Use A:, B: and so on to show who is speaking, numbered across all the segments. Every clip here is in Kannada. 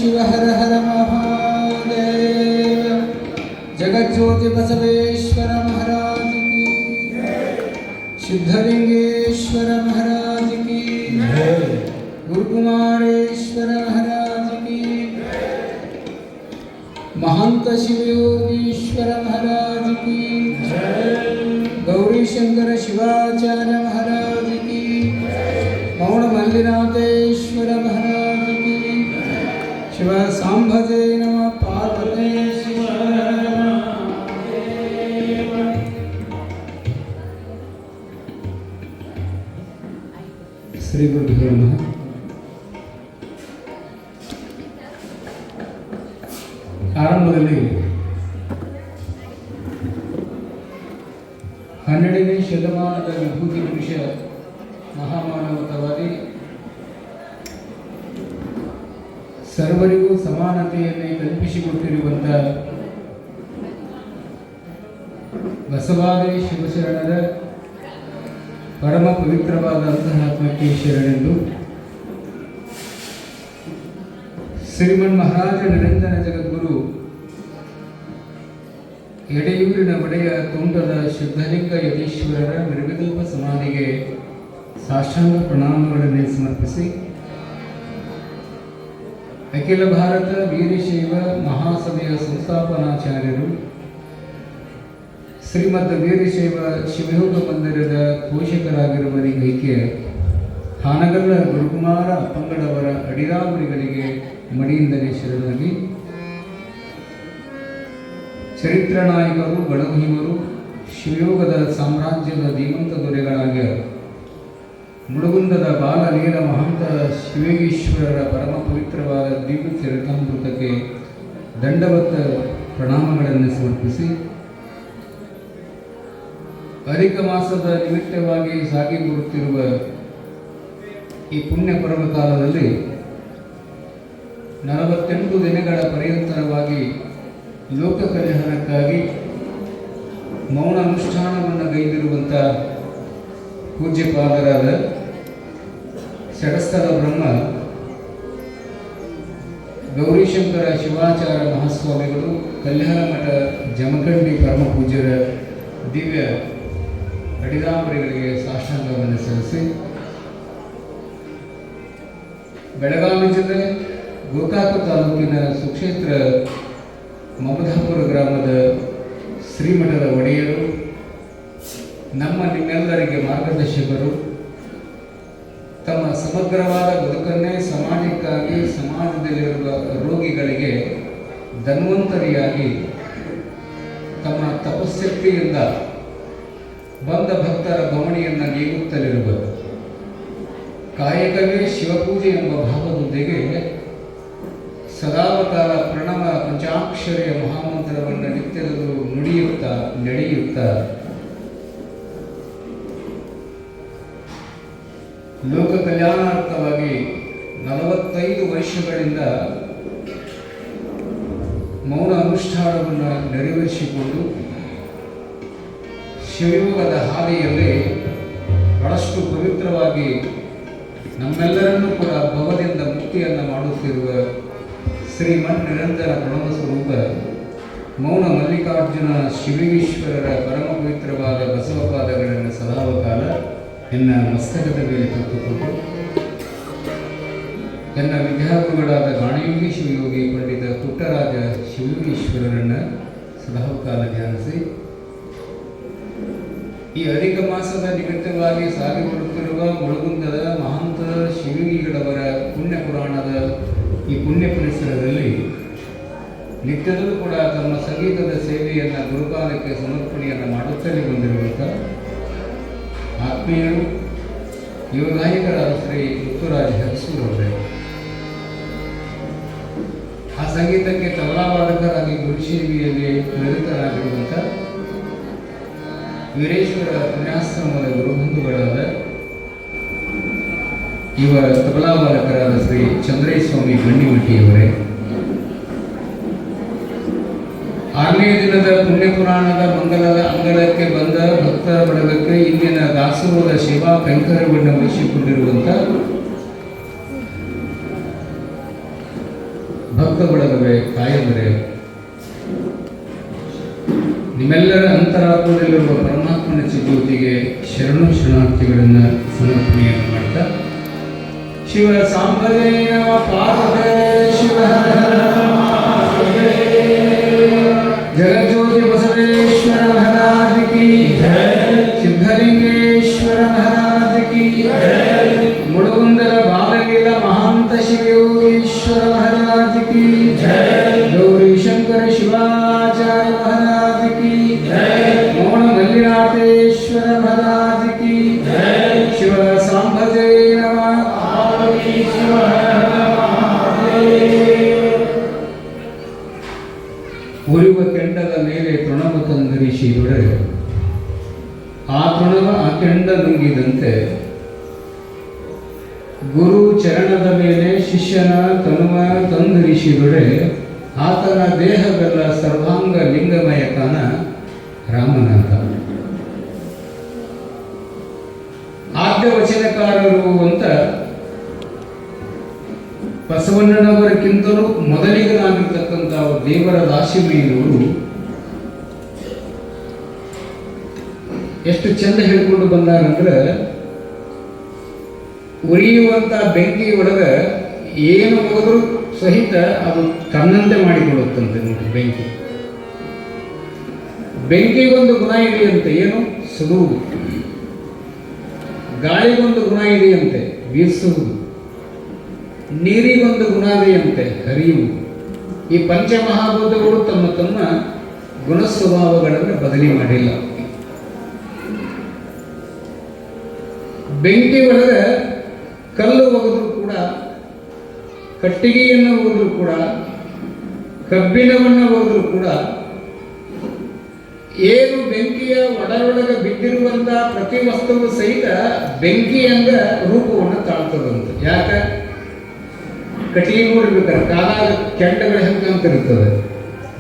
A: ಶಿವ ಹರ ಹರ ಮಹಾದೇವ. ಜಗಜ್ಯೋತಿ ಬಸವೇಶ್ವರ ಮಹಾರಾಜ ಕಿ, ಸಿದ್ಧಲಿಂಗೇಶ್ವರ ಮಹಾರಾಜ ಕಿ, ಗುರುಕುಮಾರೇಶ್ವರ ಮಹಾರಾಜ ಕಿ, महंत शिवयोगीश्वर महाराज की, गौरी शंकर शिवाचार्य महाराज की, मौन मल्लिनाथेश्वर महाराज की, शिव सांभजे नमः पार्वती श्री गुरुभ्यो नमः. ಆರಂಭದಲ್ಲಿ 12ನೇ ಶತಮಾನದ ವಿಭೂತಿ ಪುರುಷ ಮಹಾಮಾನವತವಾದಿ, ಸರ್ವರಿಗೂ ಸಮಾನತೆಯನ್ನೇ ಕಲ್ಪಿಸಿಕೊಟ್ಟಿರುವಂಥ ಬಸವಾದಿ ಶಿವಶರಣರ ಪರಮ ಪವಿತ್ರವಾದ ಅಂತರಾತ್ಮಕ್ಕೆ ಶರಣೆಂದು ಶ್ರೀಮನ್ ಮಹಾರಾಜ ನಿರಂಜನ ಜಗದ್ಗುರು ಎಡೆಯೂರಿನ ಒಡೆಯ ತುಂಟದ ಸಿದ್ಧಲಿಂಗ ಯತೀಶ್ವರರ ನಿರ್ವಿಕಲ್ಪ ಸಮಾಧಿಗೆ ಸಾಷ್ಟಾಂಗ ಪ್ರಣಾಮಗಳನ್ನು ಸಮರ್ಪಿಸಿ, ಅಖಿಲ ಭಾರತ ವೀರಶೈವ ಮಹಾಸಭೆಯ ಸಂಸ್ಥಾಪನಾಚಾರ್ಯರು, ಶ್ರೀಮದ್ ವೀರಶೈವ ಶಿವಯೋಗ ಮಂದಿರದ ಪೋಷಕರಾಗಿರುವವರಿಗೈಕೆ ಹಾನಗಲ್ಲ ಗುರುಕುಮಾರ ಅಪ್ಪಂಗಡವರ ಅಡಿರಾಮುರಿಗಳಿಗೆ ಮಡಿಯಿಂದಲೇ ಶರಣಾಗಿ, ಚರಿತ್ರ ನಾಯಕರು ಗಣಮಹಿಮರು ಶಿವಯೋಗದ ಸಾಮ್ರಾಜ್ಯದ ಧೀಮಂತ ದೊರೆಗಳಾಗಿ ಮುಳುಗುಂದದ ಬಾಲಲೀಲ ಮಹಂತ ಶಿವಯೋಗೀಶ್ವರರ ಪರಮ ಪವಿತ್ರವಾದ ದಿವ್ಯ ಚರಿತಾಮೃತಕ್ಕೆ ದಂಡವತ್ತ ಪ್ರಣಾಮಗಳನ್ನು ಸಮರ್ಪಿಸಿ, ಅಧಿಕ ಮಾಸದ ನಿಮಿತ್ತವಾಗಿ ಸಾಗಿ ಬರುತ್ತಿರುವ ಈ ಪುಣ್ಯ ಪರ್ವಕಾಲದಲ್ಲಿ 48 ದಿನಗಳ ಪರ್ಯಂತರವಾಗಿ ಲೋಕ ಕಲ್ಯಾಣಕ್ಕಾಗಿ ಮೌನ ಅನುಷ್ಠಾನವನ್ನು ಗೈದಿರುವಂಥ ಪೂಜ್ಯಪಾದರಾದ ಷಡಸ್ಥಲ ಬ್ರಹ್ಮ ಗೌರೀಶಂಕರ ಶಿವಾಚಾರ್ಯ ಮಹಾಸ್ವಾಮಿಗಳು, ಕಲ್ಯಾಣ ಮಠ ಜಮಖಂಡಿ ಪರಮ ಪೂಜ್ಯರ ದಿವ್ಯ ಅಡಿದಾಂಬರಿಗಳಿಗೆ ಸಾಷ್ಟಾಂಗವನ್ನು ಸಲ್ಲಿಸಿ, ಬೆಳಗಾವಿ ಜಿಲ್ಲೆ ಗೋಕಾಕ ತಾಲೂಕಿನ ಸುಕ್ಷೇತ್ರ ಮಮದಾಪುರ ಗ್ರಾಮದ ಶ್ರೀಮಠದ ಒಡೆಯರು, ನಿಮ್ಮೆಲ್ಲರಿಗೆ ಮಾರ್ಗದರ್ಶಕರು, ತಮ್ಮ ಸಮಗ್ರವಾದ ಬದುಕನ್ನೇ ಸಮಾಜಕ್ಕಾಗಿ ಸಮಾಜದಲ್ಲಿರುವ ರೋಗಿಗಳಿಗೆ ಧನ್ವಂತರಿಯಾಗಿ ತಮ್ಮ ತಪಶಕ್ತಿಯಿಂದ ಬಂದ ಭಕ್ತರ ಗಮಣಿಯನ್ನು ನೀಗುತ್ತಲಿರುವ, ಕಾಯಕವೇ ಶಿವಪೂಜೆ ಎಂಬ ಭಾವದೊಂದಿಗೆ ಸದಾವಕಾಲ ಪ್ರಣವ ಪಂಚಾಕ್ಷರಿಯ ಮಹಾಮಂತ್ರವನ್ನು ನಿತ್ಯದಲ್ಲೂ ನುಡಿಯುತ್ತಾ ನಡೆಯುತ್ತಾ ಲೋಕ ಕಲ್ಯಾಣಾರ್ಥವಾಗಿ 45 ವರ್ಷಗಳಿಂದ ಮೌನ ಅನುಷ್ಠಾನವನ್ನು ನೆರವೇರಿಸಿಕೊಂಡು ಶಿವಯೋಗದ ಹಾದಿಯಲ್ಲಿ ಬಹಳಷ್ಟು ಪವಿತ್ರವಾಗಿ ನಮ್ಮೆಲ್ಲರನ್ನೂ ಕೂಡ ಭವದಿಂದ ಮುಕ್ತಿಯನ್ನು ಮಾಡುತ್ತಿರುವ ಶ್ರೀಮನ್ ನಿರಂತರ ಪ್ರಣವ ಸ್ವರೂಪ ಮೌನ ಮಲ್ಲಿಕಾರ್ಜುನ ಶಿವಯೋಗೀಶ್ವರರ ಪರಮ ಪವಿತ್ರವಾದ ಬಸವಪಾದಗಳನ್ನು ಸದಾವಕಾಲ ಎನ್ನ ಮಸ್ತಕದ ಮೇಲೆ ಹೊತ್ತುಕೊಂಡು ಎನ್ನ ವಿದ್ಯಾಗುರುಗಳಾದ ಗಾಣಯೋಗಿ ಶಿವಯೋಗಿ ಪಂಡಿತ ಪುಟ್ಟರಾಜ ಶಿವಯೋಗೀಶ್ವರರನ್ನು ಸದಾವಕಾಲ ಧ್ಯಾನಿಸಿ, ಈ ಅಧಿಕ ಮಾಸದ ನಿಮಿತ್ತವಾಗಿ ಸಾಗಿ ಬರುತ್ತಿರುವ ಮುಳುಗುಂದದ ಮಹಂತ ಶಿವಯೋಗಿಗಳವರ ಪುಣ್ಯ ಪುರಾಣದ ಈ ಪುಣ್ಯ ಪರಿಸರದಲ್ಲಿ ನಿತ್ಯದಲ್ಲೂ ಕೂಡ ತಮ್ಮ ಸಂಗೀತದ ಸೇವೆಯನ್ನು ಗುರುಪಾದಕ್ಕೆ ಸಮರ್ಪಣೆಯನ್ನು ಮಾಡುತ್ತಲೇ ಬಂದಿರುವಂಥ ಆತ್ಮೀಯರು, ಯುವ ಗಾಯಕರಾದ ಶ್ರೀ ಮುತ್ತುರಾಜ್ ಹರಸೂರವರೇ, ಆ ಸಂಗೀತಕ್ಕೆ ತಬಲಾವಾದಕರಾಗಿ ಗುರುಶೇವಿಯಲ್ಲಿ ನಿರತರಾಗಿರುವಂಥ ವೀರೇಶ್ವರ ಪುಣ್ಯಾಶ್ರಮದ ಗುರುಬಂಧುಗಳಾದ ಯುವ ತಬಲಾವಾದಕರಾದ ಶ್ರೀ ಚಂದ್ರೇಸ್ವಾಮಿ ಗಣ್ಣಿಮಟ್ಟಿಯವರೇ, 6ನೇ ದಿನದ ಪುಣ್ಯ ಪುರಾಣದ ಮಂಗಲದ ಅಂಗಳಕ್ಕೆ ಬಂದ ಭಕ್ತರ ಬಳಗಕ್ಕೆ ಇಂದಿನ ದಾಸೋಹದ ಸೇವಾ ಕೈಂಕರ್ಯವನ್ನು ವಹಿಸಿಕೊಂಡಿರುವಂಥ ಭಕ್ತ ಬಳಗವೇ ಕಾಯಂದರೆ ನಿಮ್ಮೆಲ್ಲರ ಅಂತರಾತ್ಮದಲ್ಲಿರುವ ಪರಮಾತ್ಮನ ಚಿಜ್ಯೋತಿಗೆ ಶರಣು ಶರಣಾರ್ಥಿಗಳನ್ನು ಸಮರ್ಪಣೆಯನ್ನು ಮಾಡ್ತಾ ಶಿವ ಸಾಂಬರೇ ನಮ ಪಾರ್ವತೇ ಶಿವ ಜಗಜ್ಯೋತಿ ಬಸವೇಶ್ವರ ಮಹಾರಾಜ ಕಿ ಸಿದ್ಧಲಿಂಗೇಶ್ವರ ಮಹಾರಾಜ ಕಿ ಮುಳುಗುಂದರ ಬಾಲಲೀಲ ಮಹಾಂತ ಶಿವಯೋಗೀಶ್ವರ ಮಹಾರಾಜ ಕಿ ಗೌರಿ ಶಂಕರ ಶಿವಾಚಾರ್ಯ ಮಹಾರಾಜ ಕಿ ಮೋಹನ ಮಲ್ಲಿನಾಥೇಶ್ವರ ಮಹಾರಾಜ ಕಿ ಶಿವ ಸಾಂಬಜೇ ನಮಃ ಶಿವ ಉರಿವ ಕೆಂಡದ ಮೇಲೆ ತೃಣವ ತಂದಿರಿಸಿದೊಡೆ ಆ ತೃಣವ ಆ ಕೆಂಡ ನುಂಗಿದಂತೆ ಗುರು ಚರಣದ ಮೇಲೆ ಶಿಷ್ಯನ ತನುವ ತಂದಿರಿಸಿದೊಡೆ ಆತನ ದೇಹವೆಲ್ಲ ಸರ್ವಾಂಗ ಲಿಂಗಮಯ ಕಾನ ರಾಮನಾಥ. ಆದ್ಯ ವಚನಕಾರರು ಅಂತ ಬಸವಣ್ಣನವರಕ್ಕಿಂತಲೂ ಮೊದಲಿಗನಾಗಿರ್ತಕ್ಕಂಥ ದೇವರ ದಾಸಿಮಯ್ಯನವರು ಎಷ್ಟು ಚಂದ ಹೇಳ್ಕೊಂಡು ಬಂದಾರಂದ್ರೆ, ಉರಿಯುವಂಥ ಬೆಂಕಿ ಒಳಗೆ ಏನು ಹೋದರೂ ಸಹಿತ ಅದು ತನ್ನಂತೆ ಮಾಡಿಕೊಳ್ಳುತ್ತಂತೆ. ನೋಡಿ, ಬೆಂಕಿಗೊಂದು ಗುಣ ಇದೆಯಂತೆ, ಏನು ಸುಡುವುದು. ಗಾಳಿಗೊಂದು ಗುಣ ಇದೆಯಂತೆ, ಬೀಸುವುದು. ನೀರಿಗೊಂದು ಗುಣ ಇದೆಯಂತೆ, ಹರಿಯುವುದು. ಈ ಪಂಚಮಹಾಭೂತಗಳು ತಮ್ಮ ತಮ್ಮ ಗುಣ ಸ್ವಭಾವಗಳನ್ನು ಬದಲಿ ಮಾಡಿಲ್ಲ. ಬೆಂಕಿ ಒಳಗೆ ಕಲ್ಲು ಒಗೆದ್ರು ಕೂಡ, ಕಟ್ಟಿಗೆಯನ್ನು ಒಗೆದ್ರು ಕೂಡ, ಕಬ್ಬಿಣವನ್ನು ಒಗೆದ್ರು ಕೂಡ ಏನು ಬೆಂಕಿಯ ಒಳಗೆ ಬಿದ್ದಿರುವಂತಹ ಪ್ರತಿ ವಸ್ತುವು ಸಹಿತ ಬೆಂಕಿಯಂಗ ರೂಪವನ್ನು ತಾಳ್ತದಂತೆ. ಯಾಕೆ? ಕಟ್ಟಿಗೆ ನೋಡ್ಬೇಕಾದ್ರೆ ಕಾಲಾಗ ಕೆಂಡಗಳು ಹೆಂಗೆ ಕಾಣ್ತಿರ್ತದೆ,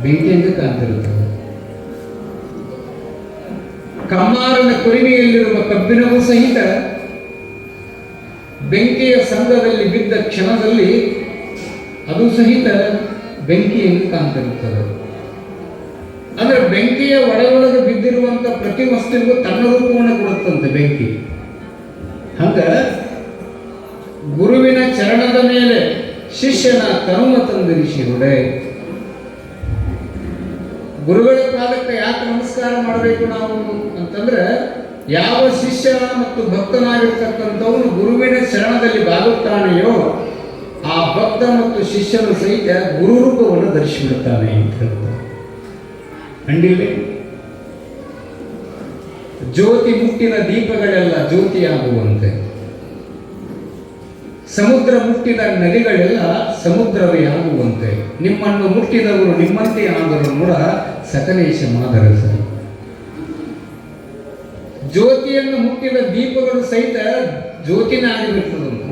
A: ಬೆಂಕಿ ಹೆಂಗೆ ಕಾಣ್ತಿರ್ತದೆ. ಕಮ್ಮಾರನ ಕುರಿಮೆಯಲ್ಲಿರುವ ಕಬ್ಬಿಣವೂ ಸಹಿತ ಬೆಂಕಿಯ ಸಂಘದಲ್ಲಿ ಬಿದ್ದ ಕ್ಷಣದಲ್ಲಿ ಅದು ಸಹಿತ ಬೆಂಕಿಯನ್ನು ಕಾಣ್ತಿರುತ್ತದೆ. ಅಂದ್ರೆ ಬೆಂಕಿಯ ಒಳಗೆ ಬಿದ್ದಿರುವಂತ ಪ್ರತಿ ವಸ್ತುವಿಗೂ ತನ್ನ ರೂಪವನ್ನು ಕೊಡುತ್ತಂತೆ ಬೆಂಕಿ. ಹಂಗ ಗುರುವಿನ ಚರಣದ ಮೇಲೆ ಶಿಷ್ಯನ ತನುವ ತಂದಿರಿಸಿರುಡೆ. ಗುರುಗಳ ಪಾದಕ್ಕೆ ಯಾಕೆ ನಮಸ್ಕಾರ ಮಾಡಬೇಕು ನಾವು ಅಂತಂದ್ರೆ, ಯಾವ ಶಿಷ್ಯ ಮತ್ತು ಭಕ್ತನಾಗಿರ್ತಕ್ಕಂಥವನು ಗುರುವಿನ ಶರಣದಲ್ಲಿ ಬಾಗುತ್ತಾನೆಯೋ ಆ ಭಕ್ತ ಮತ್ತು ಶಿಷ್ಯನು ಸಹಿತ ಗುರು ರೂಪವನ್ನು ಧರಿಸಿಬಿಡುತ್ತಾನೆ ಅಂತ ಹೇಳ್ತಾರೆ. ಕಂಡಿಲ್ಲ? ಜ್ಯೋತಿ ಮುಟ್ಟಿನ ದೀಪಗಳೆಲ್ಲ ಜ್ಯೋತಿಯಾಗುವಂತೆ, ಸಮುದ್ರ ಮುಟ್ಟಿದ ನದಿಗಳೆಲ್ಲ ಸಮುದ್ರವೇ ಆಗುವಂತೆ, ನಿಮ್ಮನ್ನು ಮುಟ್ಟಿದವರು ನಿಮ್ಮಂತೆ ಆದರೂ ಕೂಡ ಸಕಲೇಶ ಮಾದರಸ. ಜ್ಯೋತಿಯನ್ನು ಮುಟ್ಟಿದ ದೀಪಗಳು ಸಹಿತ ಜ್ಯೋತಿನ ಆಗಿಬಿಡ್ತದಂತ.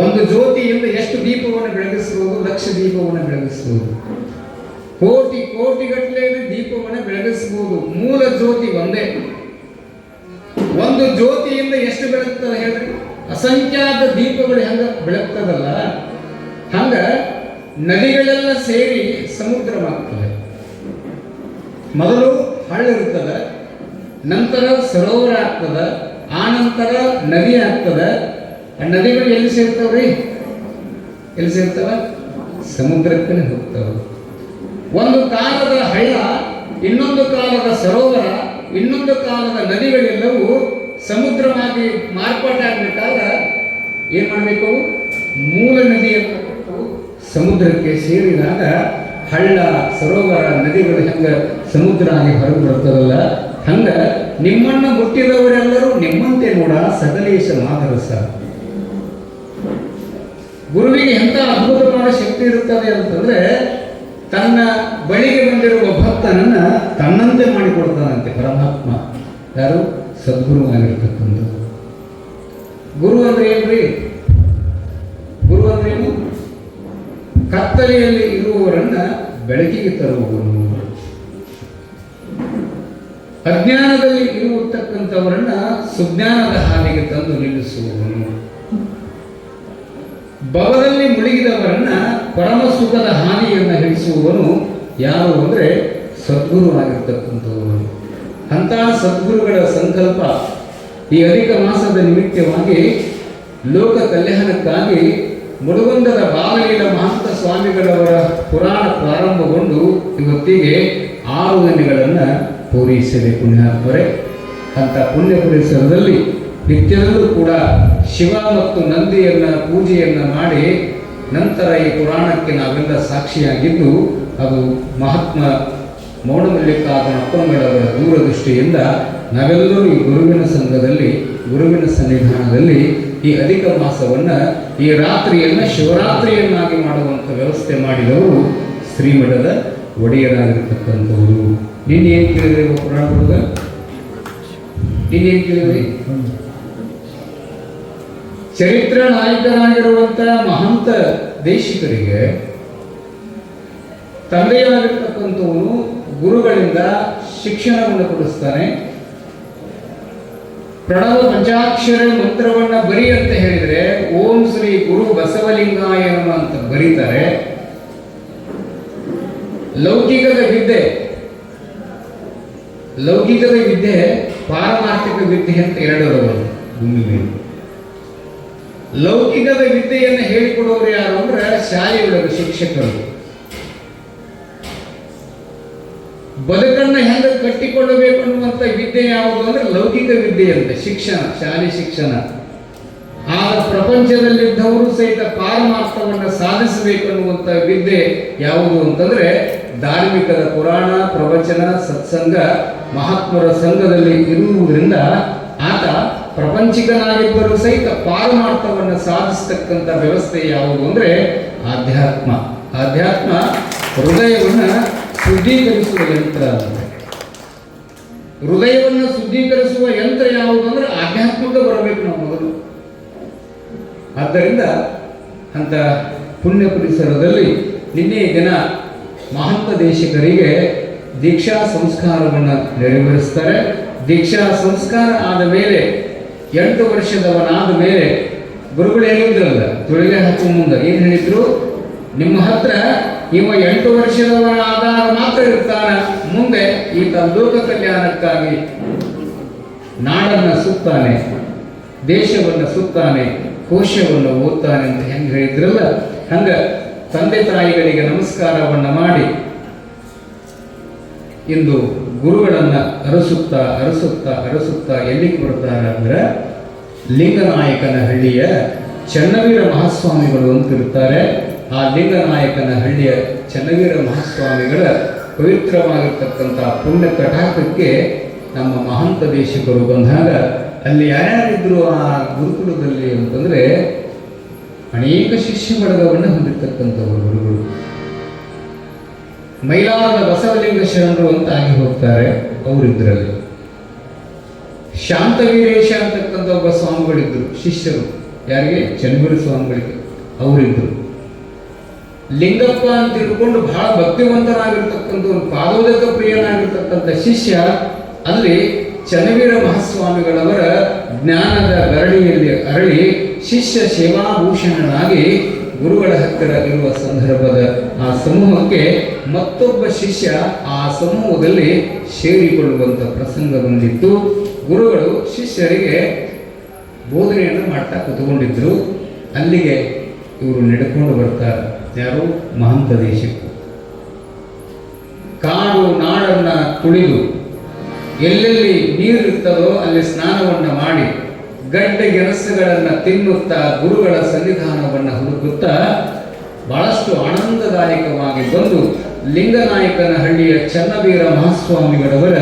A: ಒಂದು ಜ್ಯೋತಿಯಿಂದ ಎಷ್ಟು ದೀಪವನ್ನು ಬೆಳಗಿಸಬಹುದು? ಲಕ್ಷ ದೀಪವನ್ನು ಬೆಳಗಿಸಬಹುದು. ಕೋಟಿ ಕೋಟಿಗಟ್ಟಲೆ ದೀಪವನ್ನು ಬೆಳಗಿಸಬಹುದು. ಮೂಲ ಜ್ಯೋತಿ ಒಂದೇ. ಒಂದು ಜ್ಯೋತಿಯಿಂದ ಎಷ್ಟು ಬೆಳಗ್ತದೆ ಹೇಳ್ರಿ? ಅಸಂಖ್ಯಾತ ದೀಪಗಳು ಹೆಂಗ ಬೆಳಗ್ತದಲ್ಲ, ಹಂಗ ನದಿಗಳೆಲ್ಲ ಸೇರಿ ಸಮುದ್ರವಾಗ್ತದೆ. ಮೊದಲು ಹಳ್ಳಿರ್ತದೆ, ನಂತರ ಸರೋವರ ಆಗ್ತದೆ, ಆ ನಂತರ ನದಿ ಆಗ್ತದೆ. ಆ ನದಿಗಳು ಎಲ್ಲಿ ಸೇರ್ತಾವ್ರಿ? ಎಲ್ಲಿ ಸೇರ್ತಾವ? ಸಮುದ್ರಕ್ಕೆ ಹೋಗ್ತಾವ. ಒಂದು ಕಾಲದ ಹಳ್ಳ, ಇನ್ನೊಂದು ಕಾಲದ ಸರೋವರ, ಇನ್ನೊಂದು ಕಾಲದ ನದಿಗಳೆಲ್ಲವೂ ಸಮುದ್ರವಾಗಿ ಮಾರ್ಪಾಟಾಗಬೇಕಾದ್ರೆ ಏನ್ ಮಾಡಬೇಕು? ಮೂಲ ನದಿಯನ್ನು ಸಮುದ್ರಕ್ಕೆ ಸೇರಿದಾಗ ಹಳ್ಳ, ಸರೋವರ, ನದಿಗಳು ಹೆಂಗ ಸಮುದ್ರ ಆಗಿ ಹೊರಗೆ ಬರ್ತದಲ್ಲ, ಹಂಗ ನಿಮ್ಮನ್ನು ಮುಟ್ಟಿದವರೆಲ್ಲರೂ ನಿಮ್ಮಂತೆ ನೋಡ ಸಕಲೇಶ ಮಾದರಸ. ಗುರುವಿಗೆ ಎಂಥ ಅದ್ಭುತವಾದ ಶಕ್ತಿ ಇರುತ್ತದೆ ಅಂತಂದ್ರೆ, ತನ್ನ ಬಳಿಗೆ ಬಂದಿರುವ ಭಕ್ತನನ್ನ ತನ್ನಂತೆ ಮಾಡಿಕೊಡ್ತಾನಂತೆ ಪರಮಾತ್ಮ. ಯಾರು? ಸದ್ಗುರು ಆಗಿರ್ತಕ್ಕಂಥ ಗುರು ಅಂದ್ರೆ ಏನ್ರಿ? ಗುರು ಅಂದ್ರೆ ಏನು? ಕತ್ತಲೆಯಲ್ಲಿ ಇರುವವರನ್ನ ಬೆಳಕಿಗೆ ತರುವವನು, ಅಜ್ಞಾನದಲ್ಲಿ ಇರುವತಕ್ಕಂಥವರನ್ನ ಸುಜ್ಞಾನದ ಹಾದಿಗೆ ತಂದು ನಿಲ್ಲಿಸುವವನು, ಭವದಲ್ಲಿ ಮುಳುಗಿದವರನ್ನ ಪರಮ ಸುಖ ನಡೆಸುವವನು ಯಾರು ಅಂದರೆ ಸದ್ಗುರು ಆಗಿರ್ತಕ್ಕಂಥವನು. ಅಂತಹ ಸದ್ಗುರುಗಳ ಸಂಕಲ್ಪ ಈ ಅಧಿಕ ಮಾಸದ ನಿಮಿತ್ತವಾಗಿ ಲೋಕ ಕಲ್ಯಾಣಕ್ಕಾಗಿ ಮುಳುಗುಂದದ ಬಾಲಲೀಲ ಮಹಂತ ಸ್ವಾಮಿಗಳವರ ಪುರಾಣ ಪ್ರಾರಂಭಗೊಂಡು ಇವತ್ತಿಗೆ 6 ದಿನಗಳನ್ನು ಪೂರೈಸಿದೆ ಪುಣ್ಯಾತ್ಮರೇ. ಅಂತ ಪುಣ್ಯ ಪರಿಸರದಲ್ಲಿ ನಿತ್ಯದಲ್ಲೂ ಕೂಡ ಶಿವ ಮತ್ತು ನಂದಿಯನ್ನು ಪೂಜೆಯನ್ನು ಮಾಡಿ ನಂತರ ಈ ಪುರಾಣಕ್ಕೆ ನಾವೆಲ್ಲ ಸಾಕ್ಷಿಯಾಗಿದ್ದು ಅದು ಮಹಾತ್ಮ ಮೌಢಮಲ್ಲಿಕಾರ್ಜುನ ಅಪ್ಪಂಗಳವರ ದೂರದೃಷ್ಟಿಯಿಂದ ನಾವೆಲ್ಲರೂ ಈ ಗುರುವಿನ ಸಂಘದಲ್ಲಿ ಗುರುವಿನ ಸನ್ನಿಧಾನದಲ್ಲಿ ಈ ಅಧಿಕ ಮಾಸವನ್ನು ಈ ರಾತ್ರಿಯನ್ನು ಶಿವರಾತ್ರಿಯನ್ನಾಗಿ ಮಾಡುವಂಥ ವ್ಯವಸ್ಥೆ ಮಾಡಿದವರು ಶ್ರೀಮಠದ ಒಡೆಯರಾಗಿರ್ತಕ್ಕಂಥವರು. ನಿನ್ನೆ ಏನು ಕೇಳಿದ್ರಿ ಪುರಾಣ ಹುಡುಗ? ನಿನ್ನೇನು ಕೇಳಿದ್ರಿ? ಚರಿತ್ರ ನಾಯಕರಾಗಿರುವಂಥ ಮಹಂತ ದೇಶಿಕರಿಗೆ ತಂದೆಯಾಗಿರ್ತಕ್ಕಂಥವನು ಗುರುಗಳಿಂದ ಶಿಕ್ಷಣವನ್ನು ಕೊಡಿಸ್ತಾನೆ. ಪ್ರಣವ ಪಂಚಾಕ್ಷರ ಮಂತ್ರವನ್ನ ಬರಿ ಅಂತ ಹೇಳಿದ್ರೆ ಓಂ ಶ್ರೀ ಗುರು ಬಸವಲಿಂಗಾಯ ಅಂತ ಬರೀತಾರೆ. ಲೌಕಿಕದ ವಿದ್ಯೆ ಪಾರಮಾರ್ಥಿಕ ವಿದ್ಯೆ ಅಂತ ಎರಡರವರು ಭೂಮಿ. ಲೌಕಿಕದ ವಿದ್ಯೆಯನ್ನು ಹೇಳಿಕೊಡೋರು ಯಾರು ಅಂದ್ರೆ ಶಾಲೆಯೊಳಗೆ ಶಿಕ್ಷಕರು. ಬದುಕನ್ನು ಹೆಂಗೆ ಕಟ್ಟಿಕೊಳ್ಳಬೇಕು ಅನ್ನುವಂಥ ವಿದ್ಯೆ ಯಾವುದು ಅಂದ್ರೆ ಲೌಕಿಕ ವಿದ್ಯೆ ಅಂತ ಶಿಕ್ಷಣ, ಶಾಲೆ ಶಿಕ್ಷಣ. ಆ ಪ್ರಪಂಚದಲ್ಲಿದ್ದವರು ಸಹಿತ ಪಾರಮಾರ್ಥವನ್ನು ಸಾಧಿಸಬೇಕು ಅನ್ನುವಂಥ ವಿದ್ಯೆ ಯಾವುದು ಅಂತಂದ್ರೆ ಧಾರ್ಮಿಕದ ಪುರಾಣ ಪ್ರವಚನ ಸತ್ಸಂಗ ಮಹಾತ್ಮರ ಸಂಘದಲ್ಲಿ ಇರುವುದರಿಂದ ಆತ ಪ್ರಪಂಚಿಕನಾಗಿದ್ದರೂ ಸಹಿತ ಪಾರಮಾರ್ಥವನ್ನು ಸಾಧಿಸತಕ್ಕಂಥ ವ್ಯವಸ್ಥೆ ಯಾವುದು ಅಂದ್ರೆ ಆಧ್ಯಾತ್ಮ. ಆಧ್ಯಾತ್ಮ ಹೃದಯವನ್ನು ಶುದ್ಧೀಕರಿಸುವ ಯಂತ್ರ. ಹೃದಯವನ್ನು ಶುದ್ಧೀಕರಿಸುವ ಯಂತ್ರ ಯಾವುದು ಅಂದ್ರೆ ಆಧ್ಯಾತ್ಮಕ್ಕೆ ಬರಬೇಕು ನಾವು ಮೊದಲು. ಆದ್ದರಿಂದ ಅಂತ ಪುಣ್ಯ ಪರಿಸರದಲ್ಲಿ ನಿನ್ನೆ ದಿನ ಮಹಂತ ದೇಶಿಕರಿಗೆ ದೀಕ್ಷಾ ಸಂಸ್ಕಾರವನ್ನು ನೆರವೇರಿಸ್ತಾರೆ. ದೀಕ್ಷಾ ಸಂಸ್ಕಾರ ಆದ ಮೇಲೆ 8 ವರ್ಷದವನಾದ ಮೇಲೆ ಗುರುಗಳು ಹೇಳಿದ್ರಲ್ಲ, ತೊಳಿಗೆ ಹಾಕುವ ಮುಂದೆ ಏನು ಹೇಳಿದ್ರು? ನಿಮ್ಮ ಹತ್ರ ಇವ 8 ವರ್ಷದವನಾದಾಗ ಮಾತ್ರ ಇರ್ತಾನ, ಮುಂದೆ ಈತ ಲೋಕ ಕಲ್ಯಾಣಕ್ಕಾಗಿ ನಾಡನ್ನು ಸುತ್ತಾನೆ, ದೇಶವನ್ನು ಸುತ್ತಾನೆ, ಕೋಶವನ್ನು ಓದ್ತಾನೆ ಅಂತ ಹೆಂಗೆ ಹೇಳಿದ್ರಲ್ಲ, ಹಂಗ ತಂದೆ ತಾಯಿಗಳಿಗೆ ನಮಸ್ಕಾರವನ್ನು ಮಾಡಿ ಇಂದು ಗುರುಗಳನ್ನು ಅರಸುತ್ತಾ ಎಲ್ಲಿಗೆ ಬರ್ತಾರೆ ಅಂದ್ರೆ ಲಿಂಗನಾಯಕನ ಹಳ್ಳಿಯ ಚನ್ನವೀರ ಮಹಾಸ್ವಾಮಿಗಳು ಅಂತಿರ್ತಾರೆ. ಆ ಲಿಂಗನಾಯಕನ ಹಳ್ಳಿಯ ಚನ್ನವೀರ ಮಹಾಸ್ವಾಮಿಗಳ ಪವಿತ್ರವಾಗಿರ್ತಕ್ಕಂಥ ಪುಣ್ಯ ಕಟಾಕಕ್ಕೆ ನಮ್ಮ ಮಹಂತ ದೇಶಿಕರು ಬಂದಾಗ ಅಲ್ಲಿ ಯಾರ್ಯಾರಿದ್ರು ಆ ಗುರುಕುಲದಲ್ಲಿ ಅಂತಂದ್ರೆ ಅನೇಕ ಶಿಷ್ಯ ಬಳಗವನ್ನು ಹೊಂದಿರತಕ್ಕಂಥವರು ಗುರುಗಳು. ಮೈಲಾರದ ಬಸವಲಿಂಗ ಶರಣರು ಅಂತ ಆಗಿ ಹೋಗ್ತಾರೆ ಅವರಿದ್ರಲ್ಲಿ. ಶಾಂತವೀರೇಶ ಅಂತಕ್ಕಂಥ ಒಬ್ಬ ಸ್ವಾಮಿಗಳಿದ್ರು ಶಿಷ್ಯರು. ಯಾರಿಗೆ? ಚನ್ನವೀರ ಸ್ವಾಮಿಗಳಿಗೆ ಅವರಿದ್ರು. ಲಿಂಗಪ್ಪ ಅಂತ ತಿಳ್ಕೊಂಡು ಬಹಳ ಭಕ್ತಿವಂತನಾಗಿರ್ತಕ್ಕಂಥ ಒಂದು ಪಾದೋದಕ ಪ್ರಿಯನಾಗಿರ್ತಕ್ಕಂಥ ಶಿಷ್ಯ ಅಲ್ಲಿ ಚನ್ನವೀರ ಮಹಾಸ್ವಾಮಿಗಳವರ ಜ್ಞಾನದ ಗರಡಿಯಲ್ಲಿ ಅರಳಿ ಶಿಷ್ಯ ಸೇವಾಭೂಷಣನಾಗಿ ಗುರುಗಳ ಹತ್ತಿರ ಇರುವ ಸಂದರ್ಭದ ಆ ಸಮೂಹಕ್ಕೆ ಮತ್ತೊಬ್ಬ ಶಿಷ್ಯ ಆ ಸಮೂಹದಲ್ಲಿ ಸೇರಿಕೊಳ್ಳುವಂಥ ಪ್ರಸಂಗ ಬಂದಿತ್ತು. ಗುರುಗಳು ಶಿಷ್ಯರಿಗೆ ಬೋಧನೆಯನ್ನು ಮಾಡ್ತಾ ಕೂತ್ಕೊಂಡಿದ್ರು. ಅಲ್ಲಿಗೆ ಇವರು ನಡೆಕೊಂಡು ಬರ್ತಾರೆ. ಯಾರು? ಮಹಂತ ದೇಶಕ್ಕೂ ಕಾಡು ನಾಡನ್ನು ತುಳಿದು ಎಲ್ಲೆಲ್ಲಿ ನೀರಿರ್ತದೋ ಅಲ್ಲಿ ಸ್ನಾನವನ್ನು ಮಾಡಿ ಗಡ್ಡೆ ಗೆಣಸುಗಳನ್ನು ತಿನ್ನುತ್ತಾ ಗುರುಗಳ ಸನ್ನಿಧಾನವನ್ನು ಹುಡುಕುತ್ತಾ ಬಹಳಷ್ಟು ಆನಂದದಾಯಕವಾಗಿ ಬಂದು ಲಿಂಗನಾಯಕನ ಹಳ್ಳಿಯ ಚನ್ನವೀರ ಮಹಾಸ್ವಾಮಿಗಳವರ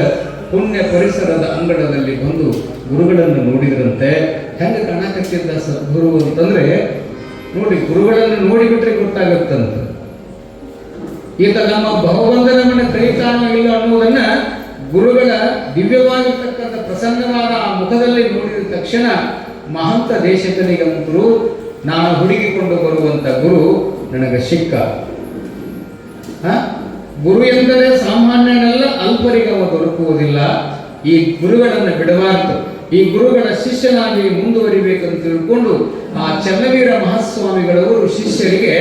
A: ಪುಣ್ಯ ಪರಿಸರದ ಅಂಗಡದಲ್ಲಿ ಬಂದು ಗುರುಗಳನ್ನು ನೋಡಿದ್ರಂತೆ. ಹೆಂಗೆ ಕಾಣಕತ್ತಿದ್ದ ಸದ್ಗುರು ಅಂತಂದ್ರೆ ನೋಡಿ, ಗುರುಗಳನ್ನು ನೋಡಿಬಿಟ್ರೆ ಗೊತ್ತಾಗುತ್ತಂತ ಈತ ನಮ್ಮ ಭಗವಂತನವನ್ನು ಕಲಿತಾನೋ ಇಲ್ಲ ಅನ್ನುವುದನ್ನ ಗುರುಗಳ ದಿವ್ಯವಾಗಿರ್ತಕ್ಕಂಥ ಪ್ರಸನ್ನವಾದ ಆ ಮುಖದಲ್ಲಿ ನೋಡಿದ ತಕ್ಷಣ ಮಹಂತ ದೇಶಕನಿಗಂತರೂ ನಾನು ಹುಡುಕಿಕೊಂಡು ಬರುವಂತ ಗುರು ನನಗೆ ಸಿಕ್ಕ. ಗುರು ಎಂದರೆ ಸಾಮಾನ್ಯನೆಲ್ಲ ಅಲ್ಪರಿಗೆ ಅವ ದೊರಕುವುದಿಲ್ಲ. ಈ ಗುರುಗಳನ್ನು ಬಿಡಬಾರದು. ಈ ಗುರುಗಳ ಶಿಷ್ಯನಾಗಿ ಮುಂದುವರಿಬೇಕಂತ ತಿಳ್ಕೊಂಡು ಆ ಚನ್ನವೀರ ಮಹಾಸ್ವಾಮಿಗಳವರು ಶಿಷ್ಯರಿಗೆ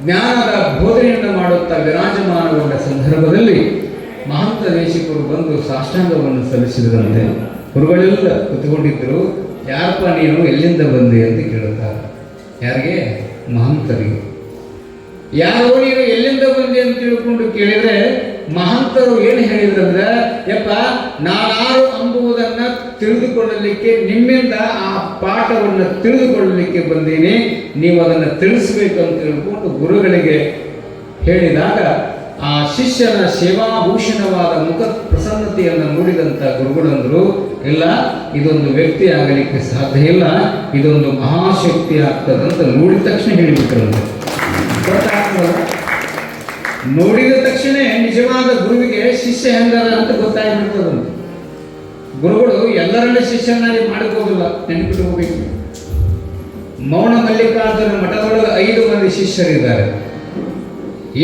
A: ಜ್ಞಾನದ ಬೋಧನೆಯನ್ನು ಮಾಡುತ್ತಾ ವಿರಾಜಮಾನಗೊಂಡ ಸಂದರ್ಭದಲ್ಲಿ ಮಹಂತ ದೇಶಿಕರು ಬಂದು ಸಾಷ್ಟಾಂಗವನ್ನು ಸಲ್ಲಿಸಿದರಂತೆ. ಗುರುಗಳೆಲ್ಲ ಕುತ್ಕೊಂಡಿದ್ದರು. ಯಾರಪ್ಪ ನೀನು, ಎಲ್ಲಿಂದ ಬಂದೆ ಅಂತ ಕೇಳುತ್ತಾರೆ. ಯಾರಿಗೆ? ಮಹಂತರಿಗೆ. ಯಾರೋ ನೀನು ಎಲ್ಲಿಂದ ಬಂದೆ ಅಂತ ತಿಳ್ಕೊಂಡು ಕೇಳಿದ್ರೆ ಮಹಂತರು ಏನು ಹೇಳಿದ್ರಂದ್ರೆ, ಯಪ್ಪ ನಾನಾರು ಅಂಬುವುದನ್ನು ತಿಳಿದುಕೊಳ್ಳಲಿಕ್ಕೆ, ನಿಮ್ಮಿಂದ ಆ ಪಾಠವನ್ನು ತಿಳಿದುಕೊಳ್ಳಲಿಕ್ಕೆ ಬಂದೀನಿ, ನೀವು ಅದನ್ನು ತಿಳಿಸ್ಬೇಕು ಅಂತ ತಿಳ್ಕೊಂಡು ಗುರುಗಳಿಗೆ ಹೇಳಿದಾಗ ಆ ಶಿಷ್ಯನ ಸೇವಾಭೂಷಣವಾದ ಮುಖ ಪ್ರಸನ್ನತೆಯನ್ನು ನೋಡಿದಂಥ ಗುರುಗಳಂದರು, ಇಲ್ಲ ಇದೊಂದು ವ್ಯಕ್ತಿ ಆಗಲಿಕ್ಕೆ ಸಾಧ್ಯ ಇಲ್ಲ, ಇದೊಂದು ಮಹಾಶಕ್ತಿ ಆಗ್ತದಂತ ನೋಡಿದ ತಕ್ಷಣ ಹೇಳಿಬಿಟ್ರಂತೆ. ನೋಡಿದ ತಕ್ಷಣ ನಿಜವಾದ ಗುರುವಿಗೆ ಶಿಷ್ಯ ಹೆಂಗದ ಅಂತ ಗೊತ್ತಾಗ್ಬಿಡ್ತದಂತೆ. ಗುರುಗಳು ಎಲ್ಲರನ್ನ ಶಿಷ್ಯನಾಗಿ ಮಾಡಿಕೋದಿಲ್ಲ, ನೆನಪಿಟ್ಕೋಬೇಕು. ಮೌನ ಮಲ್ಲಿಕಾರ್ಜುನ ಮಠದೊಳಗೆ 5 ಮಂದಿ ಶಿಷ್ಯರಿದ್ದಾರೆ.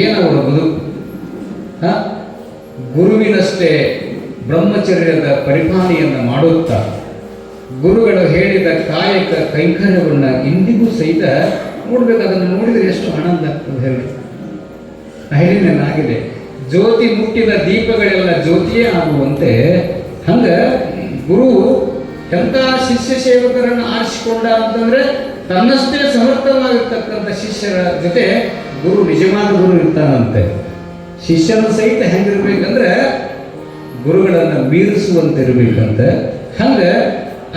A: ಏನವರ ಬದುಕು? ಗುರುವಿನಷ್ಟೇ ಬ್ರಹ್ಮಚರ್ಯದ ಪರಿಪಾಲನೆಯನ್ನು ಮಾಡುತ್ತಾ ಗುರುಗಳು ಹೇಳಿದ ಕಾಯಕ ಕೈಂಕರ್ಯವನ್ನು ಇಂದಿಗೂ ಸಹಿತ ನೋಡ್ಬೇಕು. ಅದನ್ನು ನೋಡಿದರೆ ಎಷ್ಟು ಆನಂದ ಆಗ್ತದೆ ಹೇಳಿ. ಹೇಳಿನೇನಾಗಿದೆ, ಜ್ಯೋತಿ ಮುಟ್ಟಿದ ದೀಪಗಳೆಲ್ಲ ಜ್ಯೋತಿಯೇ ಆಗುವಂತೆ ಹಂಗ ಗುರು ಎಂಥ ಶಿಷ್ಯ ಸೇವಕರನ್ನು ಆರಿಸಿಕೊಂಡ ಅಂತಂದ್ರೆ ತನ್ನಷ್ಟೇ ಸಮರ್ಥವಾಗಿರ್ತಕ್ಕಂಥ ಶಿಷ್ಯರ ಜೊತೆ ಗುರು ನಿಜವಾದ ಗುರು ಇರ್ತಾನಂತೆ. ಶಿಷ್ಯನ ಸಹಿತ ಹೆಂಗಿರ್ಬೇಕಂದ್ರೆ ಗುರುಗಳನ್ನು ಮೀರಿಸುವಂತೆ ಇರಬೇಕಂತ. ಹಂಗ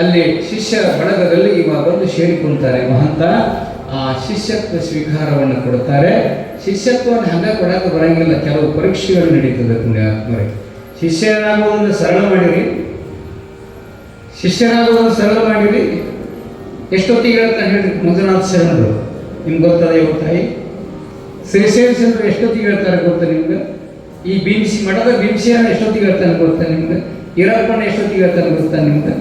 A: ಅಲ್ಲಿ ಶಿಷ್ಯ ಬಳಗದಲ್ಲಿ ಇವ ಬಂದು ಸೇರಿಕೊಂತಾರೆ ಮಹಂತ. ಆ ಶಿಷ್ಯತ್ವ ಸ್ವೀಕಾರವನ್ನು ಕೊಡ್ತಾರೆ. ಶಿಷ್ಯತ್ವವನ್ನು ಹಂಗ ಕೊಡಕ್ಕೆ ಬರಂಗಿಲ್ಲ, ಕೆಲವು ಪರೀಕ್ಷೆಗಳು ನಡೀತದೆ ಪುಣ್ಯಾತ್ಮರಿಗೆ. ಶಿಷ್ಯರಾಗುವುದನ್ನು ಸರಳ ಮಾಡಿರಿ, ಶಿಷ್ಯರಾಗುವುದನ್ನು ಸರಳ ಮಾಡಿರಿ. ಎಷ್ಟೊತ್ತಿಗೆ ಹೇಳ್ತಾನೆ ಹೇಳಿ ಮಂಜುನಾಥ ಶರಣರು, ನಿಮ್ಗೆ ಗೊತ್ತದೆ ತಾಯಿ. ಶ್ರೀಶೈಲಚಂದ್ರ ಎಷ್ಟೊತ್ತಿಗೆ ಹೇಳ್ತಾರೆ ಗೊತ್ತಾ ನಿಮ್ಗೆ? ಈ ಭೀಮ್ಸಿ ಮಠದ ಭೀಮ್ಸಿಯನ್ನು ಎಷ್ಟೊತ್ತಿಗೆ ಹೇಳ್ತಾನೆ ಗೊತ್ತಾ ನಿಮ್ಗೆ? ಈರಪ್ಪನ ಎಷ್ಟೊತ್ತಿಗೆ ಹೇಳ್ತಾನೆ ಗೊತ್ತಾ ನಿಮ್ಗೆ?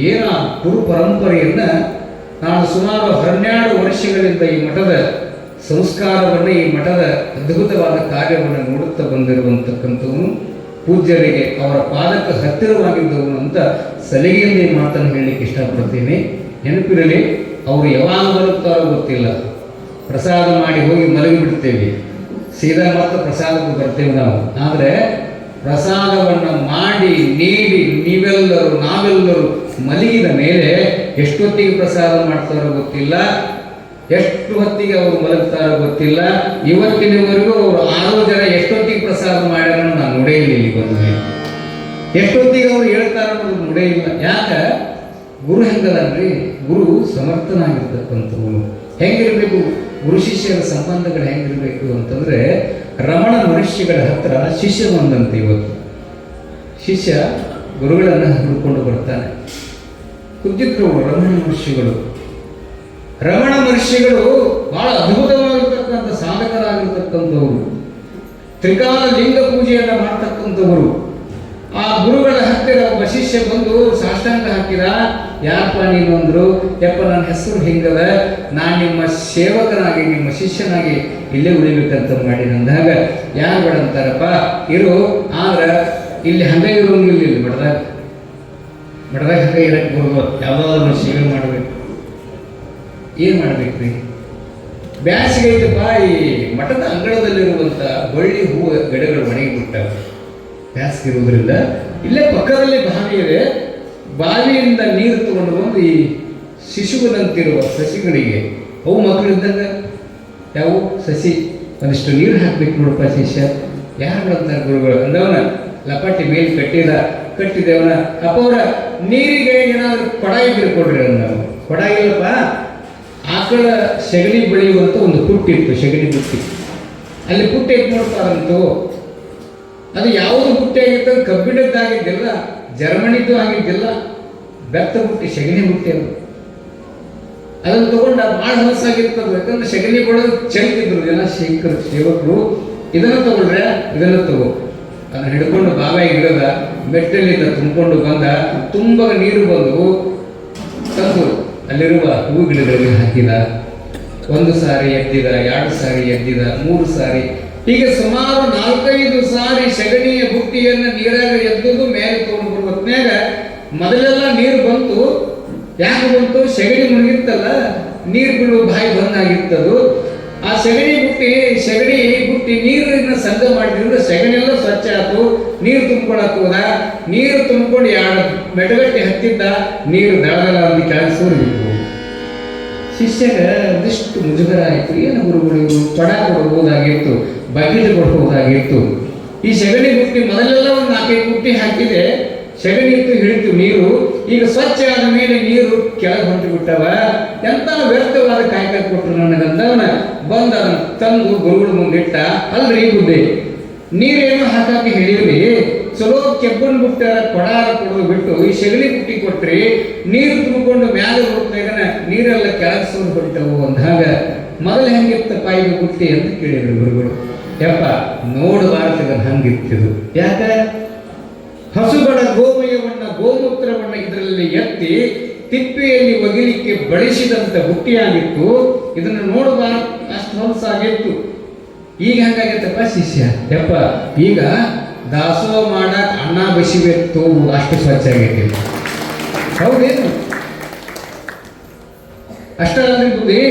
A: ಏನ ಗುರು ಪರಂಪರೆಯನ್ನ ನಾನು ಸುಮಾರು 12 ವರ್ಷಗಳಿಂದ ಈ ಮಠದ ಸಂಸ್ಕಾರವನ್ನು, ಈ ಮಠದ ಅದ್ಭುತವಾದ ಕಾರ್ಯವನ್ನು ನೋಡುತ್ತಾ ಬಂದಿರುವಂತಕ್ಕಂಥವನು, ಪೂಜ್ಯರಿಗೆ ಅವರ ಪಾದಕ್ಕೆ ಹತ್ತಿರವಾಗಿದ್ದವನು ಅಂತ ಸಲಿಗೆಯಿಂದ ಈ ಮಾತನ್ನು ಹೇಳಲಿಕ್ಕೆ ಇಷ್ಟಪಡ್ತೀನಿ. ನೆನಪಿರಲಿ, ಅವರು ಯಾವಾಗ ಬರುತ್ತಾರೋ ಗೊತ್ತಿಲ್ಲ. ಪ್ರಸಾದ ಮಾಡಿ ಹೋಗಿ ಮಲಗಿಬಿಡ್ತೇವೆ, ಸೀದಾ ಮಾತ್ರ ಪ್ರಸಾದಕ್ಕೆ ಬರ್ತೇವೆ ನಾವು. ಆದರೆ ಪ್ರಸಾದವನ್ನು ಮಾಡಿ ನೀಡಿ ನಾವೆಲ್ಲರೂ ಮಲಗಿದ ಮೇಲೆ ಎಷ್ಟೊತ್ತಿಗೆ ಪ್ರಸಾದ ಮಾಡ್ತಾರೋ ಗೊತ್ತಿಲ್ಲ, ಎಷ್ಟು ಹೊತ್ತಿಗೆ ಅವರು ಮಲಗ್ತಾರೋ ಗೊತ್ತಿಲ್ಲ. ಇವತ್ತಿನವರೆಗೂ ಅವರು 6 ಜನ ಎಷ್ಟೊತ್ತಿಗೆ ಪ್ರಸಾದ ಮಾಡ್ಯಾರ ನಾನು ನೋಡೇ ಇಲ್ಲ. ಇಲ್ಲಿ ಬಂದ ಮೇಲೆ ಎಷ್ಟೊತ್ತಿಗೆ ಅವ್ರು ಹೇಳ್ತಾರ ಅನ್ನೋದು ನೋಡೇ ಇಲ್ಲ. ಯಾಕೆ? ಗುರು ಹೆಂಗದನ್ರಿ, ಗುರು ಸಮರ್ಥನಾಗಿರ್ತಕ್ಕಂಥವ್ರು. ಹೆಂಗಿರ್ಬೇಕು ಗುರು ಶಿಷ್ಯರ ಸಂಬಂಧಗಳು ಹೆಂಗಿರಬೇಕು ಅಂತಂದ್ರೆ, ರಮಣ ಮಹರ್ಷಿಗಳ ಹತ್ರ ಶಿಷ್ಯ ಬಂದಂತೆ. ಇವತ್ತು ಶಿಷ್ಯ ಗುರುಗಳನ್ನು ಹುಡುಕೊಂಡು ಬರ್ತಾನೆ. ಕುದ್ದಿದ್ರು ರಮಣ ಮಹರ್ಷಿಗಳು ಬಹಳ ಅದ್ಭುತವಾಗಿರ್ತಕ್ಕಂಥ ಸಾಧಕರಾಗಿರ್ತಕ್ಕಂಥವರು, ತ್ರಿಕಾಲ ಲಿಂಗ ಪೂಜೆಯನ್ನು ಮಾಡ್ತಕ್ಕಂಥವರು. ಆ ಗುರುಗಳ ಹತ್ತಿರ ಒಬ್ಬ ಶಿಷ್ಯ ಬಂದು ಸಾಷ್ಟಾಂಗ ಹಾಕಿದ. ಯಾರಪ್ಪ ನೀನು ಅಂದ್ರು. ಯಪ್ಪ ನನ್ನ ಹೆಸರು ಹಿಂಗದ, ನಾನು ನಿಮ್ಮ ಸೇವಕನಾಗಿ ನಿಮ್ಮ ಶಿಷ್ಯನಾಗಿ ಇಲ್ಲೇ ಉಳಿಬೇಕಂತ ಮಾಡಿ ಅಂದಾಗ, ಯಾರು ಬೇಡ ಅಂತಾರಪ್ಪ ಇರು, ಆದ್ರೆ ಇಲ್ಲಿ ಹಂಗೆ ಇರೋಂಗಿಲ್ಲ. ಇಲ್ಲಿ ಮಠದಾಗ ಹಂಗೆ ಇರಕ್ಕೆ ಬರ್ಬೋದು, ಯಾವುದಾದ್ರು ಸೇವೆ ಮಾಡಬೇಕು. ಏನು ಮಾಡ್ಬೇಕ್ರಿ? ಬ್ಯಾಸಿಗೆ ಐತಪ್ಪ, ಈ ಮಠದ ಅಂಗಳದಲ್ಲಿರುವಂಥ ಬಳ್ಳಿ ಹೂವು ಗಿಡಗಳು ಒಣಗಿಬಿಟ್ಟವು. ಬ್ಯಾಸಿಗೆ ಇರುವುದರಿಂದ ಇಲ್ಲೇ ಪಕ್ಕದಲ್ಲಿ ಬಾವಿ ಇದೆ. ಬಾವಿಯಿಂದ ನೀರು ತಗೊಂಡು ಬಂದು ಈ ಶಿಶುಗಳಂತಿರುವ ಸಸಿಗಳಿಗೆ, ಅವು ಮಕ್ಕಳಿದ್ದಂಗೆ ಯಾವ ಸಸಿ ಒಂದಿಷ್ಟು ನೀರು ಹಾಕ್ಬೇಕು ನೋಡಪ್ಪ ಶಿಷ್ಯ. ಯಾರು ಅಂತಾರೆ ಗುರುಗಳು ಅಂದವನ ಲಪಾಟಿ ಮೇಲೆ ಕಟ್ಟಿದೇವನ ಅಪ್ಪವ್ರ ನೀರಿಗೆ ಏನಾದರೂ ಕೊಡ ಇದ್ರೆ ಕೊಡ್ರಿ ಅಂದವ. ಕೊಡ ಇಲ್ಲಪ್ಪ, ಆಕಳ ಸಗಣಿ ಬೆಳೆಯುವಂಥ ಒಂದು ಪುಟ್ಟಿತ್ತು, ಸಗಣಿ ಬುಟ್ಟಿ. ಅಲ್ಲಿ ಪುಟ್ಟಿ ಐತೆ ನೋಡ್ತಾರಂತು. ಅದು ಯಾವುದು ಬುಟ್ಟಿ ಆಗಿರ್ತದೆ, ಕಬ್ಬಿಣದ್ದಾಗಿದ್ದಿಲ್ಲ, ಜರ್ಮನಿದ್ದು ಆಗಿದ್ದಿಲ್ಲ, ಬೆತ್ತ ಬುಟ್ಟಿ, ಸಗಣಿ ಬುಟ್ಟಿ ಅದು. ಅದನ್ನು ತಗೊಂಡ ಭಾಳ ಹೊಲಸಾಗಿರ್ತದೆ. ಯಾಕಂದ್ರೆ ಸಗಣಿ ಬೆಳೆದು ಚೆಲ್ತಿದ್ರು ಜನ ಸೇವಕರು. ಇದನ್ನು ತಗೊಳ್ರೆ, ಇದನ್ನು ತಗೋ. ಅದನ್ನು ಹಿಡ್ಕೊಂಡು ಬಾವಿ ಗಿಡದ ಮೆಟ್ಟಲಿಂದ ತುಂಬಿಕೊಂಡು ಬಂದ. ತುಂಬ ನೀರು ಬಂದು ತಂದು ಅಲ್ಲಿರುವ ಹೂ ಗಿಡಗಳಿಗೆ ಹಾಕಿದ. 1 ಸಾರಿ ಎದ್ದಿದ, 2 ಸಾರಿ ಎದ್ದಿದ, 3 ಸಾರಿ, ಹೀಗೆ ಸುಮಾರು 4-5 ಸಾರಿ ಸಗಣಿಯ ಬುಟ್ಟಿಯನ್ನು ನೀರಾಗ ಎದ್ದುದು ಮೇಲೆ ತಗೊಂಡು ಬರುವತ್ನಾಗ ಮೊದಲೆಲ್ಲ ನೀರು ಬಂತು. ಯಾಕೆ ಬಂತು? ಸಗಣಿ ಮುಳುಗಿತ್ತಲ್ಲ, ನೀರು ಬಿಡುವ ಬಾಯಿ ಬಂದಾಗಿತ್ತದು. ಆ ಸಗಣಿ ಬುಟ್ಟಿ ನೀರಿನ ಸಂಘ ಮಾಡಿದ್ರಿಂದ ಸಗಣಿ ಎಲ್ಲ ಸ್ವಚ್ಛ ಆಯ್ತು. ನೀರು ತುಂಬ್ಕೊಳಕ್ ಹೋದ, ನೀರು ತುಂಬಿಕೊಂಡು ಎರಡು ಮೆಟಗಟ್ಟಿ ಹತ್ತಿದ್ದ, ನೀರು ದಳದಳ ಅಂತ ಕೆಳಗೆ ಸೂರಿಬಿಟ್ಟು ಶಿಷ್ಯಗ ಒಂದಿಷ್ಟು ಮುಜುಗರ ಆಯಿತು. ಏನು ಗುರುಗಳು ಇವರು ತೊಡ ಕೊಡಬಹುದಾಗಿತ್ತು, ಬಗೆದು ಕೊಡಬಹುದಾಗಿತ್ತು. ಈ ಸಗಣಿ ಬುಟ್ಟಿ ಮೊದಲೆಲ್ಲ ಒಂದು 4 ಬುಟ್ಟಿ ಹಾಕಿದೆ, ಸಗಣಿ ಇತ್ತು ಹಿಡಿತು ನೀರು. ಈಗ ಸ್ವಚ್ಛ ಆದ ಮೇಲೆ ನೀರು ಕೆಳಗೆ ಹೊಂಟು ಬಿಟ್ಟವ, ಎಂತ ವ್ಯರ್ಥವಾದ ಕಾಯ್ಕಾಯಿ ಕೊಟ್ಟರು ನನಗಂತವನ ಬಂದ ಅದನ್ನು ತಂದು ಗುರುಗಳ ಮುಂದಿಟ್ಟ. ಅಲ್ರಿ ಬುದ್ಧಿ, ನೀರೇನು ಹಾಕಿ ಹೇಳಿದ್ರಿ, ಚಲೋ ಕೆಬ್ಬನ್ ಬುಟ್ಟಾರ ಕೊಡಾರ ಕೊಡೋದು ಬಿಟ್ಟು ಈ ಸಗಣಿ ಬುಟ್ಟಿ ಕೊಟ್ರಿ, ನೀರು ತುಂಬಿಕೊಂಡು ಮ್ಯಾಲೆ ಹೋಗ್ತಾಗನ ನೀರೆಲ್ಲ ಕೆಳಗೆ ಸೋರು ಬಿಟ್ಟವು ಅಂದಾಗ ಮೊದಲು ಹೆಂಗಿತ್ತಪ್ಪ ಈಗ ಬುಟ್ಟಿ ಅಂತ ಕೇಳಿದ್ರು ಗುರುಗಳು. ಯಪ್ಪ ನೋಡಬಾರ್ದ ಹಂಗಿತ್ತಿದು. ಯಾಕ ಹಸುಗಳ ಗೋಮೂತ್ರವನ್ನ ಇದರಲ್ಲಿ ಎತ್ತಿ ತಿಪ್ಪೆಯಲ್ಲಿ ಒಗಿಲಿಕ್ಕೆ ಬಳಸಿದಂತ ಬುಟ್ಟಿಯಾಗಿತ್ತು. ಇದನ್ನು ನೋಡಬಾರ್ದು, ಅಷ್ಟು ಹೊಲಸಾಗಿತ್ತು. ಈಗ ಹಂಗಾಗೈತಪ್ಪ ಶಿಷ್ಯ, ಯಪ್ಪ ಈಗ ದಾಸೋಹ ಮಾಡಕ್ ಅನ್ನ ಬಸಿಬೇಕು, ಅಷ್ಟು ಸ್ವಚ್ಛ ಆಗೈತಿ. ಹೌದೇನು? ಅಷ್ಟರಲ್ಲಿ ಬುದ್ಧಿ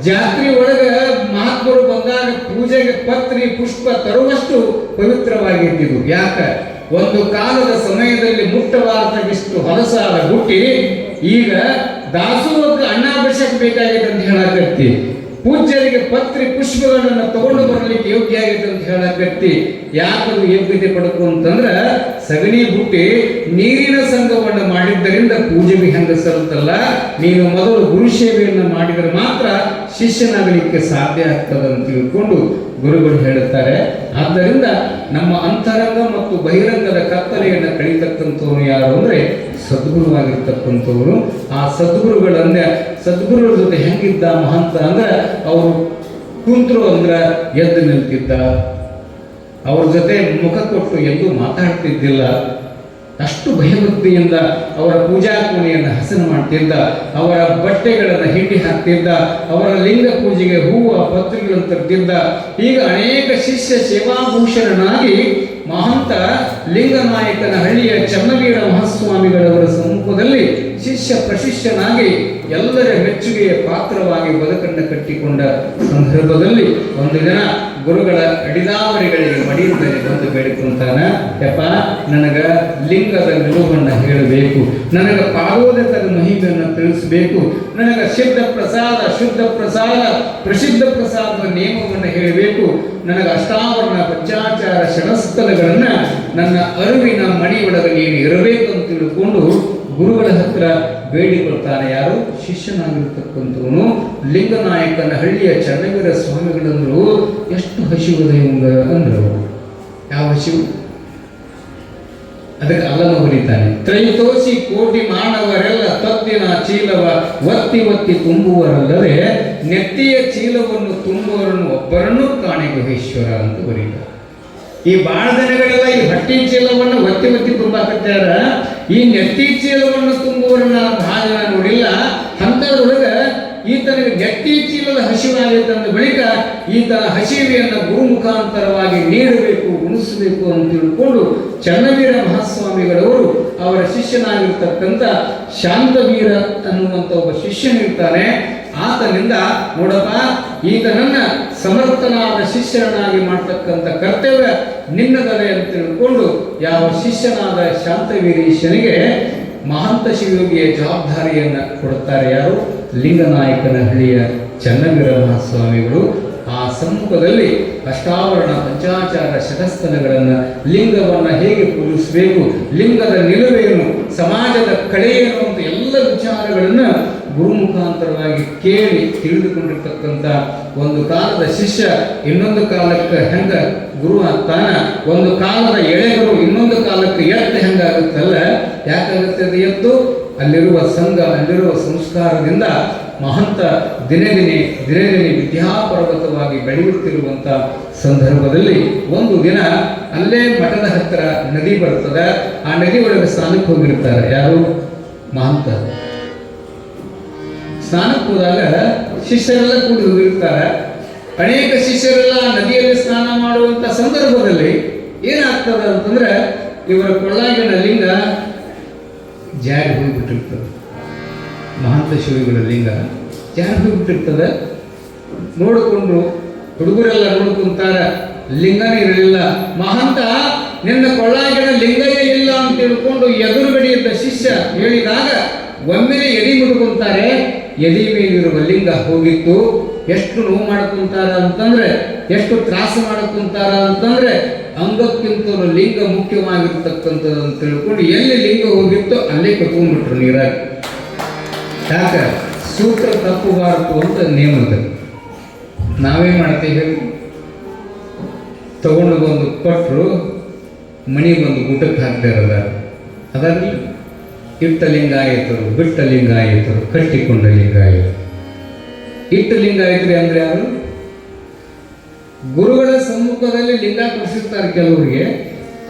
A: ಜಾತ್ರೆ ಒಳಗ ಮಹಾತ್ಮರು ಬಂದಾಗ ಪೂಜೆಗೆ ಪತ್ರಿ ಪುಷ್ಪ ತರುವಷ್ಟು ಪವಿತ್ರವಾಗಿರ್ತಿದ್ವು. ಯಾಕ? ಒಂದು ಕಾಲದ ಸಮಯದಲ್ಲಿ ಮುಟ್ಟಬಾರದಷ್ಟು ಹೊಲಸಾದ ಬುಟ್ಟಿ ಈಗ ದಾಸೋಹಕ್ಕೆ ಅನ್ನ ಬಡಿಸಕ್ ಬೇಕಾಗಿದೆ ಅಂತ ಹೇಳಕತ್ತಿ, ಪೂಜ್ಯರಿಗೆ ಪತ್ರಿ ಪುಷ್ಪಗಳನ್ನು ತಗೊಂಡು ಬರಲಿಕ್ಕೆ ಯೋಗ್ಯ ಆಗಿದೆ ಅಂತ ಹೇಳಕತ್ತಿ. ಯಾಕದು ಯೋಗ್ಯತೆ ಪಡಕು ಅಂತಂದ್ರ ಸಗಣಿ ಬುಟ್ಟಿ ನೀರಿನ ಸಂಘವನ್ನು ಮಾಡಿದ್ದರಿಂದ ಪೂಜೆಗೆ ಹೆಂಗ ಸಲ್ಲುತ್ತಲ್ಲ, ನೀನು ಮೊದಲು ಗುರು ಸೇವೆಯನ್ನು ಮಾಡಿದರೆ ಮಾತ್ರ ಶಿಷ್ಯನಾಗಲಿಕ್ಕೆ ಸಾಧ್ಯ ಆಗ್ತದೆ ಅಂತ ತಿಳ್ಕೊಂಡು ಗುರುಗಳು ಹೇಳುತ್ತಾರೆ. ಆದ್ದರಿಂದ ನಮ್ಮ ಅಂತರಂಗ ಮತ್ತು ಬಹಿರಂಗದ ಕತ್ತಲೆಯನ್ನು ಕಳೀತಕ್ಕಂಥವ್ರು ಯಾರು ಅಂದ್ರೆ ಸದ್ಗುರುವಾಗಿರ್ತಕ್ಕಂಥವ್ರು. ಆ ಸದ್ಗುರುಗಳ ಜೊತೆ ಹೆಂಗಿದ್ದ ಮಹಂತ ಅಂದ್ರೆ ಅವರು ಕುಂತ್ರು ಅಂದ್ರೆ ಎದ್ದು ನಿಲ್ತಿದ್ದ, ಅವ್ರ ಜೊತೆ ಮುಖ ಕೊಟ್ಟು ಎಂದು ಮಾತಾಡ್ತಿದ್ದಿಲ್ಲ. ಅಷ್ಟು ಭಯಭಕ್ತಿಯಿಂದ ಅವರ ಪೂಜಾ ಕೋಣೆಯನ್ನು ಹಸನು ಮಾಡ್ತಿದ್ದ, ಅವರ ಬಟ್ಟೆಗಳನ್ನು ಹಿಂಡಿ ಹಾಕ್ತಿದ್ದ, ಅವರ ಲಿಂಗ ಪೂಜೆಗೆ ಹೂವು ಪತ್ರಿಗಳನ್ನು ತರ್ತಿದ್ದ. ಈಗ ಅನೇಕ ಶಿಷ್ಯ ಸೇವಾಭೂಷಣನಾಗಿ ಮಹಂತ ಲಿಂಗನಾಯಕನ ಹಳ್ಳಿಯ ಚನ್ನವೀರ ಮಹಾಸ್ವಾಮಿಗಳವರ ಸಮ್ಮುಖದಲ್ಲಿ ಶಿಷ್ಯ ಪ್ರಶಿಷ್ಯನಾಗಿ ಎಲ್ಲರ ಮೆಚ್ಚುಗೆಯ ಪಾತ್ರವಾಗಿ ಬದುಕನ್ನು ಕಟ್ಟಿಕೊಂಡ ಸಂದರ್ಭದಲ್ಲಿ ಒಂದು ದಿನ ಗುರುಗಳ ಅಡಿದಾವರಿಗಳಿಗೆ ಮಡಿಯ ಮೇಲೆ ಬಂದು ಬೇಡಿಕೊಂತಾನ, ಯಪ್ಪ ನನಗ ಲಿಂಗದ ನಿಲುವನ್ನು ಹೇಳಬೇಕು, ನನಗ ಪಾಗೋದಕದ ಮಹಿಮೆಯನ್ನು ತಿಳಿಸಬೇಕು, ನನಗ ಸಿದ್ಧ ಪ್ರಸಾದ ಶುದ್ಧ ಪ್ರಸಾದ ಪ್ರಸಿದ್ಧ ಪ್ರಸಾದದ ನಿಯಮವನ್ನು ಹೇಳಬೇಕು, ನನಗೆ ಅಷ್ಟಾವರಣ ಪಂಚಾಚಾರ ಷಣಸ್ಥಲಗಳನ್ನ ನನ್ನ ಅರಿವಿನ ಮಣಿಯೊಳಗೆ ನೀನು ಇರಬೇಕು ಅಂತ ತಿಳ್ಕೊಂಡು ಗುರುಗಳ ಹತ್ರ ಬೇಡಿಕೊಳ್ತಾನೆ. ಯಾರು? ಶಿಷ್ಯನಾಗಿರ್ತಕ್ಕಂಥವನು ಲಿಂಗನಾಯಕನ ಹಳ್ಳಿಯ ಚನ್ನವೀರ ಸ್ವಾಮಿಗಳಂದ್ರು. ಎಷ್ಟು ಹಸಿವುದ ಇವಂಗ ಅಂದ್ರು. ಯಾವ ಹಸಿವು? ಅದಕ್ಕೆ ಅಲ್ಲನ್ನು ಹೊರಿತಾನೆ. ತ್ರೈತೋಸಿ ಕೋಟಿ ಮಾನವರೆಲ್ಲ ತತ್ತಿನ ಚೀಲವ ಒತ್ತಿ ಒತ್ತಿ ತುಂಬುವರಲ್ಲದೆ ನೆತ್ತಿಯ ಚೀಲವನ್ನು ತುಂಬುವರನ್ನು ಒಬ್ಬರನ್ನು ಕಾಣೆ ಗುಹೇಶ್ವರ ಅಂತ ಬರೀತಾರೆ. ಈ ಬಾಳ ದಿನಗಳೆಲ್ಲ ಈ ಹೊಟ್ಟಿ ಚೀಲವನ್ನು ಒತ್ತಿ ಒತ್ತಿ ತುಂಬಾಕತ್ಯಾರ. ಈ ನೆತ್ತಿ ಚೀಲವನ್ನು ತುಂಬುವರನ್ನ ಬಹಳ ಜನ ನೋಡಿಲ್ಲ. ಅಂತದ್ರೊಳಗ ಈತನಿಗೆ ನೆತ್ತಿ ಚೀಲದ ಹಸಿವಾಗೈತೆ ಅಂದ ಬಳಿಕ ಈತನ ಹಸಿವೆಯನ್ನು ಗುರು ಮುಖಾಂತರವಾಗಿ ನೀಡಬೇಕು, ಉಣಿಸಬೇಕು ಅಂತ ತಿಳ್ಕೊಂಡು ಚನ್ನವೀರ ಮಹಾಸ್ವಾಮಿಗಳವರು ಅವರ ಶಿಷ್ಯನಾಗಿರ್ತಕ್ಕಂಥ ಶಾಂತವೀರ ಅನ್ನುವಂಥ ಒಬ್ಬ ಶಿಷ್ಯನಿರ್ತಾನೆ. ಆತನಿಂದ ನೋಡಪ್ಪ, ಈತನನ್ನ ಸಮರ್ಥನಾದ ಶಿಷ್ಯನಾಗಿ ಮಾಡ್ತಕ್ಕಂಥ ಕರ್ತವ್ಯ ನಿನ್ನದದೆ ಅಂತ ತಿಳ್ಕೊಂಡು ಯಾವ ಶಿಷ್ಯನಾದ ಶಾಂತವೀರೀಶನಿಗೆ ಮಹಂತ ಶಿವಯೋಗಿಯ ಜವಾಬ್ದಾರಿಯನ್ನು ಕೊಡುತ್ತಾರೆ. ಯಾರು? ಲಿಂಗನಾಯಕನ ಹಳ್ಳಿಯ ಚನ್ನವೀರ ಮಹಾಸ್ವಾಮಿಗಳು. ಆ ಸಮ್ಮುಖದಲ್ಲಿ ಅಷ್ಟಾವರಣ ಪಂಚಾಚಾರ ಶತಸ್ಥಲಗಳನ್ನು, ಲಿಂಗವನ್ನು ಹೇಗೆ ಪೂಜಿಸಬೇಕು, ಲಿಂಗದ ನಿಲುವೇನು, ಸಮಾಜದ ಕಳೆಯೇನು ಅಂತ ಎಲ್ಲ ವಿಚಾರಗಳನ್ನು ಗುರು ಮುಖಾಂತರವಾಗಿ ಕೇಳಿ ತಿಳಿದುಕೊಂಡಿರ್ತಕ್ಕಂಥ ಒಂದು ಕಾಲದ ಶಿಷ್ಯ ಇನ್ನೊಂದು ಕಾಲಕ್ಕೆ ಹೆಂಗ ಗುರು ಆಗ್ತಾನ, ಒಂದು ಕಾಲದ ಎಳೆಗಳು ಇನ್ನೊಂದು ಕಾಲಕ್ಕೆ ಎತ್ತು ಹೆಂಗಾಗುತ್ತಲ್ಲ. ಯಾಕಾಗುತ್ತೆ ಅದು ಎತ್ತು? ಅಲ್ಲಿರುವ ಸಂಘ, ಅಲ್ಲಿರುವ ಸಂಸ್ಕಾರದಿಂದ ಮಹಂತ ದಿನೇ ದಿನೇ ವಿದ್ಯಾಪರ್ವತವಾಗಿ ಬೆಳೆಯುತ್ತಿರುವಂಥ ಸಂದರ್ಭದಲ್ಲಿ ಒಂದು ದಿನ ಅಲ್ಲೇ ಮಠದ ಹತ್ತಿರ ನದಿ ಬರ್ತದೆ. ಆ ನದಿ ಒಳಗೆ ಸ್ನಾನಕ್ಕೆ ಹೋಗಿರ್ತಾರೆ. ಯಾರು? ಮಹಂತ. ಸ್ನಾನಕ್ಕೆ ಹೋದಾಗ ಶಿಷ್ಯರೆಲ್ಲ ಕೂಡಿ ಹೋಗಿರ್ತಾರೆ. ಅನೇಕ ಶಿಷ್ಯರೆಲ್ಲ ನದಿಯಲ್ಲಿ ಸ್ನಾನ ಮಾಡುವಂಥ ಸಂದರ್ಭದಲ್ಲಿ ಏನಾಗ್ತದೆ ಅಂತಂದ್ರೆ ಇವರ ಕೊಳ್ಳಾಗಿನ ಲಿಂಗ ಜಾರಿ ಹೋಗಿಬಿಟ್ಟಿರ್ತದೆ. ಮಹಂತ ಶಿವಗಳ ಲಿಂಗ ಜಾರಿ ಹೋಗಿಬಿಟ್ಟಿರ್ತದೆ. ನೋಡಿಕೊಂಡ್ರು. ಹುಡುಗರೆಲ್ಲ ನೋಡ್ಕೊಂತಾರ, ಲಿಂಗನೇ ಇರಲಿಲ್ಲ. ಮಹಂತ ನಿನ್ನ ಕೊಳ್ಳಾಗಿನ ಲಿಂಗವೇ ಇಲ್ಲ ಅಂತ ತಿಳ್ಕೊಂಡು ಎದುರುಗಡೆಯಿದ್ದ ಶಿಷ್ಯ ಹೇಳಿದಾಗ ಒಮ್ಮೆಲೆ ಎಡಿ ಮುಡ್ಕೊಂತಾರೆ. ಎದಿ ಮೇಲಿರುವ ಲಿಂಗ ಹೋಗಿತ್ತು. ಎಷ್ಟು ನೋವು ಮಾಡ್ಕೊಂತಾರ ಅಂತಂದ್ರೆ, ಎಷ್ಟು ತ್ರಾಸ ಮಾಡ್ಕೊಂತಾರ ಅಂತಂದ್ರೆ, ಅಂಗಕ್ಕಿಂತಲೂ ಲಿಂಗ ಮುಖ್ಯವಾಗಿರ್ತಕ್ಕಂಥದ್ದು ಅಂತ ತಿಳ್ಕೊಂಡು ಎಲ್ಲಿ ಲಿಂಗ ಹೋಗಿತ್ತು ಅಲ್ಲೇ ಕತ್ಕೊಂಡ್ಬಿಟ್ರು ನೀರಾಗಿ. ಯಾಕ ಸೂತ್ರ ತಪ್ಪಬಾರದು ಅಂತ ನೇಮದ. ನಾವೇನ್ ಮಾಡ್ತೀವಿ ಹೇಳಿ, ತಗೊಂಡು ಬಂದು ಕೊಟ್ಟರು, ಮಣಿ ಬಂದು ಊಟಕ್ಕೆ ಹಾಕ್ತಾ ಇರೋದ ಅದರಲ್ಲಿ ಇಟ್ಟ ಲಿಂಗಾಯತರು, ಬಿಟ್ಟ ಲಿಂಗಾಯತರು, ಕಟ್ಟಿಕೊಂಡ ಲಿಂಗಾಯತರು. ಇಟ್ಟ ಲಿಂಗಾಯತರು ಅಂದ್ರೆ ಯಾರು? ಗುರುಗಳ ಸಮ್ಮುಖದಲ್ಲಿ ಲಿಂಗ ಕೊಡಿಸಿರ್ತಾರೆ ಕೆಲವರಿಗೆ.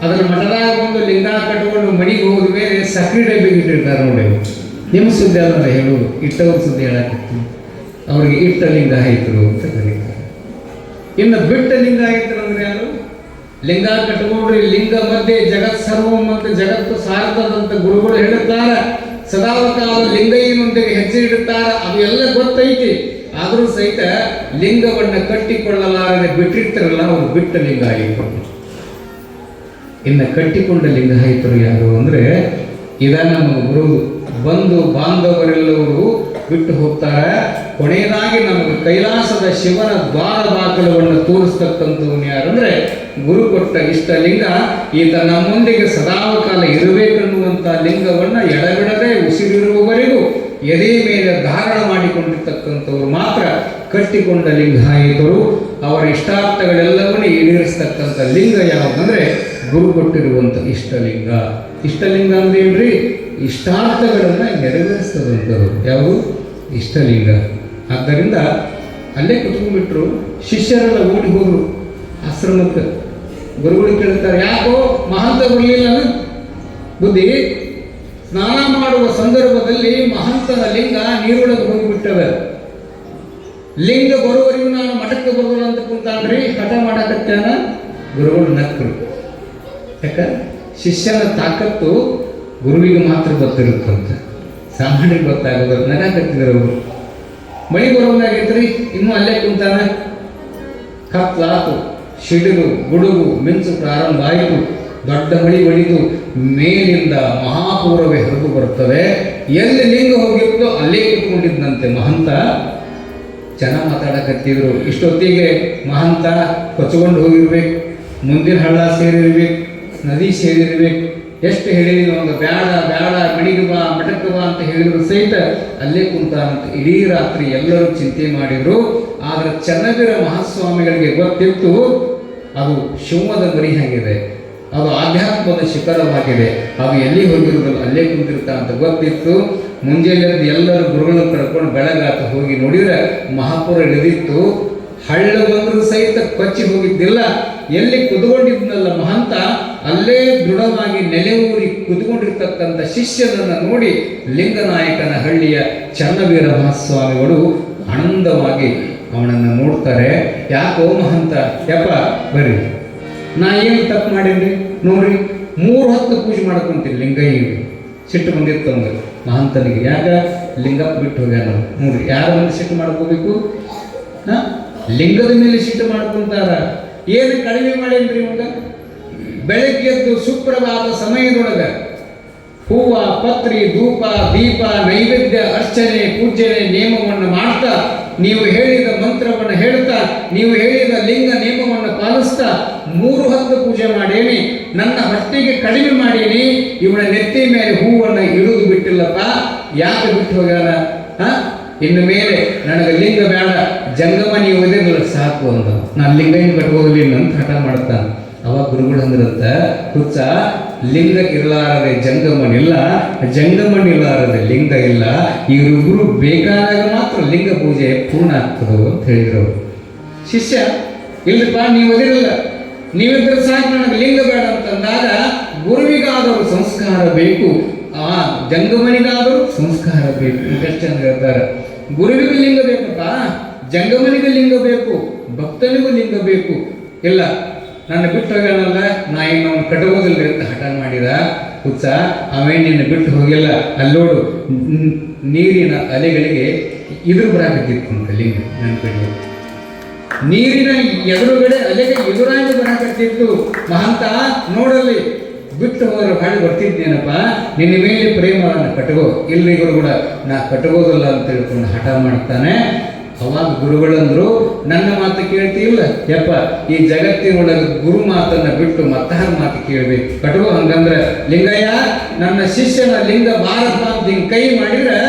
A: ಅದರ ಮಠದಾಗ ಬಂದು ಲಿಂಗ ಕಟ್ಕೊಂಡು ಮಣಿಗೆ ಹೋದ ಮೇಲೆ ಸಕ್ರೆ ಡಬ್ಬಿಗೆ ಇಟ್ಟಿರ್ತಾರೆ ನೋಡಿ. ನಿಮ್ಮ ಸುದ್ದಿ ಅಲ್ಲ ಹೇಳೋದು, ಇಟ್ಟವ್ರ ಸುದ್ದಿ ಹೇಳಕತ್ತೀನಿ. ಅವ್ರಿಗೆ ಇಟ್ಟ ಲಿಂಗಾಯತರು ಅಂತ ಕರೀತಾರೆ. ಇನ್ನು ಬಿಟ್ಟ ಲಿಂಗಾಯತರು ಅಂದ್ರೆ ಯಾರು? ಲಿಂಗ ಕಟ್ಕೊಂಡ್ರೆ ಲಿಂಗ ಮಧ್ಯೆ ಜಗತ್ ಸರ್ವಂ ಅಂತ ಜಗತ್ತು ಸಾರ್ತದಂತ ಗುರುಗಳು ಹೇಳುತ್ತಾರೆ. ಸದಾವಕಾಲ ಲಿಂಗಯ್ಯನೊಂದಿಗೆ ಹೆಜ್ಜೆ ಇಡುತ್ತಾರೆ. ಅದು ಎಲ್ಲ ಗೊತ್ತೈತಿ. ಆದರೂ ಸಹಿತ ಲಿಂಗವನ್ನು ಕಟ್ಟಿಕೊಳ್ಳಲಾರದೆ ಬಿಟ್ಟಿರ್ತಾರಲ್ಲ, ಅವರು ಬಿಟ್ಟ ಲಿಂಗಾಯತರು. ಇನ್ನು ಕಟ್ಟಿಕೊಂಡ ಲಿಂಗಾಯತರು ಯಾರು ಅಂದ್ರೆ, ಇದ ನಮಗೆ ಬರುವುದು. ಬಂಧು ಬಾಂಧವರೆಲ್ಲವರು ಬಿಟ್ಟು ಹೋಗ್ತಾರೆ. ಕೊನೆಯದಾಗಿ ನಮಗೆ ಕೈಲಾಸದ ಶಿವನ ದ್ವಾರ ಬಾಗಿಲವನ್ನು ತೋರಿಸ್ತಕ್ಕಂಥವನು ಯಾರಂದ್ರೆ ಗುರು ಕೊಟ್ಟ ಇಷ್ಟ ಲಿಂಗ. ಈತ ನಮ್ಮೊಂದಿಗೆ ಸದಾವಕಾಲ ಇರಬೇಕನ್ನುವಂಥ ಲಿಂಗವನ್ನು ಎಡಬಿಡದೆ ಉಸಿರಿರುವವರೆಗೂ ಎದೆ ಮೇಲೆ ಧಾರಣ ಮಾಡಿಕೊಂಡಿರ್ತಕ್ಕಂಥವ್ರು ಮಾತ್ರ ಕಟ್ಟಿಕೊಂಡ ಲಿಂಗಾಯತರು. ಅವರ ಇಷ್ಟಾರ್ಥಗಳೆಲ್ಲವನ್ನೂ ಈಡೇರಿಸ್ತಕ್ಕಂಥ ಲಿಂಗ ಯಾವುದಂದ್ರೆ ಗುರು ಕೊಟ್ಟಿರುವಂಥ ಇಷ್ಟಲಿಂಗ. ಇಷ್ಟಲಿಂಗ ಅಂದೇನ್ರಿ? ಇಷ್ಟಾರ್ಥಗಳನ್ನು ನೆರವೇರಿಸ್ತದಂಥದ್ದು ಯಾವುದು? ಇಷ್ಟಲಿಂಗ. ಆದ್ದರಿಂದ ಅಲ್ಲೇ ಕುತ್ಕೊಂಡ್ಬಿಟ್ರು. ಶಿಷ್ಯರೆಲ್ಲ ಓಡಿ ಹೋದ್ರು ಆಶ್ರಮಕ್ಕೆ. ಗುರುಗಳು ಕೇಳ್ತಾರೆ, ಯಾಕೋ ಮಹಂತ ಬರಲಿಲ್ಲ? ಬುದ್ಧಿ, ಸ್ನಾನ ಮಾಡುವ ಸಂದರ್ಭದಲ್ಲಿ ಮಹಂತನ ಲಿಂಗ ನೀರೊಳಗೆ ಹೋಗಿಬಿಟ್ಟದ. ಲಿಂಗ ಬರುವವರೆಗೂ ನಾನು ಮಠಕ್ಕೆ ಬರೋಲ್ಲ ಅಂತ ಕುಂತಾನ್ರಿ, ಹಠ ಮಾಡಕತ್ತಾನ. ಗುರುಗಳು ನಕ್ಕರು. ಯಾಕ? ಶಿಷ್ಯನ ತಾಕತ್ತು ಗುರುವಿಗೆ ಮಾತ್ರ ಗೊತ್ತಿರುತ್ತಂತ, ಸಾಮಾನ್ಯರಿಗೆ ಗೊತ್ತಾಗೋದು. ನಗಾಕತ್ತಿದ್ರು ಅವರು. ಮಳಿ ಬರೋದಾಗೈತ್ರಿ, ಇನ್ನೂ ಅಲ್ಲೇ ಕುಂತಾನ. ಕತ್ಲಾತು, ಸಿಡಿಲು, ಗುಡುಗು, ಮಿಂಚು ಪ್ರಾರಂಭ ಆಯಿತು. ದೊಡ್ಡ ಮಳಿ ಹೊಡಿದು ಮೇಲಿಂದ ಮಹಾಪೂರವೇ ಹರಿದು ಬರುತ್ತದೆ. ಎಲ್ಲಿ ಲಿಂಗ ಹೋಗಿರ್ತೋ ಅಲ್ಲೇ ಕೂತ್ಕೊಂಡಿದ್ದಂತೆ ಮಹಂತ. ಜನ ಮಾತಾಡಕತ್ತಿದ್ರು. ಇಷ್ಟೊತ್ತಿಗೆ ಮಹಂತ ಕೊಚ್ಕೊಂಡು ಹೋಗಿರ್ಬೇಕು, ಮುಂದಿನ ಹಳ್ಳ ಸೇರಿರ್ಬೇಕು, ನದಿ ಸೇರಿರ್ಬೇಕು. ಎಷ್ಟು ಹೇಳಿದ್ರು ಒಂದು ಬ್ಯಾಡ ಬ್ಯಾಡ, ಮಣಿಗೆ ಬಾ, ಮಠಕ್ಕೆ ಬಾ ಅಂತ ಹೇಳಿದ್ರು ಸಹಿತ ಅಲ್ಲೇ ಕುಂತಾನಂತ. ಇಡೀ ರಾತ್ರಿ ಎಲ್ಲರೂ ಚಿಂತೆ ಮಾಡಿದ್ರು. ಆದರೆ ಚನ್ನವೀರ ಮಹಾಸ್ವಾಮಿಗಳಿಗೆ ಗೊತ್ತಿತ್ತು ಅದು ಶಿವಮದ ಮರಿ ಹಾಗಿದೆ, ಅದು ಆಧ್ಯಾತ್ಮದ ಶಿಖರವಾಗಿದೆ, ಅದು ಎಲ್ಲಿ ಹೋಗಿರೋದಲ್ಲ ಅಲ್ಲೇ ಕುಂತಿರ್ತಾ ಅಂತ ಗೊತ್ತಿತ್ತು. ಮುಂಜಾನೆ ಎಲ್ಲರೂ ಗುರುಗಳನ್ನು ಕರ್ಕೊಂಡು ಬೆಳಗಾತ ಹೋಗಿ ನೋಡಿದ್ರೆ ಮಹಾಪುರ ಇಳಿದಿತ್ತು. ಹಳ್ಳ ಬಂದರೂ ಸಹಿತ ಕೊಚ್ಚಿ ಹೋಗಿದ್ದಿಲ್ಲ. ಎಲ್ಲಿ ಕುತ್ಕೊಂಡಿದ್ನಲ್ಲ ಮಹಂತ, ಅಲ್ಲೇ ದೃಢವಾಗಿ ನೆಲೆಯೂರಿ ಕುತ್ಕೊಂಡಿರ್ತಕ್ಕಂಥ ಶಿಷ್ಯನನ್ನು ನೋಡಿ ಲಿಂಗನಾಯಕನ ಹಳ್ಳಿಯ ಚನ್ನವೀರ ಮಹಾಸ್ವಾಮಿಗಳು ಆನಂದವಾಗಿ ಅವನನ್ನು ನೋಡ್ತಾರೆ. ಯಾಕೋ ಮಹಂತ, ಯಪ್ಪ ಬರ್ರಿ, ನಾ ಏನು ತಪ್ಪು ಮಾಡೀನಿ ನೋಡ್ರಿ, 3 ಹೊತ್ತು ಪೂಜೆ ಮಾಡ್ಕೊಂತೀನಿ ಲಿಂಗಯ್ಯನಿಗೆ. ಸಿಟ್ಟು ಬಂದಿತ್ತು ಅಂದ್ರೆ ಮಹಂತನಿಗೆ. ಯಾಕ? ಲಿಂಗಪ್ಪ ಬಿಟ್ಟು ಹೋಗ್ಯಾನ ನೋಡ್ರಿ. ಯಾರ ಒಂದು ಸಿಟ್ಟು ಮಾಡ್ಕೋಬೇಕು? ಲಿಂಗದ ಮೇಲೆ ಸಿಟ್ಟು ಮಾಡ್ಕೊಂತಾರ. ಏನು ಕಡಿಮೆ ಮಾಡೇನ್ರಿ ಇವಾಗ? ಬೆಳಗ್ಗೆದ್ದು ಸುಪ್ರಭಾತ ಸಮಯದೊಳಗೆ ಹೂವ, ಪತ್ರಿ, ಧೂಪ, ದೀಪ, ನೈವೇದ್ಯ, ಅರ್ಚನೆ, ಪೂಜನೆ ನೇಮವನ್ನು ಮಾಡ್ತಾ, ನೀವು ಹೇಳಿದ ಮಂತ್ರವನ್ನು ಹೇಳ್ತಾ, ನೀವು ಹೇಳಿದ ಲಿಂಗ ನೇಮವನ್ನು ಪಾಲಿಸ್ತಾ 3 ಹೊತ್ತು ಪೂಜೆ ಮಾಡೇನಿ. ನನ್ನ ಹೊಟ್ಟಿಗೆ ಕಡಿಮೆ ಮಾಡೀನಿ. ಇವನ ನೆತ್ತಿ ಮೇಲೆ ಹೂವನ್ನು ಇಡುವುದು ಬಿಟ್ಟಿಲ್ಲಪ್ಪ. ಯಾಕೆ ಬಿಟ್ಟು ಹೋಗ್ಯಾನ? ಇನ್ನು ಮೇಲೆ ನನಗೆ ಲಿಂಗ ಬೇಡ, ಜಂಗಮ ನೀವು ಒದೆಲ್ಲ ಸಾಕು ಅಂದ. ನಾನು ಲಿಂಗನ ಕಟ್ಕೋದಿಲ್ಲ ಅಂತ ಹಠ ಮಾಡ್ತಾನೆ. ಅವಾಗ ಗುರುಗಳು ಅಂದ್ರಂತ, ಹುಚ್ಚ, ಲಿಂಗ ಇರಲಾರದೆ ಜಂಗಮನಿಲ್ಲ, ಜಂಗಮನಿಲ್ಲಾರದೆ ಲಿಂಗ ಇಲ್ಲ. ಇವರಿಬ್ಬರು ಬೇಕಾದಾಗ ಮಾತ್ರ ಲಿಂಗ ಪೂಜೆ ಪೂರ್ಣ ಆಗ್ತದೆ ಅಂತ ಹೇಳಿದ್ರು. ಶಿಷ್ಯ, ಇಲ್ಲಪ್ಪ ನೀವು ಒದಿರಲ್ಲ, ನೀವಿದ್ರೆ ಸಾಕು, ನನಗೆ ಲಿಂಗ ಬೇಡ ಅಂತಂದಾಗ ಗುರುವಿಗಾದರೂ ಸಂಸ್ಕಾರ ಬೇಕು, ಜಂಗಮನಿಗಾದರೂ ಸಂಸ್ಕಾರ ಬೇಕು. ಎಷ್ಟು ಹೇಳ್ತಾರೆ. ಗುರುವಿಗೂ ಲಿಂಗ ಬೇಕಪ್ಪ, ಜಂಗಮನಿಗೂ ಲಿಂಗ ಬೇಕು, ಭಕ್ತನಿಗೂ ಲಿಂಗ ಬೇಕು. ಇಲ್ಲ, ನನ್ನ ಬಿಟ್ಟು ಹೋಗ್ಯಾನಲ್ಲ, ನಾ ಇನ್ನು ಅವ್ನು ಕಟ್ಟೋದಿಲ್ಲ ಅಂತ ಹಠ ಮಾಡಿದ. ಹುಚ್ಚ, ಅವೇ ನಿನ್ನ ಬಿಟ್ಟು ಹೋಗಿಲ್ಲ. ಅಲ್ಲೋಡು, ನೀರಿನ ಅಲೆಗಳಿಗೆ ಇದ್ರ ಬರಾಕತ್ತಿತ್ತು ಅಂತ ಲಿಂಗ ನನ್ನ ಕಡೆ. ನೀರಿನ ಎದುರುಗಡೆ ಅಲೆಗೆ ಎದುರಾಗಿ ಬರಕತ್ತಿತ್ತು. ಮಹಂತ ನೋಡಲ್ಲಿ ಬಿಟ್ಟು ಹೋದ್ರೆ ಹಾಳು ಬರ್ತಿದ್ದೇನಪ್ಪ, ನಿನ್ನ ಮೇಲೆ ಪ್ರೇಮವನ್ನು ಕಟ್ಟಗೋ. ಇಲ್ರಿ ಗುರುಗಳ ನಾ ಕಟ್ಟಗೋದಿಲ್ಲ ಅಂತ ತಿಳ್ಕೊಂಡು ಹಠ ಮಾಡ್ತಾನೆ. ಅವಾಗ ಗುರುಗಳಂದ್ರು, ನನ್ನ ಮಾತು ಕೇಳ್ತಿಲ್ಲ ಯಪ್ಪ, ಈ ಜಗತ್ತಿನೊಳಗೆ ಗುರು ಮಾತನ್ನ ಬಿಟ್ಟು ಮತ್ತಾರ ಮಾತು ಕೇಳಬೇಕು, ಕಟ್ಟಗೋ. ಹಂಗಂದ್ರೆ ಲಿಂಗಯ್ಯ ನನ್ನ ಶಿಷ್ಯನ ಲಿಂಗ ಭಾರತ ಅಂತ ಹಿಂಗೆ ಕೈ ಮಾಡಿದ್ರೆ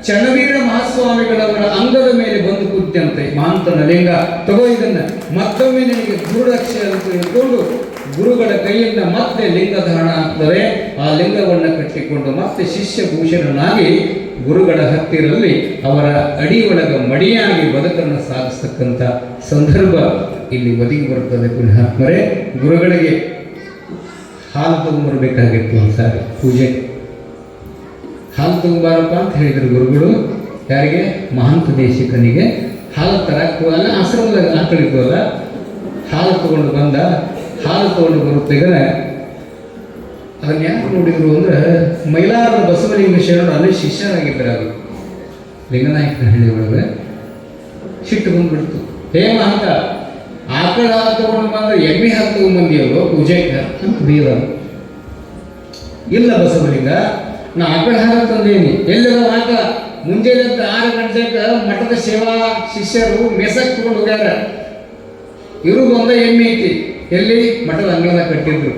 A: ಚನ್ನವೀರ ಮಹಾಸ್ವಾಮಿಗಳವರ ಅಂಗದ ಮೇಲೆ ಬಂದು ಕೂತ್ಯಂತೆ ಮಹಾಂತನ ಲಿಂಗ. ತಗೋ ಇದನ್ನ, ಮತ್ತೊಮ್ಮೆ ನಿನಗೆ ಗುರುರಕ್ಷೆ ಅಂತ ತಿಳ್ಕೊಂಡು ಗುರುಗಳ ಕೈಯಿಂದ ಮತ್ತೆ ಲಿಂಗಧಾರಣ ಆಗ್ತದೆ. ಆ ಲಿಂಗವನ್ನು ಕಟ್ಟಿಕೊಂಡು ಮತ್ತೆ ಶಿಷ್ಯ ಭೂಷಣನಾಗಿ ಗುರುಗಳ ಹತ್ತಿರಲ್ಲಿ ಅವರ ಅಡಿಯೊಳಗ ಮಡಿಯಾಗಿ ಬದುಕನ್ನು ಸಾಗಿಸ್ತಕ್ಕಂಥ ಸಂದರ್ಭ ಇಲ್ಲಿ ಒದಗಿ ಬರುತ್ತದೆ. ಪುಣ್ಯಾತ್ಮರೇ, ಗುರುಗಳಿಗೆ ಹಾಲು ತಗೊಂಡ್ಬರ್ಬೇಕಾಗಿತ್ತು ಒಂದ್ಸಾರಿ ಪೂಜೆ. ಹಾಲು ತಗೊಂಬಾರಪ್ಪ ಅಂತ ಹೇಳಿದರು ಗುರುಗಳು. ಯಾರಿಗೆ? ಮಹಂತ ದೇಶಿಕನಿಗೆ ಹಾಲು ತರಕ್ಕೆ ಅಲ್ಲ, ಆಶ್ರಮದಾಗ ಆಕಳಿದ್ವಲ್ಲ, ಹಾಲು ತಗೊಂಡು ಬಂದ. ಹಾಲು ತಗೊಂಡು ಬರುತ್ತೆಗನೆ ಅದನ್ನ ಯಾಕೆ ನೋಡಿದ್ರು ಅಂದ್ರೆ ಮೈಲಾರದ ಬಸವಲಿಂಗ ಶರಣರು ಅಲ್ಲಿ ಶಿಷ್ಯರಾಗಿದ್ದರು. ಅದು ಲಿಂಗನಾಯಕನ ಹಳ್ಳಿ ಒಳಗೆ ಸಿಟ್ಟು ಬಂದ್ಬಿಡ್ತು. ಹೇ ಮಹಂತ, ಆಕಳ ಹಾಲು ತಗೊಂಡು ಬಂದ್ರೆ ಎಮ್ಮೆ ಹಾಲು ತಗೊಂಡ್ಬಂದಿಯಲ್ಲೋ ಪೂಜೆಗೆ ಅಂತ ಬೀರ. ಇಲ್ಲ ಬಸವಲಿಂಗ, ನಾ ಆಕಳ ಹಾಲು ತಂದೇನಿ. ಎಲ್ಲರ ಆಕಳ ಮುಂಜಾನೆ 6 ಗಂಟೆಗೆ ಮಠದ ಸೇವಾ ಶಿಷ್ಯರು ಮೇಸಕ್ಕೆ ತಗೊಂಡು ಹೋಗ್ಯಾರ. ಇವರು ಬಂದ ಎಮ್ಮೆ ಐತಿ, ಎಲ್ಲಿ ಮಠದ ಅಂಗಳದ ಕಟ್ಟಿದ್ರು.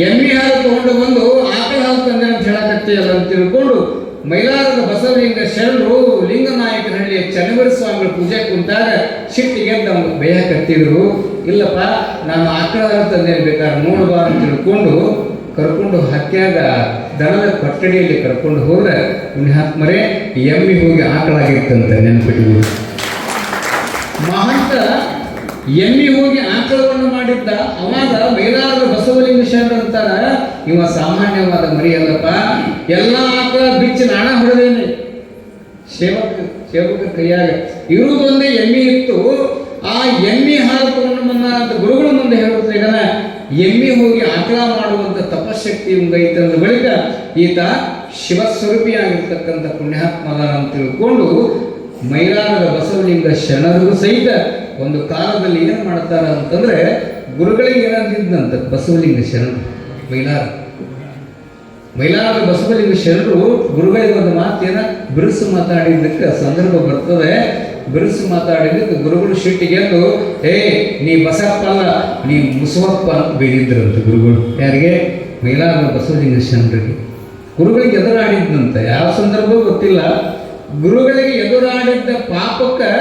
A: ಎಮ್ಮೆ ಹಾಲು ತಗೊಂಡು ಬಂದು ಆಕಳ ಹಾಲು ತಂದೆ ಅಂತ ಹೇಳಕತ್ತೀಯಲ್ಲ ಅಂತ ತಿಳ್ಕೊಂಡು ಮೈಲಾರದ ಬಸವಲಿಂಗ ಶರಣರು ಲಿಂಗನಾಯಕನಹಳ್ಳಿಯ ಚನ್ನವೀರ ಸ್ವಾಮಿಗಳ ಪೂಜೆ ಕುಂತಾಗ ಸಿಟ್ಟಿಗೆ ಅಂತ ಅವ್ನು ಬೇಯಕತ್ತಿದ್ರು. ಇಲ್ಲಪ್ಪ, ನಾನು ಆಕಳ ಹಾಲು ತಂದೆ ಬೇಕಾದ್ರೆ ನೋಡಬಾರ ಅಂತ ತಿಳ್ಕೊಂಡು ಕರ್ಕೊಂಡು ಹತ್ಯಾಗ ದನದ ಕೊಠಡಿಯಲ್ಲಿ ಕರ್ಕೊಂಡು ಹೋದ್ರೆ ಪುಣ್ಯಾತ್ಮರೇ ಎಮ್ಮಿ ಹೋಗಿ ಆಕಳಾಗಿರ್ತಂತೆ. ನೆನಪಿಟ್ಟು ಮಹಂತ ಎಮ್ಮಿ ಹೋಗಿ ಆಕಳವನ್ನು ಮಾಡಿದ್ದ. ಅವಾಗ ಮೈಲಾರದ ಬಸವಲಿಂಗ ಶರಣರು ಅಂತಾರ, ಇವ ಸಾಮಾನ್ಯವಾದ ಮರಿಯಲ್ಲಪ್ಪ, ಎಲ್ಲ ಆಕಳ ಬಿಚ್ಚಿ ನಾಣ ಹೊಡೆದೇನೆ ಸೇವಕ ಕೈಯಾಗ. ಇರುವುದೊಂದೇ ಎಮ್ಮಿ ಇತ್ತು. ಆ ಎಮ್ಮಿ ಹಾಲು ತಗೊಂಡು ಬಂದ ಅಂತ ಗುರುಗಳ ಮುಂದೆ ಹೇಳುತ್ತೆ. ಈಗ ಎಮ್ಮಿ ಹೋಗಿ ಆಕಳ ಮಾಡುವಂಥ ತಪಶಕ್ತಿ ಇವಂಗೈತಂದ ಬಳಿಕ ಈತ ಶಿವಸ್ವರೂಪಿಯಾಗಿರ್ತಕ್ಕಂಥ ಪುಣ್ಯಾತ್ಮದ ಅಂತ ತಿಳ್ಕೊಂಡು ಮೈಲಾರದ ಬಸವಲಿಂಗ ಶರಣರಿಗೂ ಸಹಿತ ಒಂದು ಕಾಲದಲ್ಲಿ ಏನು ಮಾಡ್ತಾರ ಅಂತಂದ್ರೆ, ಗುರುಗಳಿಗೆ ಏನಂತಿದ್ದಂತ ಬಸವಲಿಂಗ ಶರಣರು ಮೈಲಾರದ ಬಸವಲಿಂಗ ಶರಣರು ಗುರುಗಳಿಗೆ ಒಂದು ಮಾತೇನ ಬಿರುಸು ಮಾತಾಡಿದ್ದಕ್ಕೆ ಸಂದರ್ಭ ಬರ್ತದೆ. ಬಿರುಸು ಮಾತಾಡಿದ್ದಕ್ಕೆ ಗುರುಗಳು ಸಿಟ್ಟಿಗೆದ್ದು, ಏ ನೀ ಬಸಪ್ಪ ಅಲ್ಲ, ನೀ ಮುಸುವಪ್ಪ ಅಂತ ಬೇಡಿದ್ರಂತ ಗುರುಗಳು. ಯಾರಿಗೆ? ಮೈಲಾರದ ಬಸವಲಿಂಗ ಶರಣರಿಗೆ. ಗುರುಗಳಿಗೆ ಎದುರಾಡಿದ್ದಂತ ಯಾವ ಸಂದರ್ಭ ಗೊತ್ತಿಲ್ಲ. ಗುರುಗಳಿಗೆ ಎದುರಾಡಿದ್ದ ಪಾಪಕ್ಕೆ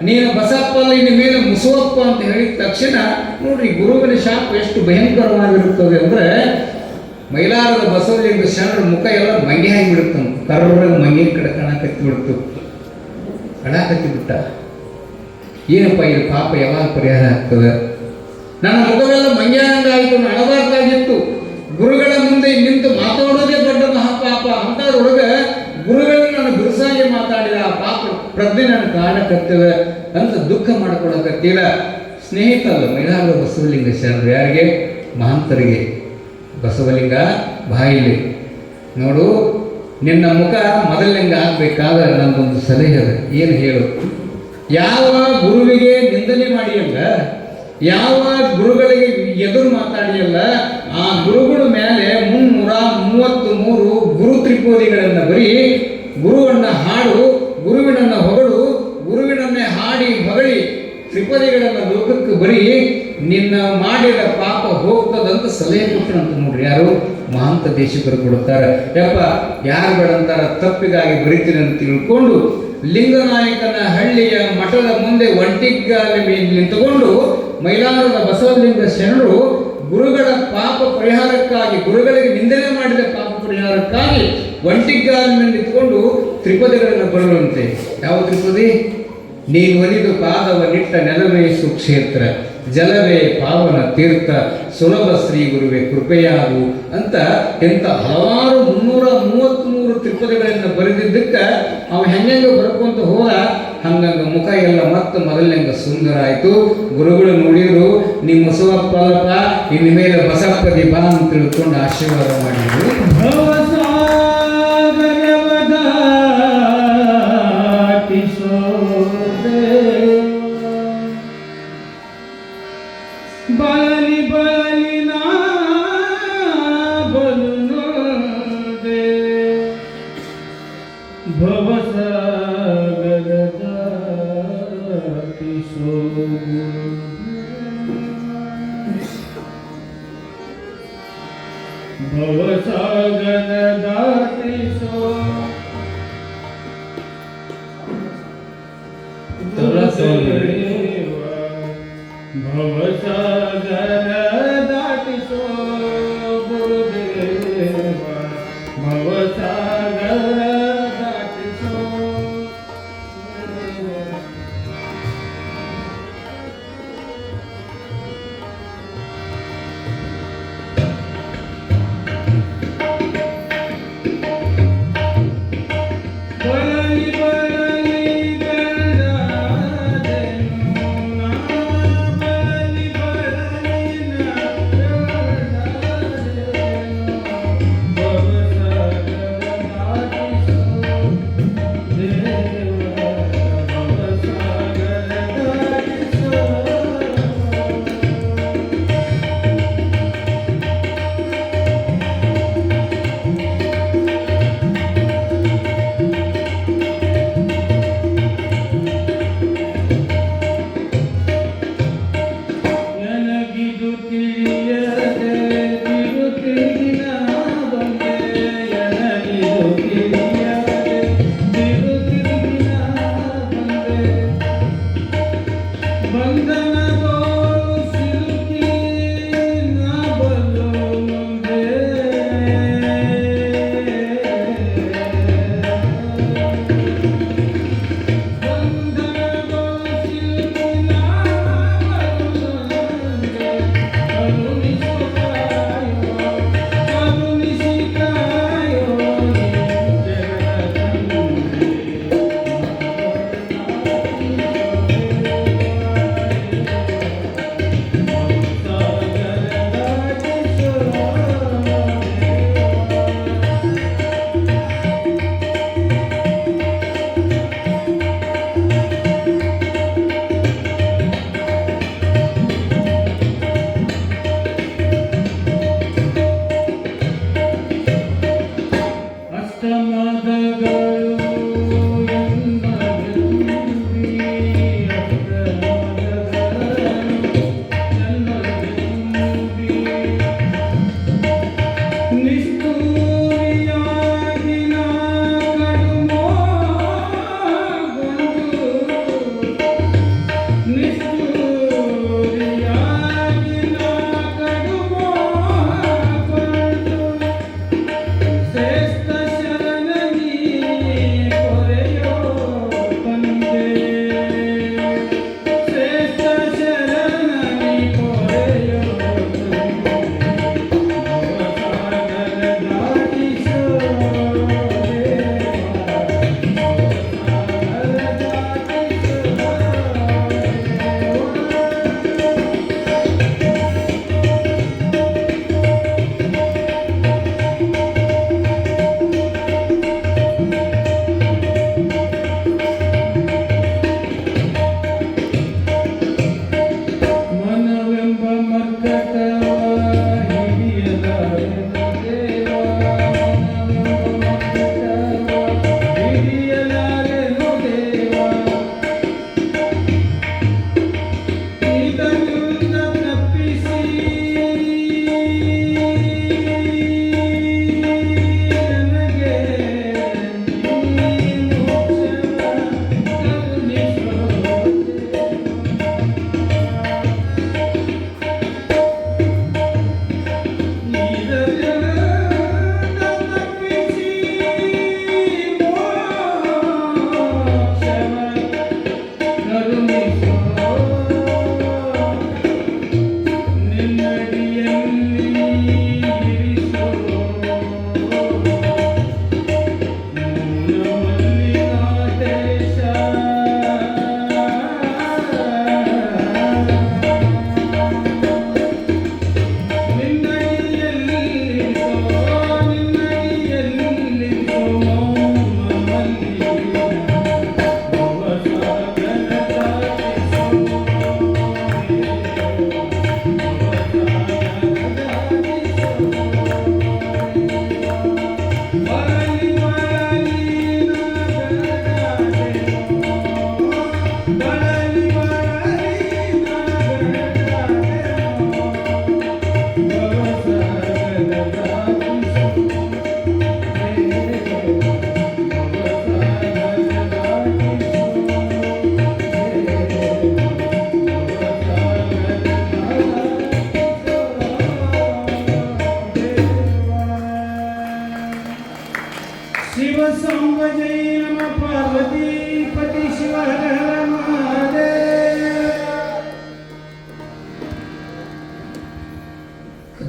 A: ನೀನು ಬಸಪ್ಪ ಅಲ್ಲ, ಇನ್ನು ಮೇಲೆ ಮುಸುವಪ್ಪ ಅಂತ ಹೇಳಿದ ತಕ್ಷಣ ನೋಡ್ರಿ ಗುರುವಿನ ಶಾಪ ಎಷ್ಟು ಭಯಂಕರವಾಗಿರುತ್ತದೆ ಅಂದ್ರೆ, ಮೈಲಾರದ ಬಸವಲಿಂಗ ಶರಣರ ಮುಖ ಎಲ್ಲ ಮಂಗೆ ಆಗಿಬಿಡುತ್ತಂತ. ಕರ್ರಗೆ ಮಂಗೆ ಕಡೆ ಕಣಕತ್ತಿಬಿಡ್ತು. ಕಡಾಕತ್ತಿಬಿಟ್ಟ. ಏನಪ್ಪ ಇದು ಪಾಪ ಯಾವಾಗ ಪರಿಹಾರ ಆಗ್ತದೆ? ನನ್ನ ಮುಖವೆಲ್ಲ ಮಂಗ್ಯಾಂಗಾಯಿತು, ಅಳಬಾರ್ದಾಗಿತ್ತು. ಗುರುಗಳ ಮುಂದೆ ನಿಂತು ಮಾತಾಡೋದೇ ದೊಡ್ಡ ಮಹಾಪಾಪ. ಅಂಥದ್ರೊಳಗೆ ಗುರುಗಳು ನನ್ನ ಬಿರುಸಾಗಿ ಮಾತಾಡಿದ ಆ ಪಾಪ ಪ್ರಜ್ಞೆ ನನ್ನ ಕಾಡಕತ್ತಿದೆ ಅಂತ ದುಃಖ ಮಾಡ್ಕೊಳಕತ್ತಿಲ್ಲ. ಸ್ನೇಹಿತಲ್ಲ ಮೈಲಾರದ ಬಸವಲಿಂಗ ಶರಣರು ಯಾರಿಗೆ? ಮಹಂತರಿಗೆ. ಬಸವಲಿಂಗ ಬಾಯಿಲಿ ನೋಡು, ನಿನ್ನ ಮುಖ ಮೊದಲಿಂಗ ಆಗಬೇಕಾದ್ರೆ ನನ್ನೊಂದು ಸಲಹೆ ಅದ. ಏನು ಹೇಳು? ಯಾವ ಗುರುವಿಗೆ ನಿಂದನೆ ಮಾಡಿಯಲ್ಲ, ಯಾವ ಗುರುಗಳಿಗೆ ಎದುರು ಮಾತಾಡಿಯಲ್ಲ, ಆ ಗುರುಗಳ ಮೇಲೆ 333 ಗುರು ತ್ರಿಕೋದಿಗಳನ್ನು ಬರೀ ಗುರುವನ್ನ ಹಾಡು, ಗುರುವಿನನ್ನ ಹೊಗಳು, ಗುರುವಿನನ್ನೇ ಹಾಡಿ ಹೊಗಳಿ ತ್ರಿಪದಿಗಳನ್ನು ಲೋಕಕ್ಕೆ ಬರೀ ನಿನ್ನ ಮಾಡಿದ ಪಾಪ ಹೋಗ್ತದಂತ ಸಲಹೆ ಕೊಟ್ಟರಂತ. ನೋಡ್ರಿ ಯಾರು? ಮಹಂತ ದೇಶಿಕರು ಕೊಡುತ್ತಾರೆ. ಯಪ್ಪ ಯಾರು ಬೇಡಂತಾರ, ತಪ್ಪಿಗಾಗಿ ಬರೀತೀನಿ ಅಂತ ತಿಳ್ಕೊಂಡು ಲಿಂಗನಾಯಕನ ಹಳ್ಳಿಯ ಮಠದ ಮುಂದೆ ಒಂಟಿಗಾಲ ಮೇಲೆ ನಿಂತುಕೊಂಡು ಮೈಲಾರದ ಬಸವಲಿಂಗ ಶರಣರು ಗುರುಗಳ ಪಾಪ ಪರಿಹಾರಕ್ಕಾಗಿ, ಗುರುಗಳಿಗೆ ನಿಂದನೆ ಮಾಡಿದ ಪಾಪ ಪರಿಹಾರಕ್ಕಾಗಿ ಒಂಟಿಗಾಲ ಮೇಲೆ ನಿಂತುಕೊಂಡು ತ್ರಿಪದಿಗಳನ್ನು ಬರುವಂತೆ. ಯಾವ ತ್ರಿಪದಿ? ನೀನು ಒಲಿದು ಪಾದವ ನಿಟ್ಟ ನೆಲವೇ ಸುಕ್ಷೇತ್ರ, ಜಲವೇ ಪಾವನ ತೀರ್ಥ, ಸುಲಭ ಶ್ರೀ ಗುರುವೆ ಕೃಪೆಯಾಗು ಅಂತ ಎಂಥ ಹಲವಾರು 333 ತ್ರಿಪದಿಗಳನ್ನು ಬರೆದಿದ್ದಕ್ಕೆ ಅವ ಹೆಂಗ ಬರ್ಕೊಂತ ಹೋದ. ಹಂಗಂಗ ಮುಖ ಎಲ್ಲ ಮತ್ತೆ ಮೊದಲಿನಂಗ ಸುಂದರ ಆಯಿತು. ಗುರುಗಳು ನೋಡಿದ್ರು, ನಿಮ್ಮ ಬಸವಪ್ಪಲ್ಲಪ್ಪ, ಇನ್ನು ಮೇಲೆ ಬಸಪ್ಪದಿ ಬಾ ಅಂತ ತಿಳ್ಕೊಂಡು ಆಶೀರ್ವಾದ ಮಾಡಿದ್ರು. ಬಳಲಿ ಬಳಲಿ ನಾ ಬಲು ನೋದೆ ಭವಸಾಗರದ ಕಿಶೋರು ಭವಸಾಗರದ ಭವಸಾಗರ ದಾಟಿಸೋ ಗುರುದೇವ ಭವಸಾಗರ ದಾಟಿಸೋ ಬಳಲಿ ಬಳಲಿ ಗಂಡಾದೆನು ನಾ ಬಳಲಿ ಬಳಲಿ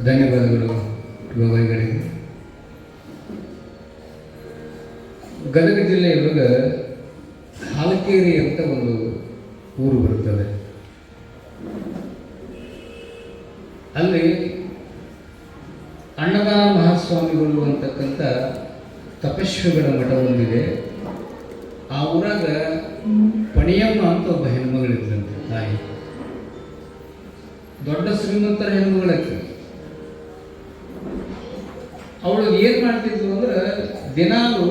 A: ಧನ್ಯವಾದಗಳು ಗವಾಯಿಗಳಿಗೆ. ಗದಗ ಜಿಲ್ಲೆಯೊಳಗೆ ಹಾಲಕೇರಿ ಅಂತ ಒಂದು ಊರು ಬರುತ್ತದೆ. ಅಲ್ಲಿ ಅನ್ನದಾನ ಮಹಾಸ್ವಾಮಿಗಳು ಅಂತಕ್ಕಂಥ ತಪಸ್ವಿಗಳ ಮಠ ಒಂದಿದೆ. ಆ ಊರಾಗ ಪಣಿಯಮ್ಮ ಅಂತ ಒಬ್ಬ ಹೆಣ್ಮಗಳಿದ್ದಂತೆ, ತಾಯಿ. ದೊಡ್ಡ ಶ್ರೀಮಂತರ ಹೆಣ್ಮಗಳಕ್ಕೆ. ಅವಳು ಏನು ಮಾಡ್ತಿದ್ಲು ಅಂದ್ರೆ ದಿನಾಲು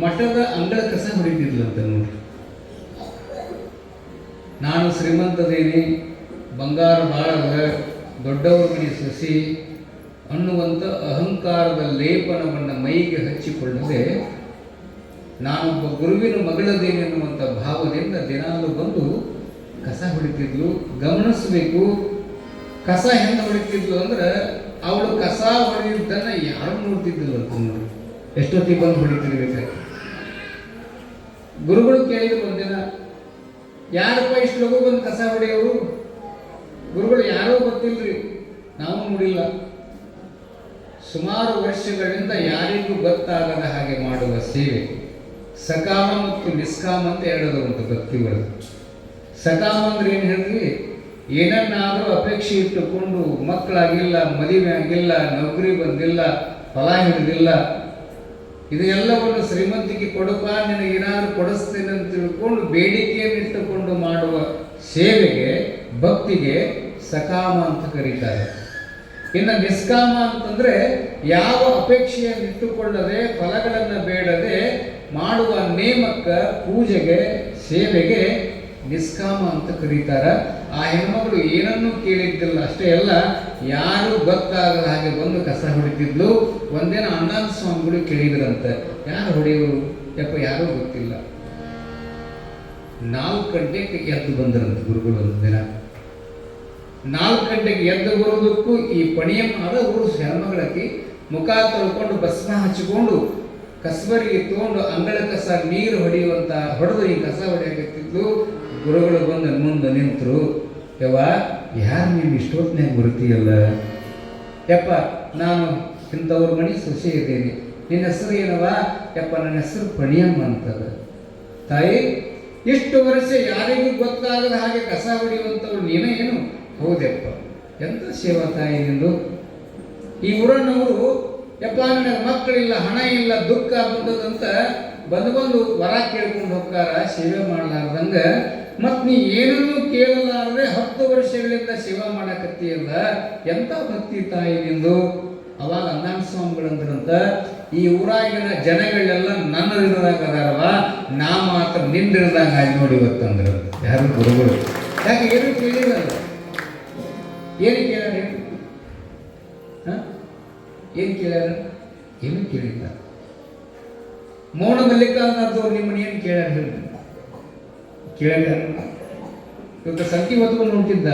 A: ಮಠದ ಅಂಗಳ ಕಸ ಹೊಡಿತಿದ್ಲಂತ. ನೋಡಿ, ನಾನು ಶ್ರೀಮಂತದೇನಿ, ಬಂಗಾರ ಬಾಳದ, ದೊಡ್ಡವ್ರ ಮನೆ ಸೊಸಿ ಅನ್ನುವಂಥ ಅಹಂಕಾರದ ಲೇಪನವನ್ನು ಮೈಗೆ ಹಚ್ಚಿಕೊಳ್ಳದೆ ನಾನೊಬ್ಬ ಗುರುವಿನ ಮಗಳದೇನೆ ಅನ್ನುವಂಥ ಭಾವದಿಂದ ದಿನಾಲು ಬಂದು ಕಸ ಹೊಡಿತಿದ್ಲು. ಗಮನಿಸಬೇಕು, ಕಸ ಹೆಂಗೆ ಹೊಡಿತಿದ್ಲು ಅಂದ್ರೆ ಅವಳು ಕಸ ಹೊಡೆದಿದ್ದನ್ನು ಯಾರು ನೋಡ್ತಿದ್ದಿಲ್ಲ ಅಂತ. ನೋಡಿ, ಎಷ್ಟೊತ್ತಿಗೆ ಬಂದು ಹೊಡಿತಿರ್ಬೇಕಾಗಿ. ಗುರುಗಳು ಕೇಳಿದ್ರು ಒಂದಿನ, ಯಾರಪ್ಪ ಇಷ್ಟು ಲಗು ಬಂದು ಕಸ ಹೊಡೆಯೋರು? ಗುರುಗಳು ಯಾರೋ ಗೊತ್ತಿಲ್ರಿ, ನಾವು ನೋಡಿಲ್ಲ. ಸುಮಾರು ವರ್ಷಗಳಿಂದ ಯಾರಿಗೂ ಗೊತ್ತಾಗದ ಹಾಗೆ ಮಾಡುವ ಸೇವೆ. ಸಕಾಮ ಮತ್ತು ನಿಷ್ಕಾಮ ಅಂತ ಎರಡದು ಉಂಟು ಭಕ್ತಿಗಳು. ಸಕಾಮ ಅಂದ್ರೆ ಏನು ಹೇಳಿದ್ವಿ? ಏನನ್ನಾದರೂ ಅಪೇಕ್ಷೆ ಇಟ್ಟುಕೊಂಡು ಮಕ್ಕಳಾಗಿಲ್ಲ, ಮದುವೆ ಆಗಿಲ್ಲ, ನೌಕರಿ ಬಂದಿಲ್ಲ, ಫಲ ಹಿಡಿದಿಲ್ಲ, ಇದೆಲ್ಲವನ್ನು ಶ್ರೀಮಂತಿಗೆ ಕೊಡಪ್ಪ, ನಿನಗೇನಾದರೂ ಕೊಡಿಸ್ತೇನೆ ಅಂತ ತಿಳ್ಕೊಂಡು ಬೇಡಿಕೆಯನ್ನು ಇಟ್ಟುಕೊಂಡು ಮಾಡುವ ಸೇವೆಗೆ, ಭಕ್ತಿಗೆ ಸಕಾಮ ಅಂತ ಕರೀತಾರೆ. ಇನ್ನು ನಿಷ್ಕಾಮ ಅಂತಂದ್ರೆ ಯಾವ ಅಪೇಕ್ಷೆಯನ್ನು ಇಟ್ಟುಕೊಳ್ಳದೆ, ಫಲಗಳನ್ನು ಬೇಡದೆ ಮಾಡುವ ನೇಮಕ್ಕೆ, ಪೂಜೆಗೆ, ಸೇವೆಗೆ ನಿಷ್ಕಾಮ ಅಂತ ಕರೀತಾರೆ. ಆ ಹೆಣ್ಮಗಳು ಏನನ್ನೂ ಕೇಳಿದ್ದಿಲ್ಲ, ಅಷ್ಟೇ ಅಲ್ಲ, ಯಾರು ಗೊತ್ತಾಗದ ಹಾಗೆ ಬಂದು ಕಸ ಹೊಡಿತಿದ್ಲು. ಒಂದಿನ ಅಣ್ಣನ ಸ್ವಾಮಿಗಳು ಕೇಳಿದ್ರಂತೆ, ಯಾರು ಹೊಡೆಯೋರು? ಯಪ್ಪ ಯಾರೂ ಗೊತ್ತಿಲ್ಲ. 4 ಗಂಟೆಗೆ ಎದ್ದು ಬಂದ್ರಂತೆ ಗುರುಗಳು. ಒಂದು ದಿನ 4 ಗಂಟೆಗೆ ಎದ್ದು ಬರೋದಕ್ಕೂ ಈ ಪಣಿಯಮ್ಮ ಆದ ಊರು ಹೆಣ್ಮಗಳಕ್ಕೆ ಮುಖ ತೊಳ್ಕೊಂಡು ಭಸ್ಮ ಹಚ್ಚಿಕೊಂಡು ಕಸಬರಿಗೆ ತೊಗೊಂಡು ಅಂಗಳ ಕಸ ನೀರು ಹೊಡೆದು ಈ ಕಸ ಹೊಡೆಯಕತ್ತಿದ್ಲು. ಗುರುಗಳು ಬಂದು ಮುಂದೆ ನಿಂತರು. ಯವ್ವ, ಯಾರು ನೀನು ಇಷ್ಟೊತ್ತಿನಾಗ ಬರ್ತೀಯಲ್ಲ? ಯಪ್ಪ, ನಾನು ಇಂಥವ್ರ ಮನೆ ಸೊಸೆ ಇದ್ದೇನೆ. ನಿನ್ನ ಹೆಸರು ಏನವ? ಯಪ್ಪ, ನನ್ನ ಹೆಸರು ಪಣಿಯಮ್ಮ ಅಂತದ. ತಾಯಿ, ಇಷ್ಟು ವರ್ಷ ಯಾರಿಗೂ ಗೊತ್ತಾಗದ ಹಾಗೆ ಕಸ ಹೊಡೆಯುವಂಥವ್ರು ನೀನೇ ಏನು? ಹೌದಪ್ಪ. ಎಂಥ ಸೇವಾ ತಾಯಿ ನಿಂದು. ಈ ಊರನ್ನವರು ಯಪ್ಪ ನನಗೆ ಮಕ್ಕಳಿಲ್ಲ, ಹಣ ಇಲ್ಲ, ದುಃಖ ಬಂದದಂತ ಬಂದು ವರ ಕೇಳ್ಕೊಂಡು ಹೋಗ್ತಾರ, ಸೇವೆ ಮಾಡಲಾರ್ದಂಗ. ಮತ್ತು ನೀ ಏನನ್ನೂ ಕೇಳಲಾರದೆ 10 ವರ್ಷಗಳಿಂದ ಸೇವಾ ಮಾಡಕತ್ತೀಯಲ್ಲ, ಎಂಥ ಭಕ್ತಿ ತಾಯಿ ನಿಂದು. ಅವಾಗ ಅಣ್ಣನ ಸ್ವಾಮಿಗಳಂದ್ರಂತ, ಈ ಊರಾಗಿನ ಜನಗಳೆಲ್ಲ ನನ್ನ ದಿನದಾಗ ಅದಾರವ, ನಾ ಮಾತ್ರ ನಿನ್ನ ದಿನದಾಗ ಆಗಿ ನೋಡಿ ಇವತ್ತಂದ್ರು. ಯಾರು ಗುರುಗಳು? ಯಾಕೆ ಏನು ಕೇಳಿಲ್ಲ? ಏನು ಕೇಳ್ಯಾರ? ಏನು ಕೇಳ್ಯಾರ? ಏನು ಕೇಳಿಲ್ಲ. ಮೌನ ಮಲ್ಲಿಕಾರ್ಜುನವ್ರು ನಿಮ್ಮನ್ನ ಏನು ಕೇಳ್ಯಾರ ಹೇಳಿ? ಕೇಳ್ಯಾರ? ಇವತ್ತು ಸಂಖ್ಯೆ ಹೊತ್ಕೊಂಡು ಹೊಂಟಿದ್ದ,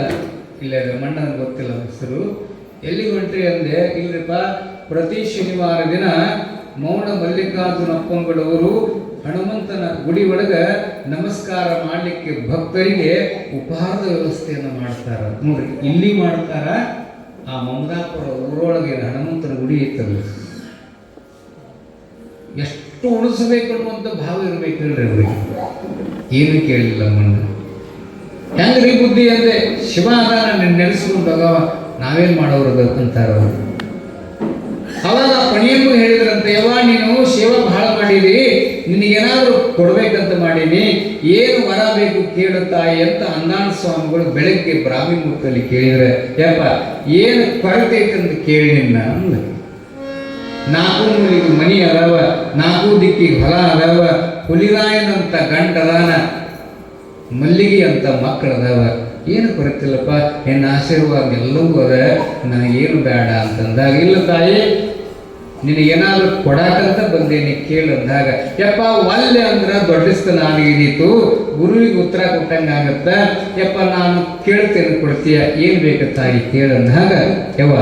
A: ಇಲ್ಲ ಮಣ್ಣನ ಗೊತ್ತಿಲ್ಲ ಹೆಸರು. ಎಲ್ಲಿಗೆ ಹೊಂಟ್ರಿ ಅಂದೆ? ಇಲ್ರಿಪ್ಪ, ಪ್ರತಿ ಶನಿವಾರ ದಿನ ಮೌನ ಮಲ್ಲಿಕಾರ್ಜುನ ಅಪ್ಪಂಗಳವರು ಹನುಮಂತನ ಗುಡಿ ಒಳಗೆ ನಮಸ್ಕಾರ ಮಾಡಲಿಕ್ಕೆ ಭಕ್ತರಿಗೆ ಉಪಹಾರದ ವ್ಯವಸ್ಥೆಯನ್ನು ಮಾಡ್ತಾರ. ನೋಡ್ರಿ, ಇಲ್ಲಿ ಮಾಡ್ತಾರ. ಆ ಮಮದಾಪುರ ಊರೊಳಗೆ ಹನುಮಂತನ ಗುಡಿ ಇತ್ತಲ್ಲ, ಎಷ್ಟು ಉಳಿಸಬೇಕು ಅನ್ನುವಂಥ ಭಾವ ಇರಬೇಕು ಹೇಳ್ರಿ ಅವ್ರಿಗೆ. ಏನು ಕೇಳಿಲ್ಲ ಮಣ್ಣು. ಹೆಂಗ್ರಿ ಬುದ್ಧಿ ಅಂದ್ರೆ, ಶಿವ ಅದಾನ ನೆನೆಸ್ಕೊಂಡು ಹೋಗವ, ನಾವೇನು ಮಾಡೋರು ಅಂತಾರ ಅವರು. ಅವಾಗ ಪಣಿಯಮ್ಮ ಹೇಳಿದ್ರಂತೆ, ಯವ್ವ ನೀನು ಸೇವಾ ಬಹಳ ಮಾಡಿರಿ, ನಿನಗೇನಾದರೂ ಕೊಡ್ಬೇಕಂತ ಮಾಡೀನಿ, ಏನು ವರ ಬೇಕು ಕೇಳು ತಾಯಿ ಅಂತ ಅಣ್ಣನ ಸ್ವಾಮಿಗಳು ಬೆಳಗ್ಗೆ ಬ್ರಾಹ್ಮಿ ಮುಹೂರ್ತದಲ್ಲಿ ಕೇಳಿದ್ರೆ, ಯಪ್ಪ ಏನು ಕೊರತೆ ಐತಂತ ಕೇಳಿ ನಿನ್ನ ಅಂದ. 4 ಮೂಲಿಗೆ ಮನಿ ಅದಾವ, 4 ದಿಕ್ಕಿಗೆ ಹೊಲ ಅದಾವ, ಹುಲಿರಾಯನಂತ ಗಂಡ ಅದಾನ, ಮಲ್ಲಿಗೆ ಅಂತ ಮಕ್ಕಳು ಅದಾವ, ಏನು ಕೊರತಿಲ್ಲಪ್ಪ, ನಿನ್ನ ಆಶೀರ್ವಾದ ಎಲ್ಲವೂ ಅದ, ನನಗೇನು ಬೇಡ ಅಂತಂದಾಗ, ಇಲ್ಲ ತಾಯಿ ನಿನಗೇನಾದ್ರೂ ಕೊಡಾಕಂತ ಬಂದೇನೆ ಕೇಳು ಅಂದಾಗ, ಯಪ್ಪ ಒಲ್ಲೆ ಅಂದ್ರೆ ದೊಡ್ಡಸ್ತನ ಆಗಿದೀತು, ಗುರುವಿಗೆ ಉತ್ತರ ಕೊಟ್ಟಂಗೆ ಆಗತ್ತ, ಯಪ್ಪ ನಾನು ಕೇಳ್ತೇನೆ, ಕೊಡ್ತೀಯ, ಏನು ಬೇಕು ತಾಯಿ ಕೇಳಂದಾಗ, ಯವ್ವ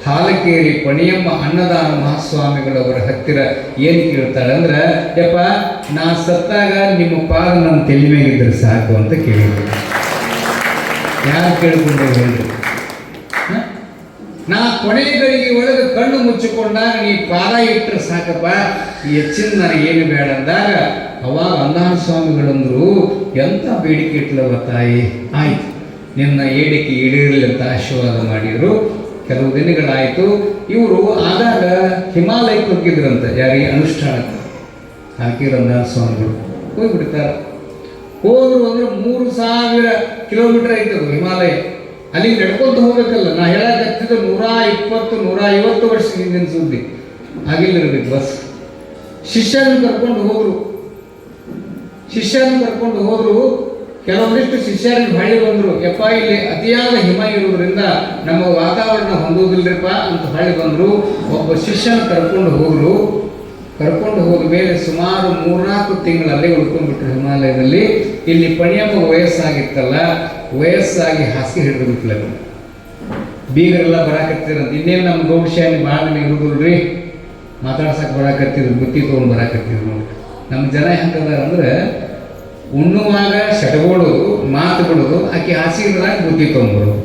A: ಹಾಲಕೇರಿ ಪಣಿಯಮ್ಮ ಅನ್ನದಾನ ಮಹಾಸ್ವಾಮಿಗಳವರ ಹತ್ತಿರ ಏನು ಕೇಳ್ತಾಳೆ ಅಂದ್ರೆ, ಯಪ್ಪ ನಾ ಸತ್ತಾಗ ನಿಮ್ಮ ಪಾದ ನನ್ನ ತಲೆ ಮೇಲಿದ್ರೆ ಸಾಕು ಅಂತ ಕೇಳಿದ್ರು. ಯಾರು ಕೇಳ್ಕೊಂಡ್ರೆ ಹೇಳ್ರಿ? ನಾ ಕೊನೆಗಳಿಗೆ ಒಳಗೆ ಕಣ್ಣು ಮುಚ್ಚಿಕೊಂಡಾಗ ನೀ ಪಾದ ಇಟ್ಟರೆ ಸಾಕಪ್ಪ, ಹೆಚ್ಚಿನ ನನಗೇನು ಬೇಡ ಅಂದಾಗ ಅವಾಗ ಅಂದಾನ ಸ್ವಾಮಿಗಳಂದ್ರು, ಎಂಥ ಬೇಡಿಕೆ ಇಟ್ಲವ ತಾಯಿ, ಆಯ್ತು ನಿನ್ನ ಬೇಡಿಕೆ ಈಡೇರಲಿ ಅಂತ ಆಶೀರ್ವಾದ ಮಾಡಿದರು. ಕೆಲವು ದಿನಗಳಾಯಿತು. ಇವರು ಆಗಾಗ ಹಿಮಾಲಯಕ್ಕೆ ಹೋಗಿದ್ರಂತೆ, ಯಾರಿಗೆ ಅನುಷ್ಠಾನಕ್ಕೆ. ಹಾಕಿ ಅಂದಾನ ಸ್ವಾಮಿಗಳು ಹೋಗ್ಬಿಡ್ತಾರೆ. ಹೋದ್ರು ಅಂದ್ರೆ 3000 ಕಿಲೋಮೀಟರ್ ಐತದು ಹಿಮಾಲಯ. ಅಲ್ಲಿಗೆ ನಡ್ಕೊಂತ ಹೋಗ್ಬೇಕಲ್ಲ. ನಾ ಹೇಳಕತ್ತಿದ್ದು 120-150 ವರ್ಷ ಹಿಂದಿನ ಸುದ್ದಿ. ಆಗಿಲ್ಲಿರ್ಬೇಕು ಬಸ್. ಶಿಷ್ಯರನ್ನು ಕರ್ಕೊಂಡು ಹೋದ್ರು. ಕೆಲವೊಂದಿಷ್ಟು ಶಿಷ್ಯರಿಗೆ ಹೊಳ್ಳಿ ಬಂದರು, ಯಪ್ಪ ಇಲ್ಲಿ ಅತಿಯಾದ ಹಿಮ ಇರುವುದರಿಂದ ನಮ್ಮ ವಾತಾವರಣ ಹೊಂದುವುದಿಲ್ಲರಿಪ್ಪ ಅಂತ ಹೊಳ್ಳಿ ಬಂದರು. ಒಬ್ಬ ಶಿಷ್ಯನ ಕರ್ಕೊಂಡು ಹೋದ ಮೇಲೆ ಸುಮಾರು 3-4 ತಿಂಗಳು ಅಲ್ಲೇ ಉಳ್ಕೊಂಡ್ಬಿಟ್ರು ಹಿಮಾಲಯದಲ್ಲಿ. ಇಲ್ಲಿ ಪಣಿಯಮ್ಮ ವಯಸ್ಸಾಗಿತ್ತಲ್ಲ, ವಯಸ್ಸಾಗಿ ಹಾಸಿಗೆ ಹಿಡಿದು ಬಿಟ್ಲ. ಬೀಗರೆಲ್ಲ ಬರಾಕತ್ತಿರಂತ. ಇನ್ನೇನು ನಮ್ಮ ಗೌಶಾನಿ ಭಾಳ ಇರುದಿಲ್ರಿ, ಮಾತಾಡ್ಸಕ್ಕೆ ಬರಾಕತ್ತಿದ್ರು, ಬುತ್ತಿ ತೊಗೊಂಡು ಬರಾಕತ್ತಿದ್ರು. ನೋಡಿ ನಮ್ಮ ಜನ ಹೆಂಗದಾರ ಅಂದ್ರೆ, ಉಣ್ಣುವಾಗ ಶಟಗೊಳ್ಳೋದು, ಮಾತು ಬಿಡೋದು, ಆಕೆ ಹಾಸಿಗೆ ಹಿಡಿದಾಗ ಬುತ್ತಿ ತೊಗೊಂಡ್ಬರೋದು.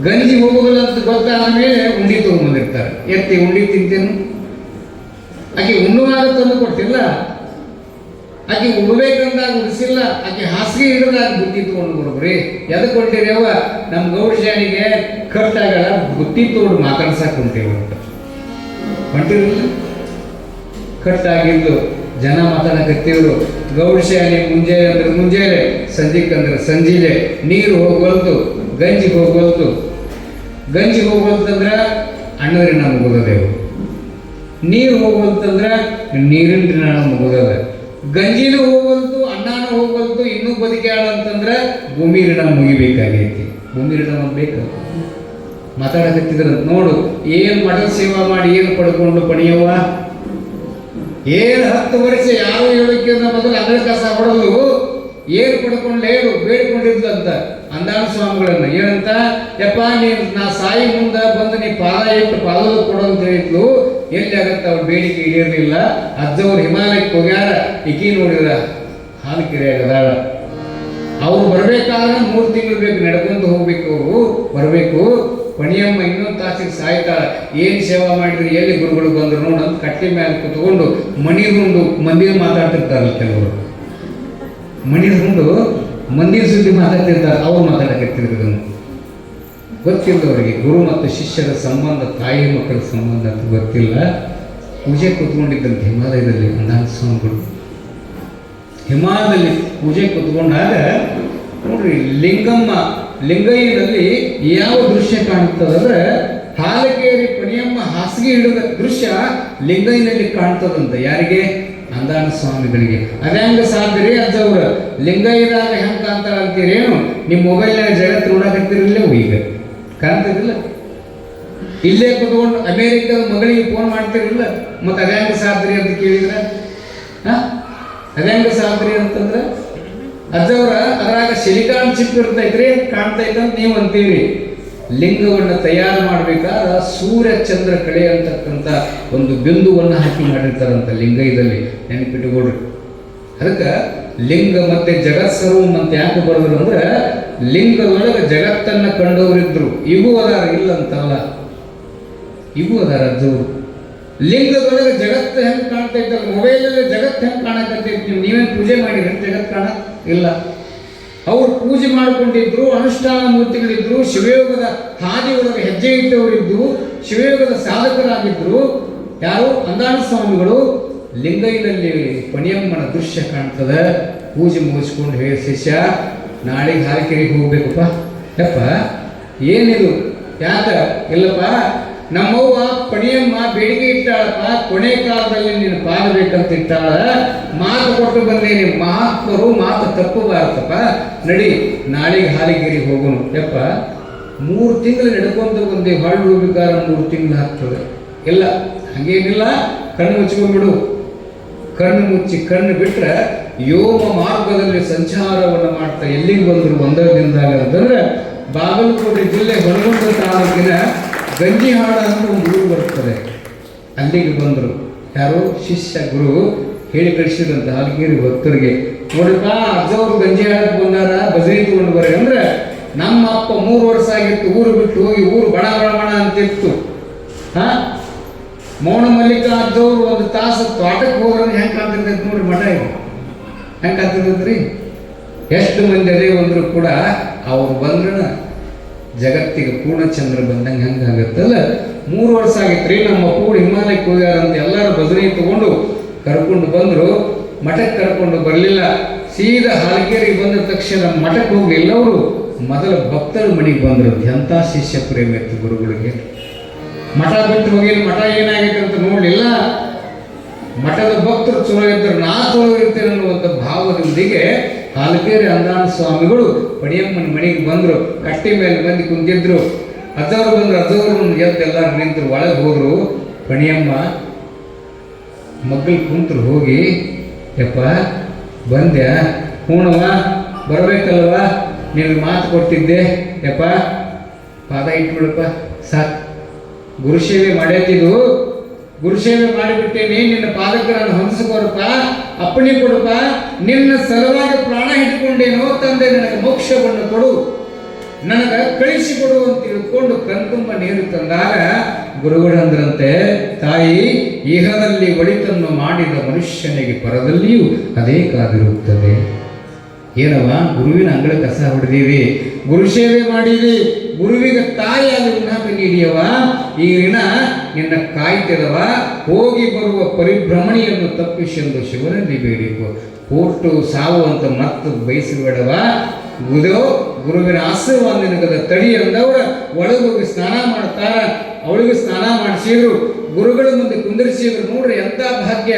A: ಗಂಜಿ ಹೋಗೋದಿಲ್ಲ ಅಂತ ಗೊತ್ತಾದ ಮೇಲೆ ಉಂಡಿ ತೊಗೊಂಡ್ಬಂದಿರ್ತಾರೆ. ಎತ್ತಿ ಉಂಡಿ ತಿಂತೇನು, ಆಕೆ ಉಣ್ಣುವಾಗ ತಂದು ಕೊಟ್ಟಿಲ್ಲ, ಆಕೆ ಉಡ್ಬೇಕಂದಾಗ ಉಡಿಸಿಲ್ಲ, ಆಕೆ ಹಾಸಿಗೆ ಹಿಡಿದಾಗ ಬುತ್ತಿ ತೊಗೊಂಡು ಬರೋಬ್ರಿ. ಎದಕ್ಕೆ ಹೊಂಟಿರೇವ? ನಮ್ಮ ಗೌಡ್ಶಾನಿಗೆ ಕಟ್ಟಾಗಲ್ಲ, ಬುತ್ತಿ ತೊಗೊಂಡು ಮಾತಾಡ್ಸಕ್ಕೆ ಹೊಂಟೇವ ಅಂತ ಹೊಂಟಿರಲಿಲ್ಲ. ಕಟ್ಟಾಗಿದ್ದು ಜನ ಮಾತಾಡಕತ್ತಿದ್ರು. ಗೌಡ್ಶಾನಿ ಮುಂಜಾನೆ ಅಂದ್ರೆ ಮುಂಜಾನೆ, ಸಂಜೆಗೆ ಅಂದ್ರೆ ಸಂಜೆಲೆ. ನೀರು ಹೋಗ್ವಲ್ತು, ಗಂಜಿ ಹೋಗ್ವಲ್ತಂದ್ರೆ ಅಣ್ಣವ್ರಿನ ಮುಗೋದೇವು. ನೀರು ಹೋಗ್ವಲ್ತಂದ್ರೆ ನೀರಿನ ಋಣ ಮುಗೋದದ. ಗಂಜಿನೂ ಹೋಗ್ವಲ್ತು, ಅನ್ನನೂ ಹೋಗ್ವಲ್ತು, ಇನ್ನೂ ಬದುಕ್ಯಾಳ ಅಂತಂದ್ರೆ ಭೂಮಿ ಋಣ ಮುಗಿಬೇಕಾಗೈತಿ. ಭೂಮಿ ಋಣ ಬೇಕು. ಮಾತಾಡಕತ್ತಿದ್ರ ನೋಡು, ಏನು ಮಠದ ಸೇವಾ ಮಾಡಿ ಏನು ಪಡ್ಕೊಂಡು ಪಣಿಯವ್ವ, ಏನು 10 ವರ್ಷ ಯಾರು ಹೇಳೋಕೆ ಬದಲು ಅಂಗಳ ಕಸ ಹೊಡೆದು ಏನು ಪಡ್ಕೊಂಡು ಹೇಳು ಬೇಡ್ಕೊಂಡಿದ್ಲು ಅಂತ ಅಂದಾನ ಸ್ವಾಮಿಗಳನ್ನ. ಏನಂತ, ಯಪ್ಪ ನೀನು ನಾ ಸಾಯಿ ಮುಂದೆ ಬಂದು ನೀ ಪಾದ ಇಟ್ಟು ಪಾದದ ಕೊಡು ಅಂತ ಹೇಳಿದ್ಲು. ಎಲ್ಲಿ ಆಗತ್ತೆ ಅವ್ರ ಬೇಡಿಕೆ ಈಡೇರಲಿಲ್ಲ. ಅಜ್ಜವ್ರು ಹಿಮಾಲಯಕ್ಕೆ ಹೋಗ್ಯಾರ. ಇಕಿ ನೋಡಿದ್ರ ಹಾಲು ಕೆರೆಯಾಗದಾಳ. ಅವ್ರು ಬರ್ಬೇಕಾದ್ರೆ 3 ತಿಂಗಳು ಬೇಕು, ನಡ್ಕೊಂತ ಹೋಗ್ಬೇಕು. ಅವರು ಬರಬೇಕು. ಪಣಿಯಮ್ಮ ಇನ್ನೊಂದು ತಾಸಿಗೆ ಸಾಯ್ತಾಳ. ಏನು ಸೇವಾ ಮಾಡಿದ್ರಿ, ಎಲ್ಲಿ ಗುರುಗಳು ಬಂದರು ನೋಡು ಅಂತ ಕಟ್ಟಿ ಮೇಲೆ ಕುತ್ಕೊಂಡು ಮಣಿದುಂಡು ಮಂದಿರ ಮಾತಾಡ್ತಿರ್ತಾರಲ್ಲ ಕೆಲವರು. ಮಣಿದುಂಡು ಮಂದಿರ ಸುದ್ದಿ ಮಾತಾಡ್ತಿರ್ತಾರೆ. ಅವ್ರು ಮಾತಾಡಕತ್ತಿದ್ರು. ಗೊತ್ತಿಲ್ಲ ಅವರಿಗೆ ಗುರು ಮತ್ತು ಶಿಷ್ಯರ ಸಂಬಂಧ, ತಾಯಿ ಮಕ್ಕಳ ಸಂಬಂಧ ಅಂತ ಗೊತ್ತಿಲ್ಲ. ಪೂಜೆ ಕೂತ್ಕೊಂಡಿದ್ದಂತೆ ಹಿಮಾಲಯದಲ್ಲಿ ಅಂದಾನ ಸ್ವಾಮಿಗಳು. ಹಿಮಾಲಯದಲ್ಲಿ ಪೂಜೆ ಕೂತ್ಕೊಂಡಾಗ ನೋಡ್ರಿ, ಲಿಂಗಯ್ಯನಲ್ಲಿ ಯಾವ ದೃಶ್ಯ ಕಾಣುತ್ತದಂದ್ರೆ, ಹಾಲಕೇರಿ ಪಣಿಯಮ್ಮ ಹಾಸಿಗೆ ಹಿಡಿದ ದೃಶ್ಯ ಲಿಂಗಯ್ಯನಲ್ಲಿ ಕಾಣ್ತದಂತ. ಯಾರಿಗೆ? ಅಂದಾನ ಸ್ವಾಮಿಗಳಿಗೆ. ಅದ್ಯಾಂಗ ಸಾಧ್ರಿ ಅಜ್ಜವ್ರ ಲಿಂಗಯ್ಯದಾಗ ಹೆಂಗೆ ಕಾಣ್ತಾರ ಅಂತೀರೇನು? ನಿಮ್ಮ ಮೊಬೈಲ್ನಾಗ ಜಗತ್ತು ನೋಡಕತ್ತಿರಲಿಲ್ಲ, ಈಗ ಕಾಣ್ತಿರಲಿಲ್ಲ. ಇಲ್ಲೇ ಕೂತ್ಕೊಂಡು ಅಮೇರಿಕದ ಮಗಳಿಗೆ ಫೋನ್ ಮಾಡ್ತಿರಲಿಲ್ಲ. ಮತ್ತು ಅದ್ಯಾಂಗ ಸಾಧ್ರಿ ಅಂತ ಕೇಳಿದ್ರ, ಅದ್ಯಾಂಗ ಸಾಧ್ರಿ ಅಂತಂದ್ರೆ ಅಜ್ಜವ್ರ ಅದ್ರಾಗ ಸಿಲಿಕಾನ್ ಚಿಪ್ ಇರ್ತೈತ್ರಿ, ಕಾಣ್ತೈತಂತ ನೀವು ಅಂತೀರಿ. ಲಿಂಗವನ್ನು ತಯಾರು ಮಾಡಬೇಕಾದ್ರೆ ಸೂರ್ಯ ಚಂದ್ರ ಕಳೆ ಅಂತಕ್ಕಂಥ ಒಂದು ಬಿಂದುವನ್ನು ಹಾಕಿ ಮಾಡಿರ್ತಾರಂತ ಲಿಂಗೈದಲ್ಲಿ. ನೆನಪಿಟ್ಟುಕೊಡ್ರಿ. ಅದಕ್ಕೆ ಲಿಂಗ ಮತ್ತೆ ಜಗತ್ ಸರ್ವಂ ಅಂತ ಯಾಕೆ ಬರೋದ್ರು ಅಂದ್ರೆ, ಲಿಂಗದೊಳಗೆ ಜಗತ್ತನ್ನು ಕಂಡವರಿದ್ರು. ಇವು ಅದಾರ, ಇಲ್ಲ ಅಂತಲ್ಲ, ಇವು ಅದಾರ ಅಜ್ಜವರು. ಲಿಂಗದೊಳಗೆ ಜಗತ್ತು ಹೆಂಗೆ ಕಾಣ್ತೈತಲ್ಲ, ಮೊಬೈಲಲ್ಲಿ ಜಗತ್ತು ಹೆಂಗೆ ಕಾಣಕತ್ತೈತಿ. ನೀವೇನು ಪೂಜೆ ಮಾಡಿದ್ರೆ ಜಗತ್ತು ಕಾಣ ಇಲ್ಲ. ಅವ್ರು ಪೂಜೆ ಮಾಡಿಕೊಂಡಿದ್ರು, ಅನುಷ್ಠಾನ ಮೂರ್ತಿಗಳಿದ್ರು, ಶಿವಯೋಗದ ಹಾದಿ ಒಳಗೆ ಹೆಜ್ಜೆ ಇಟ್ಟವರಿದ್ದು, ಶಿವಯೋಗದ ಸಾಧಕರಾಗಿದ್ರು. ಯಾರು? ಅಂದಾನ ಸ್ವಾಮಿಗಳು. ಲಿಂಗೈನಲ್ಲಿ ಪಣಿಯಮ್ಮನ ದೃಶ್ಯ ಕಾಣ್ತದೆ. ಪೂಜೆ ಮುಗಿಸ್ಕೊಂಡು, ಹೇ ಶಿಷ್ಯ, ನಾಳೆಗೆ ಹಾಲಕೆರೆಗೆ ಹೋಗ್ಬೇಕಪ್ಪ. ಯಪ್ಪ ಏನಿದು? ಯಾಕ? ಇಲ್ಲಪ್ಪ, ನಮ್ಮವ್ವ ಪಣಿಯಮ್ಮ ಬೇಡಿಕೆ ಇಟ್ಟಾಳಪ್ಪ, ಕೊನೆ ಕಾಲದಲ್ಲಿ ನೀನು ಪಾದ ಬೇಕಂತ ಇಟ್ಟಾಳ. ಮಾತು ಕೊಟ್ಟು ಬಂದೇನಿ, ಮಹಾತ್ಮರು ಮಾತು ತಪ್ಪಬಾರತಪ್ಪ. ನಡಿ, ನಾಳೆಗೆ ಹಾಲಿಗೇರಿಗೆ ಹೋಗೋಣ. ಯಪ್ಪ 3 ತಿಂಗಳು ನಡ್ಕೊಂತ ಬಂದೆ, ಹೊಳ್ಳು ಹೋಗ್ಬೇಕಾದ್ರೆ 3 ತಿಂಗಳು ಆಗ್ತದೆ. ಇಲ್ಲ, ಹಾಗೇನಿಲ್ಲ, ಕಣ್ಣು ಮುಚ್ಕೊಂಡ್ಬಿಡು. ಕಣ್ಣು ಮುಚ್ಚಿ ಕಣ್ಣು ಬಿಟ್ರೆ ಯೋಗ ಮಾರ್ಗದಲ್ಲಿ ಸಂಚಾರವನ್ನು ಮಾಡ್ತಾ ಎಲ್ಲಿಗೆ ಬಂದರು ಒಂದರ ದಿನದಾಗ ಅಂತಂದ್ರೆ, ಬಾಗಲಕೋಟೆ ಜಿಲ್ಲೆ ಹೊನಗುಂದ ತಾಲೂಕಿನ ಗಂಜಿಹಾಳ ಅಂತ ಒಂದು ಊರು ಬರ್ತದೆ. ಅಲ್ಲಿಗೆ ಬಂದರು. ಯಾರು? ಶಿಷ್ಯ ಗುರು ಹೇಳಿ ಕಳಿಸಿದಂತ ಹಾಲಗೇರಿ ಭಕ್ತರಿಗೆ. ನೋಡಪ್ಪ, ಅಜ್ಜವ್ರು ಗಂಜಿಹಾಳಕ್ಕೆ ಬಂದಾರ, ಬಜರಿ ತಗೊಂಡು ಬರ್ರಿ ಅಂದ್ರೆ ನಮ್ಮ ಅಪ್ಪ 3 ವರ್ಷ ಆಗಿತ್ತು ಊರು ಬಿಟ್ಟು ಹೋಗಿ ಊರು ಬಣ ಬಣ ಬಣ ಅಂತಿತ್ತು. ಮೌನ ಮಲ್ಲಿಕಾರ್ಜವರು 1 ತಾಸು ತೋಟಕ್ಕೆ ಹೋದ್ರೆ ಹೆಂಗೆ ಕಾಣ್ತಿರ್ತೈತೆ ನೋಡ್ರಿ, ಮಠ ಇದು ಹೆಂಗೆ ಕಾಣ್ತಿರ್ತೈತ್ರಿ. ಎಷ್ಟು ಮಂದಿ ಅದೇ ಬಂದರೂ ಕೂಡ ಅವ್ರು ಬಂದ್ರೆ ಜಗತ್ತಿಗೆ ಪೂರ್ಣಚಂದ್ರ ಬಂದಂಗೆ ಹೆಂಗೆ ಆಗುತ್ತಲ್ಲ. 3 ವರ್ಷ ಆಗಿತ್ತು ರೀ, ನಮ್ಮ ಕೂಡ ಹಿಮಾಲಯಕ್ಕೆ ಹೋಗ್ಯಾರಂತ ಎಲ್ಲರೂ ಭಜನೆ ತಗೊಂಡು ಕರ್ಕೊಂಡು ಬಂದರು. ಮಠಕ್ಕೆ ಕರ್ಕೊಂಡು ಬರಲಿಲ್ಲ, ಸೀದಾ ಹಾಲಗೇರಿಗೆ ಬಂದ ತಕ್ಷಣ ಮಠಕ್ಕೆ ಹೋಗಲಿಲ್ಲ. ಅವರು ಮೊದಲ ಭಕ್ತರ ಮನೆಗೆ ಬಂದರು. ಎಂಥ ಶಿಷ್ಯ ಪ್ರೇಮ ಇತ್ತು ಗುರುಗಳಿಗೆ. ಮಠ ಬಿಟ್ಟು ಹೋಗಿ ಮಠ ಏನಾಗೈತೆ ಅಂತ ನೋಡಲಿಲ್ಲ. ಮಠದ ಭಕ್ತರು ಚಲೋ ಇದ್ದರು, ನಾ ಚಲೋ ಇರ್ತೇನೆ ಅನ್ನುವಂಥ ಭಾವದೊಂದಿಗೆ ಹಾಲಗೇರಿ ಅಂದಾನ ಸ್ವಾಮಿಗಳು ಪಡಿಯಮ್ಮನ ಮನೆಗೆ ಬಂದರು. ಕಟ್ಟಿ ಮೇಲೆ ಬಂದು ಕುಂತಿದ್ರು. ಅಜ್ಜವ್ರು ಬಂದರು, ಅಜ್ಜವ್ರು ಎದ್ದು ಎಲ್ಲರೂ ನಿಂತರು. ಒಳಗೆ ಹೋದರು. ಪಣಿಯಮ್ಮ ಮಗ್ಗಲು ಕುಂತರು. ಹೋಗಿ ಯಪ್ಪ ಬಂದ್ಯಾ? ಹೂಣವ ಬರಬೇಕಲ್ವ, ನಿನಗೆ ಮಾತು ಕೊಟ್ಟಿದ್ದೆ ಯಪ್ಪ, ಪಾದ ಇಟ್ಬಿಡಪ್ಪ ಸಾಕು. ಗುರುಸೇವೆ ಮಾಡತ್ತಿದ್ದು, ಗುರುಸೇವೆ ಮಾಡಿಬಿಟ್ಟೇನೆ, ನಿನ್ನ ಪಾದಕ್ಕೆ ನಾನು ಹೊಂದಿಸ್ಕೋರಪ್ಪ, ಅಪ್ಪಣೆ ಕೊಡಪ್ಪ, ನಿನ್ನ ಸಲುವಾಗಿ ಪ್ರಾಣ ಹಿಡ್ಕೊಂಡೇನೋ ತಂದೆ, ನನಗೆ ಮೋಕ್ಷವನ್ನು ಕೊಡು, ನನಗೆ ಕಳಿಸಿಕೊಡು ಅಂತ ತಿಳ್ಕೊಂಡು ಕಣ್ತುಂಬ ನೀರು ತಂದಾಗ ಗುರುಗಳಂದ್ರಂತೆ, ತಾಯಿ ಇಹದಲ್ಲಿ ಒಳಿತನ್ನು ಮಾಡಿದ ಮನುಷ್ಯನಿಗೆ ಪರದಲ್ಲಿಯೂ ಅದೇ ಕಾದಿರುತ್ತದೆ. ಏನವ ಗುರುವಿನ ಅಂಗಳ ಕಸ ಹೊಡೆದೀವಿ, ಗುರು ಸೇವೆ ಮಾಡೀವಿ, ಗುರುವಿಗೆ ತಾಯಿಯಾಗಿ ಋಣ ನೀಡಿಯವ, ಈ ಋಣ ನಿನ್ನ ಕಾಯ್ತಿದವ, ಹೋಗಿ ಬರುವ ಪರಿಭ್ರಮಣೆಯನ್ನು ತಪ್ಪಿಸೆಂದು ಶಿವನಲ್ಲಿ ಬೇಡಿಕೊ, ಕೊಟ್ಟು ಸಾವು ಅಂತ ಮತ್ತು ಬಯಸಬೇಡವ. ಗುರುವಿನ ಆಶೀರ್ವಾದ ನಿನಗದ ತಡಿ ಅಂದವ್ರ ಒಳಗೋಗಿ ಸ್ನಾನ ಮಾಡ್ತಾರ. ಅವಳಿಗೆ ಸ್ನಾನ ಮಾಡಿಸಿದ್ರು, ಗುರುಗಳ ಮುಂದೆ ಕುಂದಿರಿಸಿದ್ರು. ನೋಡ್ರಿ ಎಂಥ ಭಾಗ್ಯ,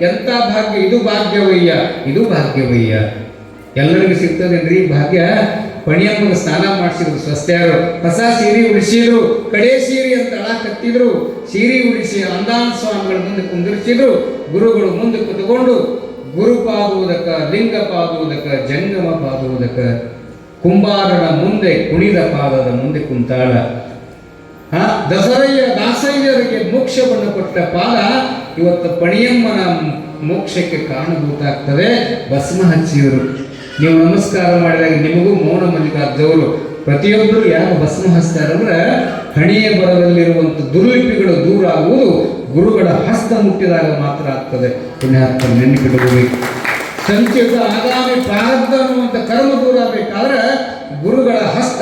A: ಎಂಥ ಭಾಗ್ಯ. ಇದು ಭಾಗ್ಯವಯ್ಯ, ಇದು ಭಾಗ್ಯವಯ್ಯ. ಎಲ್ಲರಿಗೂ ಸಿಗ್ತದೇನ್ರಿ ಭಾಗ್ಯ? ಪಣಿಯಮ್ಮನ ಸ್ನಾನ ಮಾಡಿಸಿದ್ರು. ಸ್ವಸ್ತ್ಯಾರು ಹೊಸ ಸೀರೆ ಉಡಿಸಿದ್ರು. ಕಡೆ ಸೀರೆ ಅಂತ ಕತ್ತಿದ್ರು. ಸೀರೆ ಉಡಿಸಿ ಅಂದಾನ ಸ್ವಾಮಿಗಳ ಮುಂದೆ ಕುಂದಿರಿಸಿದ್ರು. ಗುರುಗಳು ಮುಂದೆ ಕುತ್ಕೊಂಡು ಗುರು ಪಾದುವುದಕ, ಲಿಂಗ ಪಾದುವುದಕ, ಜಂಗಮ ಪಾದುವುದಕ, ಕುಂಬಾರನ ಮುಂದೆ ಕುಣಿದ ಪಾದದ ಮುಂದೆ ಕುಂತಾಳ. ದಸರಯ್ಯ ದಾಸಯ್ಯರಿಗೆ ಮೋಕ್ಷವನ್ನು ಕೊಟ್ಟ ಪಾದ ಇವತ್ತು ಪಣಿಯಮ್ಮನ ಮೋಕ್ಷಕ್ಕೆ ಕಾರಣಭೂತ ಆಗ್ತದೆ. ಭಸ್ಮ ಹಚ್ಚಿದರು. ನೀವು ನಮಸ್ಕಾರ ಮಾಡಿದಾಗ ನಿಮಗೂ ಮೌನ ಮಲ್ಲಿಕಾರ್ಜವರು ಪ್ರತಿಯೊಬ್ಬರು ಯಾರು ಭಸ್ಮ ಹಚ್ತಾರಂದ್ರೆ ಹಣೆಯ ಬರದಲ್ಲಿರುವಂಥ ದುರ್ಲಿಪಿಗಳು ದೂರ ಆಗುವುದು ಗುರುಗಳ ಹಸ್ತ ಮುಟ್ಟಿದಾಗ ಮಾತ್ರ ಆಗ್ತದೆ. ಪುಣ್ಯಾತ್ಮ ನೆನಪಿಡಬೇಕು. ಸಂಚಿತ ಆಗಾಮಿ ಪ್ರಾರಬ್ಧ ಅನ್ನುವಂಥ ಕರ್ಮ ದೂರ ಆಗಬೇಕಾದ್ರೆ ಗುರುಗಳ ಹಸ್ತ,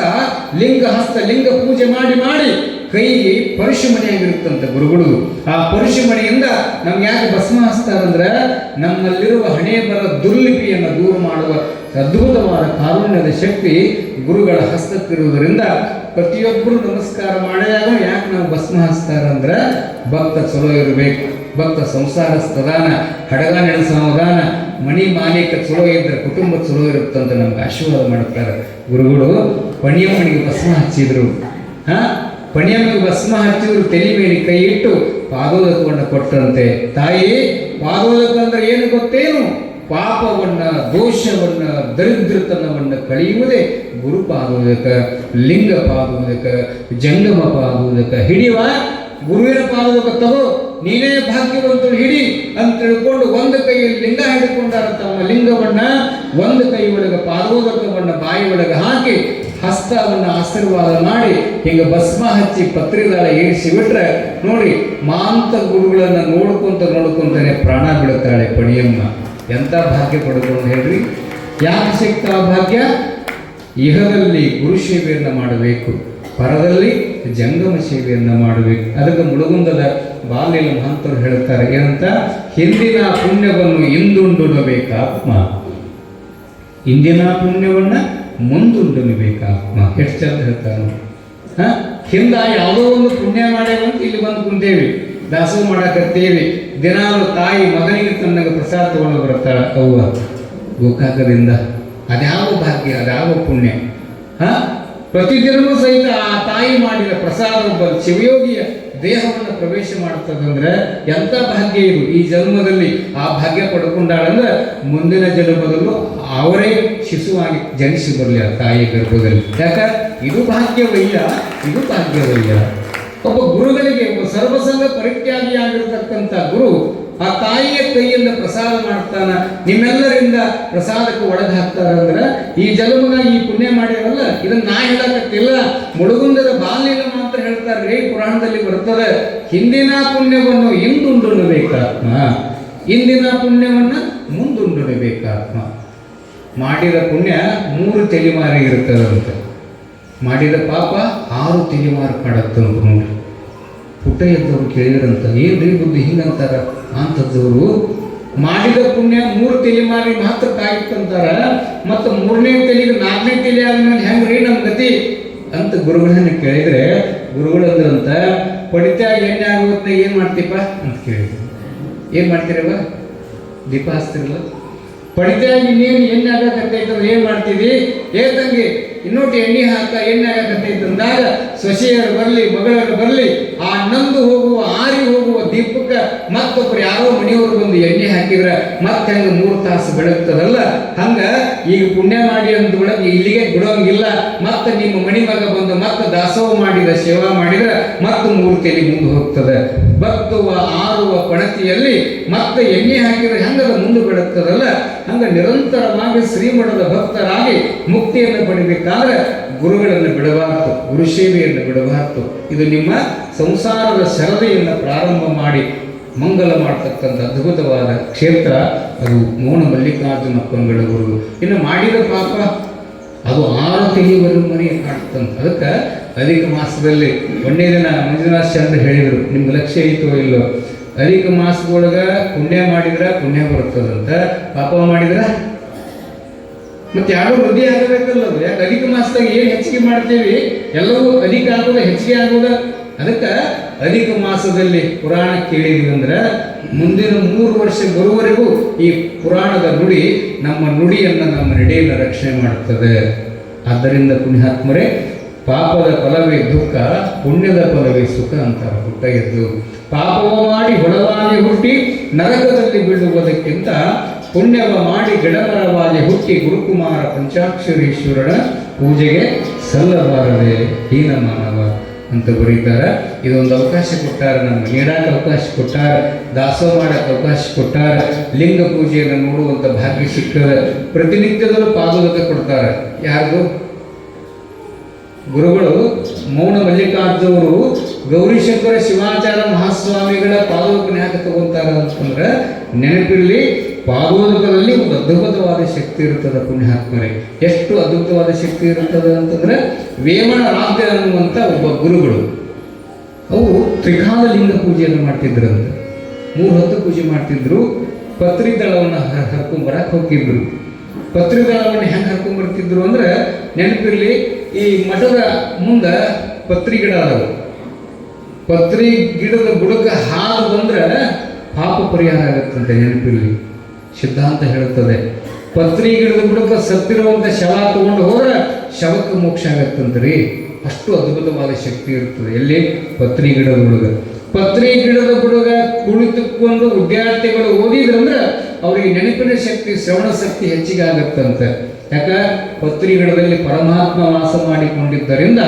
A: ಲಿಂಗ ಹಸ್ತ, ಲಿಂಗ ಪೂಜೆ ಮಾಡಿ ಮಾಡಿ ಕೈಗೆ ಪರಿಶುಮಣಿಯಾಗಿರುತ್ತಂತ ಗುರುಗಳು. ಆ ಪರಿಶುಮಣಿಯಿಂದ ನಮ್ಗೆ ಯಾಕೆ ಭಸ್ಮ ಹಸ್ತಾರಂದ್ರೆ ನಮ್ಮಲ್ಲಿರುವ ಹಣೆ ಬರ ದುರ್ಲಿಪಿಯನ್ನು ದೂರ ಮಾಡುವ ಅದ್ಭುತವಾದ ಕಾರುಣ್ಯದ ಶಕ್ತಿ ಗುರುಗಳ ಹಸ್ತಕ್ಕಿರುವುದರಿಂದ ಪ್ರತಿಯೊಬ್ಬರು ನಮಸ್ಕಾರ ಮಾಡಿದಾಗ ಯಾಕೆ ನಾವು ಭಸ್ಮ ಹಸ್ತಾರಂದ್ರೆ ಭಕ್ತ ಚಲೋ ಇರಬೇಕು, ಭಕ್ತ ಸಂಸಾರಸ್ಥದಾನ, ಹಡಗ ನಡೆಸೋದಾನ, ಮಣಿ ಮಾಲೀಕ ಚಲೋ ಇದ್ರೆ ಕುಟುಂಬ ಚಲೋ ಇರುತ್ತಂತ ನಮ್ಗೆ ಆಶೀರ್ವಾದ ಮಾಡ್ತಾರೆ ಗುರುಗಳು. ಪಣಿಯಮ್ಮನಿಗೆ ಭಸ್ಮ ಹಚ್ಚಿದ್ರು. ಪಣಿಯಮ್ಮನಿಗೆ ಭಸ್ಮ ಹಚ್ಚಿದ್ರು. ತಲೆ ಮೇಲೆ ಕೈ ಇಟ್ಟು ಪಾದೋದಕವನ್ನು ಕೊಟ್ಟಂತೆ. ತಾಯಿ ಪಾದೋದಕಂದ್ರೆ ಏನು ಗೊತ್ತೇನು? ಪಾಪವನ್ನ, ದೋಷವನ್ನ, ದರಿದ್ರತನವನ್ನ ಕಳೆಯುವುದೇ ಗುರು ಪಾದುವುದಕ, ಲಿಂಗ ಪಾದುವುದಕ, ಜಂಗಮ ಪಾದುವುದಕ. ಹಿಡಿಯುವ ಗುರುವಿನ ಪಾದುವುದಕ ತಗೋ, ನೀನೇ ಭಾಗ್ಯವಂತರು ಹಿಡಿ ಅಂತ ತಿಳ್ಕೊಂಡು ಒಂದು ಕೈಯಲ್ಲಿ ಲಿಂಗ ಹಿಡ್ಕೊಂಡಾರ. ತಮ್ಮ ಲಿಂಗವನ್ನ ಒಂದು ಕೈ ಒಳಗೆ ಪಾದೋದಕವನ್ನ ಬಾಯಿ ಒಳಗೆ ಹಾಕಿ ಹಸ್ತವನ್ನು ಆಶೀರ್ವಾದ ಮಾಡಿ ಹಿಂಗೆ ಭಸ್ಮ ಹಚ್ಚಿ ಪತ್ರಿದಾಳ ಏರಿಸಿ ಬಿಟ್ರೆ ನೋಡಿ ಮಾಂತ ಗುರುಗಳನ್ನು ನೋಡ್ಕೊಂತಾನೆ ಪ್ರಾಣ ಬಿಡುತ್ತಾಳೆ ಪಣಿಯಮ್ಮ. ಎಂಥ ಭಾಗ್ಯ ಪಡ್ಕೊಂಡು ಹೇಳ್ರಿ. ಯಾಕೆ ಸಿಕ್ತ ಭಾಗ್ಯ? ಇಹದಲ್ಲಿ ಗುರು ಸೇವೆಯನ್ನು ಮಾಡಬೇಕು, ಪರದಲ್ಲಿ ಜಂಗಮ ಸೇವೆಯನ್ನು ಮಾಡಬೇಕು. ಅದಕ್ಕೆ ಮುಳುಗುಂದದ ಬಾಲ್ಯಲ ಮಹಂತರು ಹೇಳ್ತಾರೆ ಏನಂತ? ಹಿಂದಿನ ಪುಣ್ಯವನ್ನು ಇಂದುಂಡುಡಬೇಕಾತ್ಮ, ಇಂದಿನ ಪುಣ್ಯವನ್ನು ಮುಂದುಂಡುಬೇಕಾತ್ಮ. ಎಷ್ಟು ಚಂದ ಹೇಳ್ತಾರೆ. ಹಿಂದ ಯಾವುದೋ ಒಂದು ಪುಣ್ಯ ಮಾಡ್ಯಾವಂತ ಇಲ್ಲಿ ಬಂದು ಕುಂತೇವಿ, ದಾಸೋಹ ಮಾಡಕತ್ತೇವಿ. ದಿನಾಲು ತಾಯಿ ಮಗನಿಗೆ ತನ್ನಗೆ ಪ್ರಸಾದ ತಗೊಂಡು ಬರ್ತಾಳ ಅವ್ವ ಗೋಕಾಕದಿಂದ. ಅದ್ಯಾವ ಭಾಗ್ಯ, ಅದ್ಯಾವ ಪುಣ್ಯ. ಪ್ರತಿದಿನವೂ ಸಹಿತ ಆ ತಾಯಿ ಮಾಡಿದ ಪ್ರಸಾದ ಒಬ್ಬ ಶಿವಯೋಗಿಯ ದೇಹವನ್ನು ಪ್ರವೇಶ ಮಾಡ್ತದಂದ್ರೆ ಎಂಥ ಭಾಗ್ಯ ಇದು. ಈ ಜನ್ಮದಲ್ಲಿ ಆ ಭಾಗ್ಯ ಪಡ್ಕೊಂಡಾಳಂದ್ರೆ ಮುಂದಿನ ಜನ್ಮದಲ್ಲೂ ಅವರೇ ಶಿಶುವಾಗಿ ಜನಿಸಿ ಬರಲಿ ಆ ತಾಯಿ ಗರ್ಭದಲ್ಲಿ. ಯಾಕ? ಇದು ಭಾಗ್ಯವಯ್ಯ, ಇದು ಭಾಗ್ಯವಯ್ಯ. ಒಬ್ಬ ಗುರುಗಳಿಗೆ, ಒಬ್ಬ ಸರ್ವಸಂಗ ಪರಿತ್ಯಾಗಿಯಾಗಿರ್ತಕ್ಕಂಥ ಗುರು ಆ ತಾಯಿಯ ಕೈಯಿಂದ ಪ್ರಸಾದ ಮಾಡ್ತಾನ, ನಿಮ್ಮೆಲ್ಲರಿಂದ ಪ್ರಸಾದಕ್ಕೆ ಒಳಗೆ ಹಾಕ್ತಾರಂದ್ರೆ ಈ ಜನ್ಮದಾಗ ಈ ಪುಣ್ಯ ಮಾಡಿರಲ್ಲ, ಇದನ್ನ ನಾ ಹೇಳಕತ್ತಿಲ್ಲ, ಮುಳುಗುಂದದ ಬಾಲ್ಯನ ಮಾತ್ರ ಹೇಳ್ತಾರೆ. ಪುರಾಣದಲ್ಲಿ ಬರ್ತದೆ, ಹಿಂದಿನ ಪುಣ್ಯವನ್ನು ಇಂದುಂಡುಣಬೇಕಾತ್ಮ, ಇಂದಿನ ಪುಣ್ಯವನ್ನ ಮುಂದುಂಡುಣಬೇಕಾತ್ಮ. ಮಾಡಿದ ಪುಣ್ಯ 3 ತಲೆಮಾರಿ ಇರ್ತದಂತೆ, ಮಾಡಿದ ಪಾಪ 6 ತಲೆಮಾರು ಕಾಡತ್ತಂತ. ನೋಡಿ, ಪುಟ್ಟ ಎದ್ದವರು ಕೇಳಿದ್ರಂತ, ಏನ್ರಿ ಬುದ್ಧಿ ಹಿಂಗಂತಾರ ಅಂಥದ್ದವರು. ಮಾಡಿದ ಪುಣ್ಯ 3 ತಲೆಮಾರಿ ಮಾತ್ರ ಕಾಯುತ್ತಂತಾರ, ಮತ್ತು 3ನೇ ತಲೆಗೆ 4ನೇ ತಲೆ ಆದ್ಮೇಲೆ ಹೆಂಗ್ರಿ ನಮ್ಮ ಗತಿ ಅಂತ ಗುರುಗಳನ್ನ ಕೇಳಿದ್ರೆ, ಗುರುಗಳಂದ್ರಂತ, ಪಡಿತಾ ಎಣ್ಣೆ ಆಗೋತ್ನ ಏನು ಮಾಡ್ತೀಪ ಅಂತ ಕೇಳಿದ್ರು. ಏನು ಮಾಡ್ತೀರವ? ದೀಪ ಹಚ್ತಿರಲ್ಲ. ಪಡಿತಾ ಇನ್ನೇನು ಎಣ್ಣೆ ಆಗಕತ್ತೈತಂದ್ರೆ ಏನು ಮಾಡ್ತೀವಿ? ಏ ತಂಗಿ ಇನ್ನೊಟ್ಟು ಎಣ್ಣೆ ಹಾಕ, ಎಣ್ಣೆ ಆಗಕತ್ತೈತಂದಾಗ ಸೊಸೆಯರು ಬರಲಿ, ಮಗಳರು ಬರಲಿ, ಆ ನಂದು ಹೋಗುವ ಆರಿ ಹೋಗುವ ದೀಪಕ್ಕೆ ಮತ್ತೊಬ್ಬರು ಯಾರೋ ಮನೆಯವರು ಬಂದು ಎಣ್ಣೆ ಹಾಕಿದ್ರೆ ಮತ್ತೆ ಹಂಗೆ 3 ತಾಸು ಬೆಳಗ್ತದಲ್ಲ, ಹಂಗ ಈಗ ಪುಣ್ಯ ಮಾಡಿ ಅಂದೊಳಗೆ ಇಲ್ಲಿಗೆ ಬಿಡೋಂಗಿಲ್ಲ. ಮತ್ತೆ ನಿಮ್ಮ ಮಣಿ ಮಗ ಬಂದು ಮತ್ತೆ ದಾಸೋಹ ಮಾಡಿದ ಸೇವಾ ಮಾಡಿದ್ರೆ ಮತ್ತೆ 3 ತಲೆ ಮುಂದೆ ಹೋಗ್ತದೆ. ಬತ್ತುವ ಆರುವ ಪಣತಿಯಲ್ಲಿ ಮತ್ತೆ ಎಣ್ಣೆ ಹಾಕಿದ್ರೆ ಹೆಂಗದ ಮುಂದೆ ಬೆಳಗ್ತದಲ್ಲ, ಹಂಗ ನಿರಂತರವಾಗಿ ಶ್ರೀಮಠದ ಭಕ್ತರಾಗಿ ಮುಕ್ತಿಯನ್ನು ಪಡಿಬೇಕಾದ್ರೆ ಗುರುಗಳನ್ನು ಬಿಡಬಾರ್ದು, ಗುರು ಸೇವೆಯನ್ನು ಬಿಡಬಾರ್ದು. ಇದು ನಿಮ್ಮ ಸಂಸಾರದ ಸರದಿಯನ್ನು ಪ್ರಾರಂಭ ಮಾಡಿ ಮಂಗಲ ಮಾಡತಕ್ಕಂಥ ಅದ್ಭುತವಾದ ಕ್ಷೇತ್ರ ಅದು ಮೌನ ಮಲ್ಲಿಕಾರ್ಜುನ ಪಂಗಳ ಗುರು. ಇನ್ನು ಮಾಡಿದ ಪಾಪ ಅದು 6 ತಿಂಗಳಿವರೆಗೂ ಮನೆ ಕಾಡ್ತಂತ. ಅದಕ್ಕೆ ಅಧಿಕ ಮಾಸದಲ್ಲಿ ಒಂದೇ ದಿನ ಮಂಜುನಾಥ್ ಚಂದ್ರ ಹೇಳಿದರು, ನಿಮ್ಗೆ ಲಕ್ಷ್ಯ ಐತೋ ಇಲ್ಲೋ, ಅಧಿಕ ಮಾಸದೊಳಗೆ ಪುಣ್ಯ ಮಾಡಿದ್ರೆ ಪುಣ್ಯ ಬರ್ತದಂತ, ಪಾಪ ಮಾಡಿದ್ರೆ ಮತ್ತೆ ಯಾರು ವೃದ್ಧಿ ಆಗಬೇಕಲ್ಲ. ಅದು ಯಾಕೆ ಅಧಿಕ ಮಾಸದಾಗ ಏನು ಹೆಚ್ಚಿಗೆ ಮಾಡ್ತೀವಿ, ಎಲ್ಲವೂ ಅಧಿಕ ಆಗೋದ ಹೆಚ್ಚಿಗೆ ಆಗೋದ. ಅದಕ್ಕೆ ಅಧಿಕ ಮಾಸದಲ್ಲಿ ಪುರಾಣ ಕೇಳಿದ್ವಿ ಅಂದ್ರೆ ಮುಂದಿನ 3 ವರ್ಷ ಬರುವವರೆಗೂ ಈ ಪುರಾಣದ ನುಡಿ ನಮ್ಮ ನುಡಿಯನ್ನು, ನಮ್ಮ ನಡೆಯನ್ನು ರಕ್ಷಣೆ ಮಾಡುತ್ತದೆ. ಆದ್ದರಿಂದ ಪುಣ್ಯಾತ್ಮರೇ, ಪಾಪದ ಫಲವೇ ದುಃಖ, ಪುಣ್ಯದ ಫಲವೇ ಸುಖ ಅಂತಾರೆ ಹುಟ್ಟ ಎದ್ದು. ಪಾಪವ ಮಾಡಿ ಹೊಡವಾಗಿ ಹುಟ್ಟಿ ನರಕದಲ್ಲಿ ಬೀಳುವುದಕ್ಕಿಂತ ಪುಣ್ಯವ ಮಾಡಿ ಗಿಡಮರವಾಗಿ ಹುಟ್ಟಿ ಗುರುಕುಮಾರ ಪಂಚಾಕ್ಷರೀಶ್ವರನ ಪೂಜೆಗೆ ಸಲ್ಲಬಾರದೆ ಹೀನ ಮಾನವ ಅಂತ ಬರೀತಾರೆ. ಇದೊಂದು ಅವಕಾಶ ಕೊಟ್ಟಾರೆ, ನಮ್ಗೆ ನೀಡಕ್ಕೆ ಅವಕಾಶ ಕೊಟ್ಟಾರೆ, ದಾಸೋಹ ಮಾಡಕ್ಕೆ ಅವಕಾಶ ಕೊಟ್ಟಾರೆ, ಲಿಂಗ ಪೂಜೆಯನ್ನು ನೋಡುವಂಥ ಭಾಗ್ಯ ಸಿಕ್ಕದ. ಪ್ರತಿನಿತ್ಯದಲ್ಲೂ ಪಾದೋದಕ ಕೊಡ್ತಾರೆ. ಯಾರಿಗೂ? ಗುರುಗಳು ಮೌನ ಮಲ್ಲಿಕಾರ್ಜುನವರು ಗೌರಿಶಂಕರ ಶಿವಾಚಾರ್ಯ ಮಹಾಸ್ವಾಮಿಗಳ ಪಾದೋದಕನ ಯಾಕೆ ತಗೊಂತಾರ ಅಂತಂದ್ರೆ, ನೆನಪಿರಲಿ, ಪಾದೋದಕದಲ್ಲಿ ಒಂದು ಅದ್ಭುತವಾದ ಶಕ್ತಿ ಇರುತ್ತದೆ ಪುಣ್ಯಾತ್ಮರೇ. ಎಷ್ಟು ಅದ್ಭುತವಾದ ಶಕ್ತಿ ಇರುತ್ತದೆ ಅಂತಂದ್ರೆ, ವೇಮನ ರಾಧ್ಯ ಅನ್ನುವಂಥ ಒಬ್ಬ ಗುರುಗಳು ಅವು ತ್ರಿಕಾಲ ಲಿಂಗ ಪೂಜೆಯನ್ನು ಮಾಡ್ತಿದ್ರಂತೆ. 3 ಹೊತ್ತು ಪೂಜೆ ಮಾಡ್ತಿದ್ರು. ಪತ್ರಿ ದಳವನ್ನು ಹರ್ಕೊಂಬರಕ್ಕೆ ಹೋಗಿದ್ರು. ಪತ್ರಿ ದಳವನ್ನು ಹೆಂಗೆ ಹರ್ಕೊಂಬರ್ತಿದ್ರು ಅಂದ್ರೆ, ನೆನಪಿರಲಿ, ಈ ಮಠದ ಮುಂದೆ ಪತ್ರಿ ಗಿಡ ಅದಾವ. ಪತ್ರಿ ಗಿಡದ ಬುಡಕ್ಕೆ ಹಾಲು ಬಂದ್ರೆ ಪಾಪ ಪರಿಹಾರ ಆಗುತ್ತಂತೆ. ನೆನಪಿರಲಿ, ಸಿದ್ಧಾಂತ ಹೇಳುತ್ತದೆ. ಪತ್ರಿ ಗಿಡದ ಬುಡಕ್ಕೆ ಸತ್ತಿರುವಂಥ ಶವ ತಗೊಂಡು ಹೋದ್ರೆ ಶವಕ್ಕೆ ಮೋಕ್ಷ ಆಗತ್ತಂತ್ರಿ. ಅಷ್ಟು ಅದ್ಭುತವಾದ ಶಕ್ತಿ ಇರ್ತದೆ. ಎಲ್ಲಿ? ಪತ್ರಿ ಗಿಡದ ಬುಡಗ. ಪತ್ರಿ ಗಿಡದ ಬುಡಗ ಕುಳಿತುಕೊಂಡು ವಿದ್ಯಾರ್ಥಿಗಳು ಓದಿದ್ರಂದ್ರೆ ಅವರಿಗೆ ನೆನಪಿನ ಶಕ್ತಿ, ಶ್ರವಣ ಶಕ್ತಿ ಹೆಚ್ಚಿಗೆ ಆಗತ್ತಂತೆ. ಯಾಕ? ಪತ್ರಿ ಗಿಡದಲ್ಲಿ ಪರಮಾತ್ಮ ವಾಸ ಮಾಡಿಕೊಂಡಿದ್ದರಿಂದ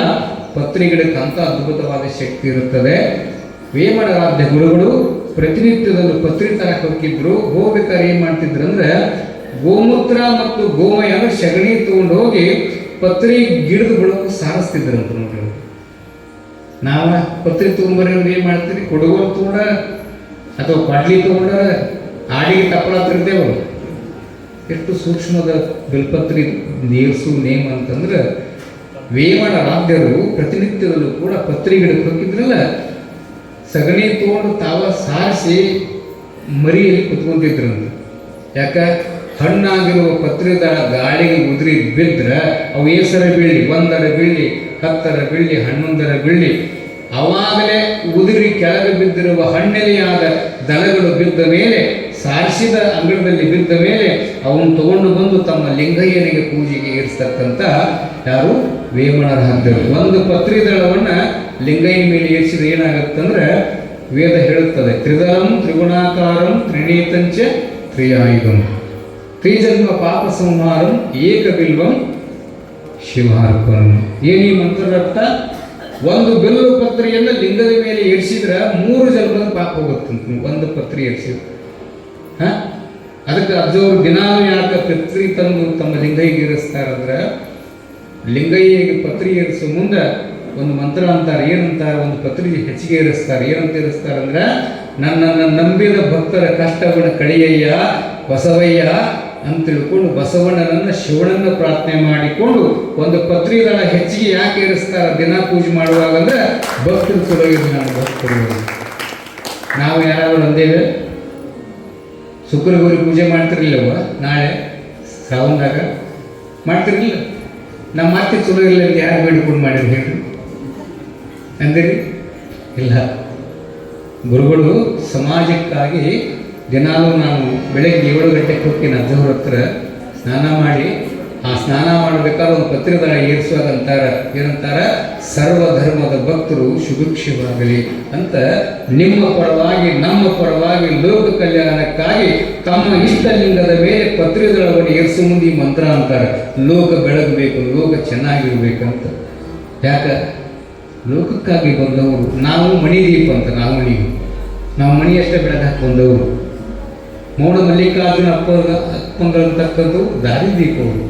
A: ಪತ್ರಿ ಗಿಡಕ್ಕೆ ಅಂತ ಅದ್ಭುತವಾದ ಶಕ್ತಿ ಇರುತ್ತದೆ. ವೇಮನರಾಧ್ಯ ಗುರುಗಳು ಪ್ರತಿನಿತ್ಯದಲ್ಲೂ ಪತ್ರಿ ತರಕ್ಕೆ ಹೋಗಿದ್ರು. ಹೋಗ್ಬೇಕಾದ್ರೆ ಏನು ಮಾಡ್ತಿದ್ರು ಅಂದ್ರೆ, ಗೋಮೂತ್ರ ಮತ್ತು ಗೋಮಯ ಸಗಣಿ ತಗೊಂಡು ಹೋಗಿ ಪತ್ರಿ ಗಿಡದ ಬುಡಕ್ಕೆ ಸಾರಿಸ್ತಿದ್ರಂತ. ನೋಡ್ರಿ, ನಾವು ಪತ್ರಿ ತೊಗೊಂಬರ್ರಿ ಅಂದ್ರೆ ಏನು ಮಾಡ್ತೀರಿ? ಕೊಡುಗೋಲು ತಗೊಂಡ ಅಥವಾ ಪಾಡ್ಲಿ ತಗೊಂಡ ಆಡಿಗೆ ತಪ್ಪಳ ತಿರ್ತೇವ. ಎಷ್ಟು ಸೂಕ್ಷ್ಮದ ಬಿಲ್ಪತ್ರಿ ನೇರ್ಸು ನೇಮ್ ಅಂತಂದ್ರೆ, ವೇಮನ ರಾಧ್ಯರು ಪ್ರತಿನಿತ್ಯದಲ್ಲೂ ಕೂಡ ಪತ್ರಿ ಗಿಡಕ್ಕೆ ಹೋಗಿದ್ರಲ್ಲ, ಸಗಣಿ ತಗೊಂಡು ತಾವ ಸಾರಿಸಿ ಮರಿಯಲ್ಲಿ ಕುತ್ಕೊಂತಿದ್ರಂತ. ಯಾಕ? ಹಣ್ಣಾಗಿರುವ ಪತ್ರಿದಳ ಗಾಳಿಗೆ ಉದುರಿ ಬಿದ್ದರೆ ಅವು ಏಸರ ಬೀಳಿ, 1 ಬೀಳಿ, 10 ಬೀಳಿ, 11 ಬೀಳಿ, ಅವಾಗಲೇ ಉದುರಿ ಕೆಳಗೆ ಬಿದ್ದಿರುವ ಹಣ್ಣೆಲೆಯಾದ ದಳಗಳು ಬಿದ್ದ ಮೇಲೆ, ಸಾರಿಸಿದ ಅಂಗಳದಲ್ಲಿ ಬಿದ್ದ ಮೇಲೆ ಅವನು ತಗೊಂಡು ಬಂದು ತಮ್ಮ ಲಿಂಗಯ್ಯನಿಗೆ ಪೂಜೆಗೆ ಏರಿಸ್ತಕ್ಕಂಥ ಯಾರು? ವೇಮನರಾಧ್ಯರು. ಒಂದು ಪತ್ರಿ ದಳವನ್ನು ಲಿಂಗಯ್ಯನ ಮೇಲೆ ಏರಿಸಿದ ಏನಾಗುತ್ತಂದ್ರೆ, ವೇದ ಹೇಳುತ್ತದೆ, ತ್ರಿದಳಂ ತ್ರಿಗುಣಾಕಾರಂ ತ್ರಿಣೀತಂಚ ತ್ರಿಯಾಯುಧಂ ತ್ರಿಜನ್ಮ ಪಾಪ ಸಂಹಾರಂ ಏಕಬಿಲ್ವಂ ಶಿವಾರ್ಪಣಂ. ಏನೀ ಮಂತ್ರದರ್ಥ? ಒಂದು ಬಿಲ್ಲು ಪತ್ರಿಯನ್ನು ಲಿಂಗದ ಮೇಲೆ ಏರಿಸಿದ್ರೆ 3 ಜನ್ಮದ ಪಾಪ ಹೋಗುತ್ತಂತ. ಒಂದು ಪತ್ರಿ ಏರಿಸಿದ್ರು ಅದಕ್ಕೆ ಅಜ್ಜವರು ದಿನಾಲು ಯಾಕೆ ಪತ್ರಿ ತಂದು ತಮ್ಮ ಲಿಂಗೈಗೆ ಏರಿಸ್ತಾರಂದ್ರೆ, ಲಿಂಗೈಗೆ ಪತ್ರಿ ಏರಿಸೋ ಮುಂದೆ ಒಂದು ಮಂತ್ರ ಅಂತಾರೆ. ಏನಂತಾರೆ? ಒಂದು ಪತ್ರಿ ಹೆಚ್ಚಿಗೆ ಏರಿಸ್ತಾರೆ. ಏನಂತ ಏರಿಸ್ತಾರಂದ್ರೆ, ನನ್ನನ್ನು ನಂಬಿದ ಭಕ್ತರ ಕಷ್ಟವನ್ನು ಕಳೆಯಯ್ಯ ಬಸವಯ್ಯ ಅಂತ ತಿಳ್ಕೊಂಡು ಬಸವಣ್ಣನನ್ನು ಶಿವನನ್ನು ಪ್ರಾರ್ಥನೆ ಮಾಡಿಕೊಂಡು ಒಂದು ಪತ್ರಿದಳ ಹೆಚ್ಚಿಗೆ ಯಾಕೆ ಏರಿಸ್ತಾರೆ ದಿನ ಪೂಜೆ ಮಾಡುವಾಗ ಅಂದ್ರೆ, ಭಕ್ತರು ಚಲೋ ಇರಲಿ, ನಮ್ಮ ಭಕ್ತರು. ನಾವು ಯಾರಾದರೂ ಅಂದೇವೆ ಶುಕ್ರಗೌರಿ ಪೂಜೆ ಮಾಡ್ತಿರ್ಲಿಲ್ಲವ? ನಾಳೆ ಶ್ರಾವಣದಾಗ ಮಾಡ್ತಿರ್ಲಿಲ್ಲ. ನಮ್ಮ ಮಾತೆ ಚಲೋ ಇಲ್ಲ ಅಂತ ಯಾರು ಬೇಡಿಕೊಂಡು ಮಾಡಿರಿ ಹೇಳ್ರಿ ಅಂದಿರಿ? ಇಲ್ಲ. ಗುರುಗಳು ಸಮಾಜಕ್ಕಾಗಿ ದಿನಾಲೂ ನಾನು ಬೆಳಗ್ಗೆ 7 ಗಂಟೆಗೆ ಹೋಗ್ತೀನಿ ಅಜ್ಜವ್ರ ಹತ್ರ ಸ್ನಾನ ಮಾಡಿ. ಆ ಸ್ನಾನ ಮಾಡಬೇಕಾದ್ರೆ ಒಂದು ಪತ್ರಿದಳ ಏರಿಸುವಾಗ ಅಂತಾರೆ, ಏನಂತಾರೆ? ಸರ್ವಧರ್ಮದ ಭಕ್ತರು ಸುಭಿಕ್ಷವಾಗಲಿ ಅಂತ ನಿಮ್ಮ ಪರವಾಗಿ ನಮ್ಮ ಪರವಾಗಿ ಲೋಕ ಕಲ್ಯಾಣಕ್ಕಾಗಿ ತಮ್ಮ ಇಷ್ಟಲಿಂಗದ ಮೇಲೆ ಪತ್ರಿದಳವನ್ನು ಏರಿಸೋ ಮುಂದೆ ಈ ಮಂತ್ರ ಅಂತಾರೆ. ಲೋಕ ಬೆಳಗಬೇಕು, ಲೋಕ ಚೆನ್ನಾಗಿರ್ಬೇಕಂತ. ಯಾಕೆ? ಲೋಕಕ್ಕಾಗಿ ಬಂದವರು ನಾವು. ಮಣಿದೀಪ ಅಂತ ನಾವು ಮಣಿ ಅಷ್ಟೇ ಬೆಳಗಾಕಿ ಬಂದವರು. ಮೌಢ ಮಲ್ಲಿಕಾರ್ಜುನ ಅಪ್ಪಂತಕ್ಕಂಥವು ದಾರಿದೀಪವರು.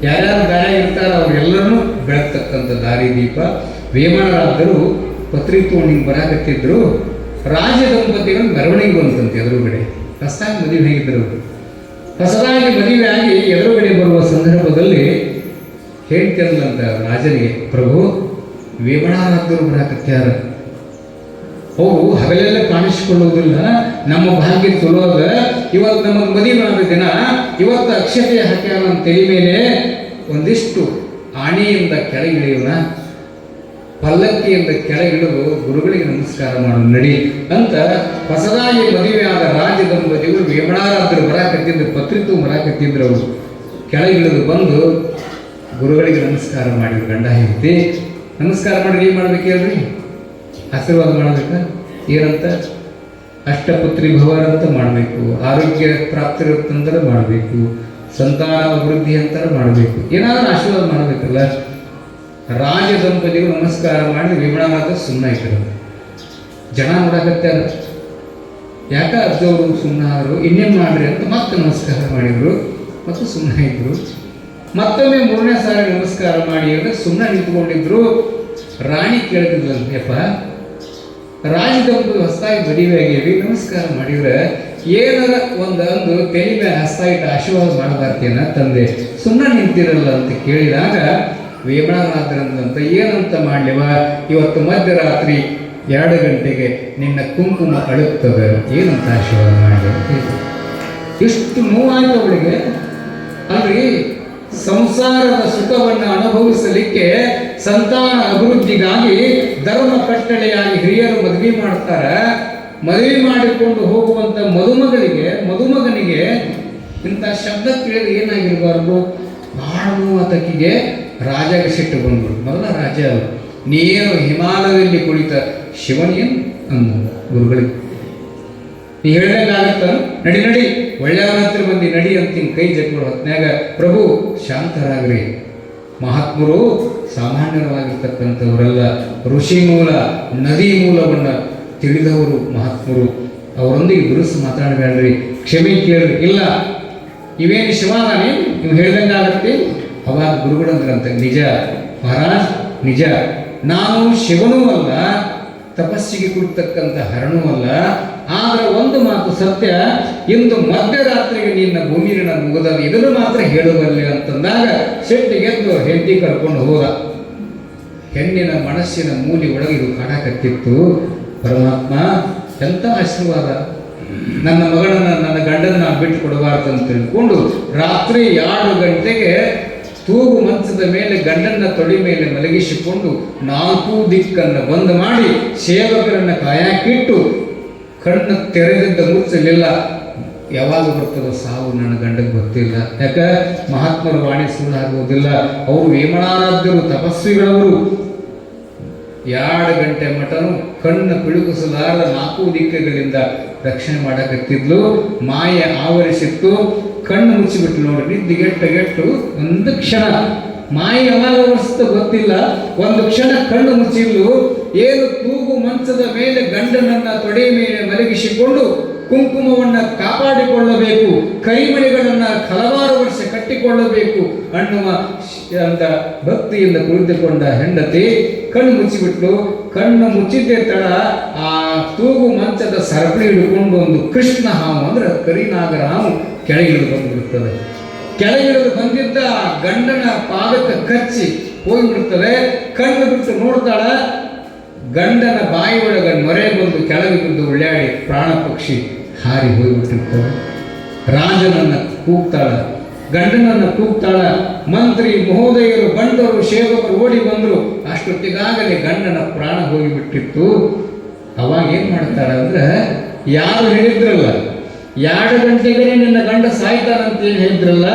A: ಯಾರ್ಯಾರು ದಾರಿ ಇರ್ತಾರೋ ಅವರೆಲ್ಲರನ್ನೂ ಬೆಳಗ್ತಕ್ಕಂಥ ದಾರಿದೀಪ. ವೇಮನರಾದರು ಪತ್ರಿ ತಗೊಂಡು ಹಿಂಗೆ ಬರಾಕತ್ತಿದ್ರು. ರಾಜ ದಂಪತಿಗಳು ಮೆರವಣಿಗೆ ಬಂತಂತೆ ಎದುರುಗಡೆ. ಹೊಸದಾಗಿ ಮದುವೆ ಹೇಗಿದ್ರು ಅವರು. ಹೊಸದಾಗಿ ಮದುವೆ ಆಗಿ ಎದುರುಗಡೆ ಬರುವ ಸಂದರ್ಭದಲ್ಲಿ ಹೇಳ್ತಿರಲಂತ ರಾಜನಿಗೆ, ಪ್ರಭು ವೇಮನರಾದರು ಬರಾಕತ್ಯಾರ. ಅವರು ಹಗಲೆಲ್ಲ ಕಾಣಿಸಿಕೊಳ್ಳುವುದಿಲ್ಲ. ನಮ್ಮ ಭಾಗ್ಯ ಚಲೋದ. ಇವತ್ತು ನಮಗೆ ಮದುವೆ ಆದ ದಿನ, ಇವತ್ತು ಅಕ್ಷತೆ ಹಾಕ್ಯಾರ ನಮ್ಮ ತಲೆ ಮೇಲೆ. ಒಂದಿಷ್ಟು ಆಣಿಯಿಂದ ಕೆಳಗಿಳಿಯೋಣ, ಪಲ್ಲಕ್ಕಿಯಿಂದ ಕೆಳಗಿಳಿದು ಗುರುಗಳಿಗೆ ನಮಸ್ಕಾರ ಮಾಡೋಣ ನಡಿ ಅಂತ ಹೊಸದಾಗಿ ಮದುವೆ ಆದ ರಾಜ ದಂಪತಿಗಳು ವೇಮನರಾದರು ಬರಾಕತ್ತಿದ್ರು, ಪತ್ರಿತು ಬರಾಕತ್ತಿದ್ರು. ಅವರು ಕೆಳಗಿಳಿದು ಬಂದು ಗುರುಗಳಿಗೆ ನಮಸ್ಕಾರ ಮಾಡಿದ್ರು. ಗಂಡ ಹೆಂಡತಿ ನಮಸ್ಕಾರ ಮಾಡಿ ಏನು ಮಾಡ್ಬೇಕು ಹೇಳ್ರಿ? ಆಶೀರ್ವಾದ ಮಾಡಬೇಕಾ? ಏನಂತ? ಅಷ್ಟಪುತ್ರಿ ಭವರಂತ ಮಾಡಬೇಕು, ಆರೋಗ್ಯ ಪ್ರಾಪ್ತಿರುತ್ತಂದ್ರೆ ಮಾಡಬೇಕು, ಸಂತಾನ ಅಭಿವೃದ್ಧಿ ಅಂತಾರೆ ಮಾಡಬೇಕು, ಏನಾದರೂ ಆಶೀರ್ವಾದ ಮಾಡಬೇಕಲ್ಲ. ರಾಜ ದಂಪತಿಗಳು ನಮಸ್ಕಾರ ಮಾಡಿ ವೇಮನರಾದ ಸುಮ್ಮನೆ ಇಟ್ಟರು. ಜನ ನೋಡಕತ್ತಾರ, ಯಾಕ ಅಜ್ಜವರು ಸುಮ್ಮನಾದರು, ಇನ್ನೇನು ಮಾಡ್ರಿ ಅಂತ ಮತ್ತೆ ನಮಸ್ಕಾರ ಮಾಡಿದರು, ಮತ್ತು ಸುಮ್ಮನೆ ಇದ್ರು. ಮತ್ತೊಮ್ಮೆ 3ನೇ ಸಾರಿ ನಮಸ್ಕಾರ ಮಾಡಿ ಅಂದರೆ ಸುಮ್ಮನೆ ನಿಂತ್ಕೊಂಡಿದ್ರು. ರಾಣಿ ಕೇಳ್ತಿದ್ಲಂತ, ಯಪ್ಪ ರಾಜ ದಂಪತಿ ಹೊಸದಾಗಿ ಮದುವೆ ಆಗ್ಯಾವಿ, ನಮಸ್ಕಾರ ಮಾಡಿದ್ರೆ ಏನಾರ ಒಂದೊಂದು ತಲೆ ಮೇಲೆ ಹಸ್ತ ಇಟ್ಟು ಆಶೀರ್ವಾದ ಮಾಡಬಾರ್ದೇನ ತಂದೆ, ಸುಮ್ಮನೆ ನಿಂತಿರಲ್ಲ ಅಂತ ಕೇಳಿದಾಗ ವೇಮನರಾದ್ರಂತ, ಏನಂತ ಮಾಡಲಿವ? ಇವತ್ತು ಮಧ್ಯರಾತ್ರಿ 2 ಗಂಟೆಗೆ ನಿನ್ನ ಕುಂಕುಮ ಅಳುತ್ತದೆ, ಏನಂತ ಆಶೀರ್ವಾದ ಮಾಡಲಿ ಅಂತ ಹೇಳಿದ್ರು. ಎಷ್ಟು ನೋವಾಯ್ತು ಅವಳಿಗೆ. ಅಲ್ರಿ, ಸಂಸಾರದ ಸುಖವನ್ನು ಅನುಭವಿಸಲಿಕ್ಕೆ ಸಂತಾನ ಅಭಿವೃದ್ಧಿಗಾಗಿ ಧರ್ಮ ಕಟ್ಟಳೆಯಾಗಿ ಹಿರಿಯರು ಮದುವೆ ಮಾಡ್ತಾರೆ. ಮದುವೆ ಮಾಡಿಕೊಂಡು ಹೋಗುವಂಥ ಮದುಮಗನಿಗೆ ಇಂಥ ಶಬ್ದ ಕೇಳಿದ್ರೆ ಏನಾಗಿರಬಾರ್ದು? ಬಹಳ ನೋವಾತಕ್ಕಿಗೆ. ರಾಜಗೆ ಸಿಟ್ಟು ಬಂದರು. ಮೊದಲ ರಾಜ ಅವರು, ನೀನು ಹಿಮಾಲಯದಲ್ಲಿ ಕುಳಿತ ಶಿವನೇನು ಅಂದ ಗುರುಗಳಿಗೆ. ನೀ ಹೇಳ್ದಂಗೆ ಆಗತ್ತ, ನಡಿ ನಡಿ ಒಳ್ಳೆಯವರ ಹತ್ರ ಬಂದು ನಡಿ ಅಂತ ಕೈ ಜಟ್ಕೊಡು ಹೊತ್ನ್ಯಾಗ. ಪ್ರಭು ಶಾಂತರಾಗ್ರಿ. ಮಹಾತ್ಮರು ಸಾಮಾನ್ಯವಾಗಿರ್ತಕ್ಕಂಥವರೆಲ್ಲ, ಋಷಿ ಮೂಲ ನದಿ ಮೂಲವನ್ನು ತಿಳಿದವರು ಮಹಾತ್ಮರು. ಅವರೊಂದಿಗೆ ಬಿರುಸು ಮಾತಾಡಬೇಡ್ರಿ, ಕ್ಷಮೆ ಕೇಳ್ರಿ. ಇಲ್ಲ ಇವೇನು ಶಿವಾದಾನೆ, ನೀವು ಹೇಳ್ದಂಗೆ ಆಗತ್ತೆ. ಅವಾಗ ಗುರುಗಳಂದ್ರಂತೆ, ನಿಜ ಮಹಾರಾಜ್ ನಿಜ, ನಾನು ಶಿವನೂ ಅಲ್ಲ, ತಪಸ್ಸಿಗೆ ಕುಳಿತಕ್ಕಂಥ ಹರಣೂ ಅಲ್ಲ. ಆದರೆ ಒಂದು ಮಾತು ಸತ್ಯ, ಇಂದು ಮಧ್ಯರಾತ್ರಿಗೆ ನಿನ್ನ ಭೂಮಿನ ಮುಗಿದ, ಇದನ್ನು ಮಾತ್ರ ಹೇಳುವಲ್ಲಿ ಅಂತಂದಾಗ ಸಿಟ್ಟಿಗೆದ್ದು ಹೆಂಡತಿ ಕರ್ಕೊಂಡು ಹೋದ. ಹೆಣ್ಣಿನ ಮನಸ್ಸಿನ ಮೂಲಿ ಒಳಗೆ ಇದು ಕಾಣಕತ್ತಿತ್ತು. ಪರಮಾತ್ಮ ಎಂಥ ಆಶೀರ್ವಾದ, ನನ್ನ ಮಗಳನ್ನ ನನ್ನ ಗಂಡನ ಬಿಟ್ಟು ಕೊಡಬಾರ್ದು ಅಂತ ತಿಳ್ಕೊಂಡು ರಾತ್ರಿ 2 ಗಂಟೆಗೆ ತೂಗು ಮಂಚದ ಮೇಲೆ ಗಂಡನ ತೊಡಿ ಮೇಲೆ ಮಲಗಿಸಿಕೊಂಡು 4 ದಿಕ್ಕನ್ನು ಬಂದ್ ಮಾಡಿ ಸೇವಕರನ್ನು ಕಾಯಕ್ಕಿಟ್ಟು ಕಣ್ಣು ತೆರೆದಿದ್ದ ಮುಚ್ಚಲಿಲ್ಲ. ಯಾವಾಗ ಬರ್ತದೋ ಸಾವು ನನ್ನ ಗಂಡಕ್ಕೆ ಗೊತ್ತಿಲ್ಲ. ಯಾಕೆ? ಮಹಾತ್ಮರ ವಾಣಿ ಸುಳ್ಳಾಗುವುದಿಲ್ಲ. ಅವರು ವೇಮನರಾದ್ಯರು, ತಪಸ್ವಿಗಳವರು. 2 ಗಂಟೆ ಮಟನು ಕಣ್ಣು ಪಿಳುಕಿಸಲಾರದ 4 ದಿಕ್ಕುಗಳಿಂದ ರಕ್ಷಣೆ ಮಾಡಕತ್ತಿದ್ಲು. ಮಾಯೆ ಆವರಿಸಿತ್ತು. ಕಣ್ಣು ಮುಚ್ಚಿಬಿಟ್ಟು ನೋಡಿ, ನಿದ್ದಿಗೆಟ್ಟು ಒಂದು ಕ್ಷಣ ಮಾಯೆ ಯಾವಾಗ ಆವರಿಸಿತು ಗೊತ್ತಿಲ್ಲ. ಒಂದು ಕ್ಷಣ ಕಣ್ಣು ಮುಚ್ಚಿದ್ಲು. ಏನು ತೂಗು ಮಂಚದ ಮೇಲೆ ಗಂಡನನ್ನ ತೊಡೆ ಮೇಲೆ ಮಲಗಿಸಿಕೊಂಡು ಕುಂಕುಮವನ್ನು ಕಾಪಾಡಿಕೊಳ್ಳಬೇಕು, ಕೈಮಣಿಗಳನ್ನು ಹಲವಾರು ವರ್ಷ ಕಟ್ಟಿಕೊಳ್ಳಬೇಕು ಅನ್ನುವ ಅಂತ ಭಕ್ತಿಯಿಂದ ಕುಳಿತುಕೊಂಡ ಹೆಂಡತಿ ಕಣ್ಣು ಮುಚ್ಚಿಬಿಟ್ಟು, ಕಣ್ಣು ಮುಚ್ಚಿದ್ದೇ ತಡ ಆ ತೂಗು ಮಂಚದ ಸರಪಳಿ ಹಿಡ್ಕೊಂಡು ಒಂದು ಕೃಷ್ಣ ಹಾವು ಅಂದ್ರೆ ಕರಿನಾಗರ ಹಾವು ಕೆಳಗಿಳಿದು ಬಂದುಬಿಡುತ್ತದೆ. ಕೆಳಗಿಳಿದು ಬಂದಿದ್ದ ಗಂಡನ ಪಾದಕ್ಕೆ ಕಚ್ಚಿ ಹೋಗಿಬಿಡುತ್ತದೆ. ಕಣ್ಣು ಬಿಟ್ಟು ನೋಡ್ತಾಳ, ಗಂಡನ ಬಾಯಿ ಒಳಗ ನೊರೆ ಬಂದು ಕೆಳಗೆ ಬಿದ್ದು ಉಳ್ಳಾಡಿ ಪ್ರಾಣ ಪಕ್ಷಿ ಹಾರಿ ಹೋಗಿಬಿಟ್ಟಿರ್ತವೆ. ರಾಜನನ್ನ ಕೂಗ್ತಾಳ, ಗಂಡನನ್ನ ಕೂಗ್ತಾಳ. ಮಂತ್ರಿ ಮಹೋದಯರು, ಬಂಡರು, ಸೇವಕರು ಓಡಿ ಬಂದರು. ಅಷ್ಟೊತ್ತಿಗಾಗಲೇ ಗಂಡನ ಪ್ರಾಣ ಹೋಗಿಬಿಟ್ಟಿತ್ತು. ಅವಾಗ ಏನು ಮಾಡ್ತಾಳ ಅಂದ್ರೆ, ಯಾರು ಹೇಳಿದ್ರಲ್ಲ 2 ಗಂಟೆಗೆ ನಿನ್ನ ಗಂಡ ಸಾಯ್ತಾನಂತ ಏನು ಹೇಳಿದ್ರಲ್ಲ,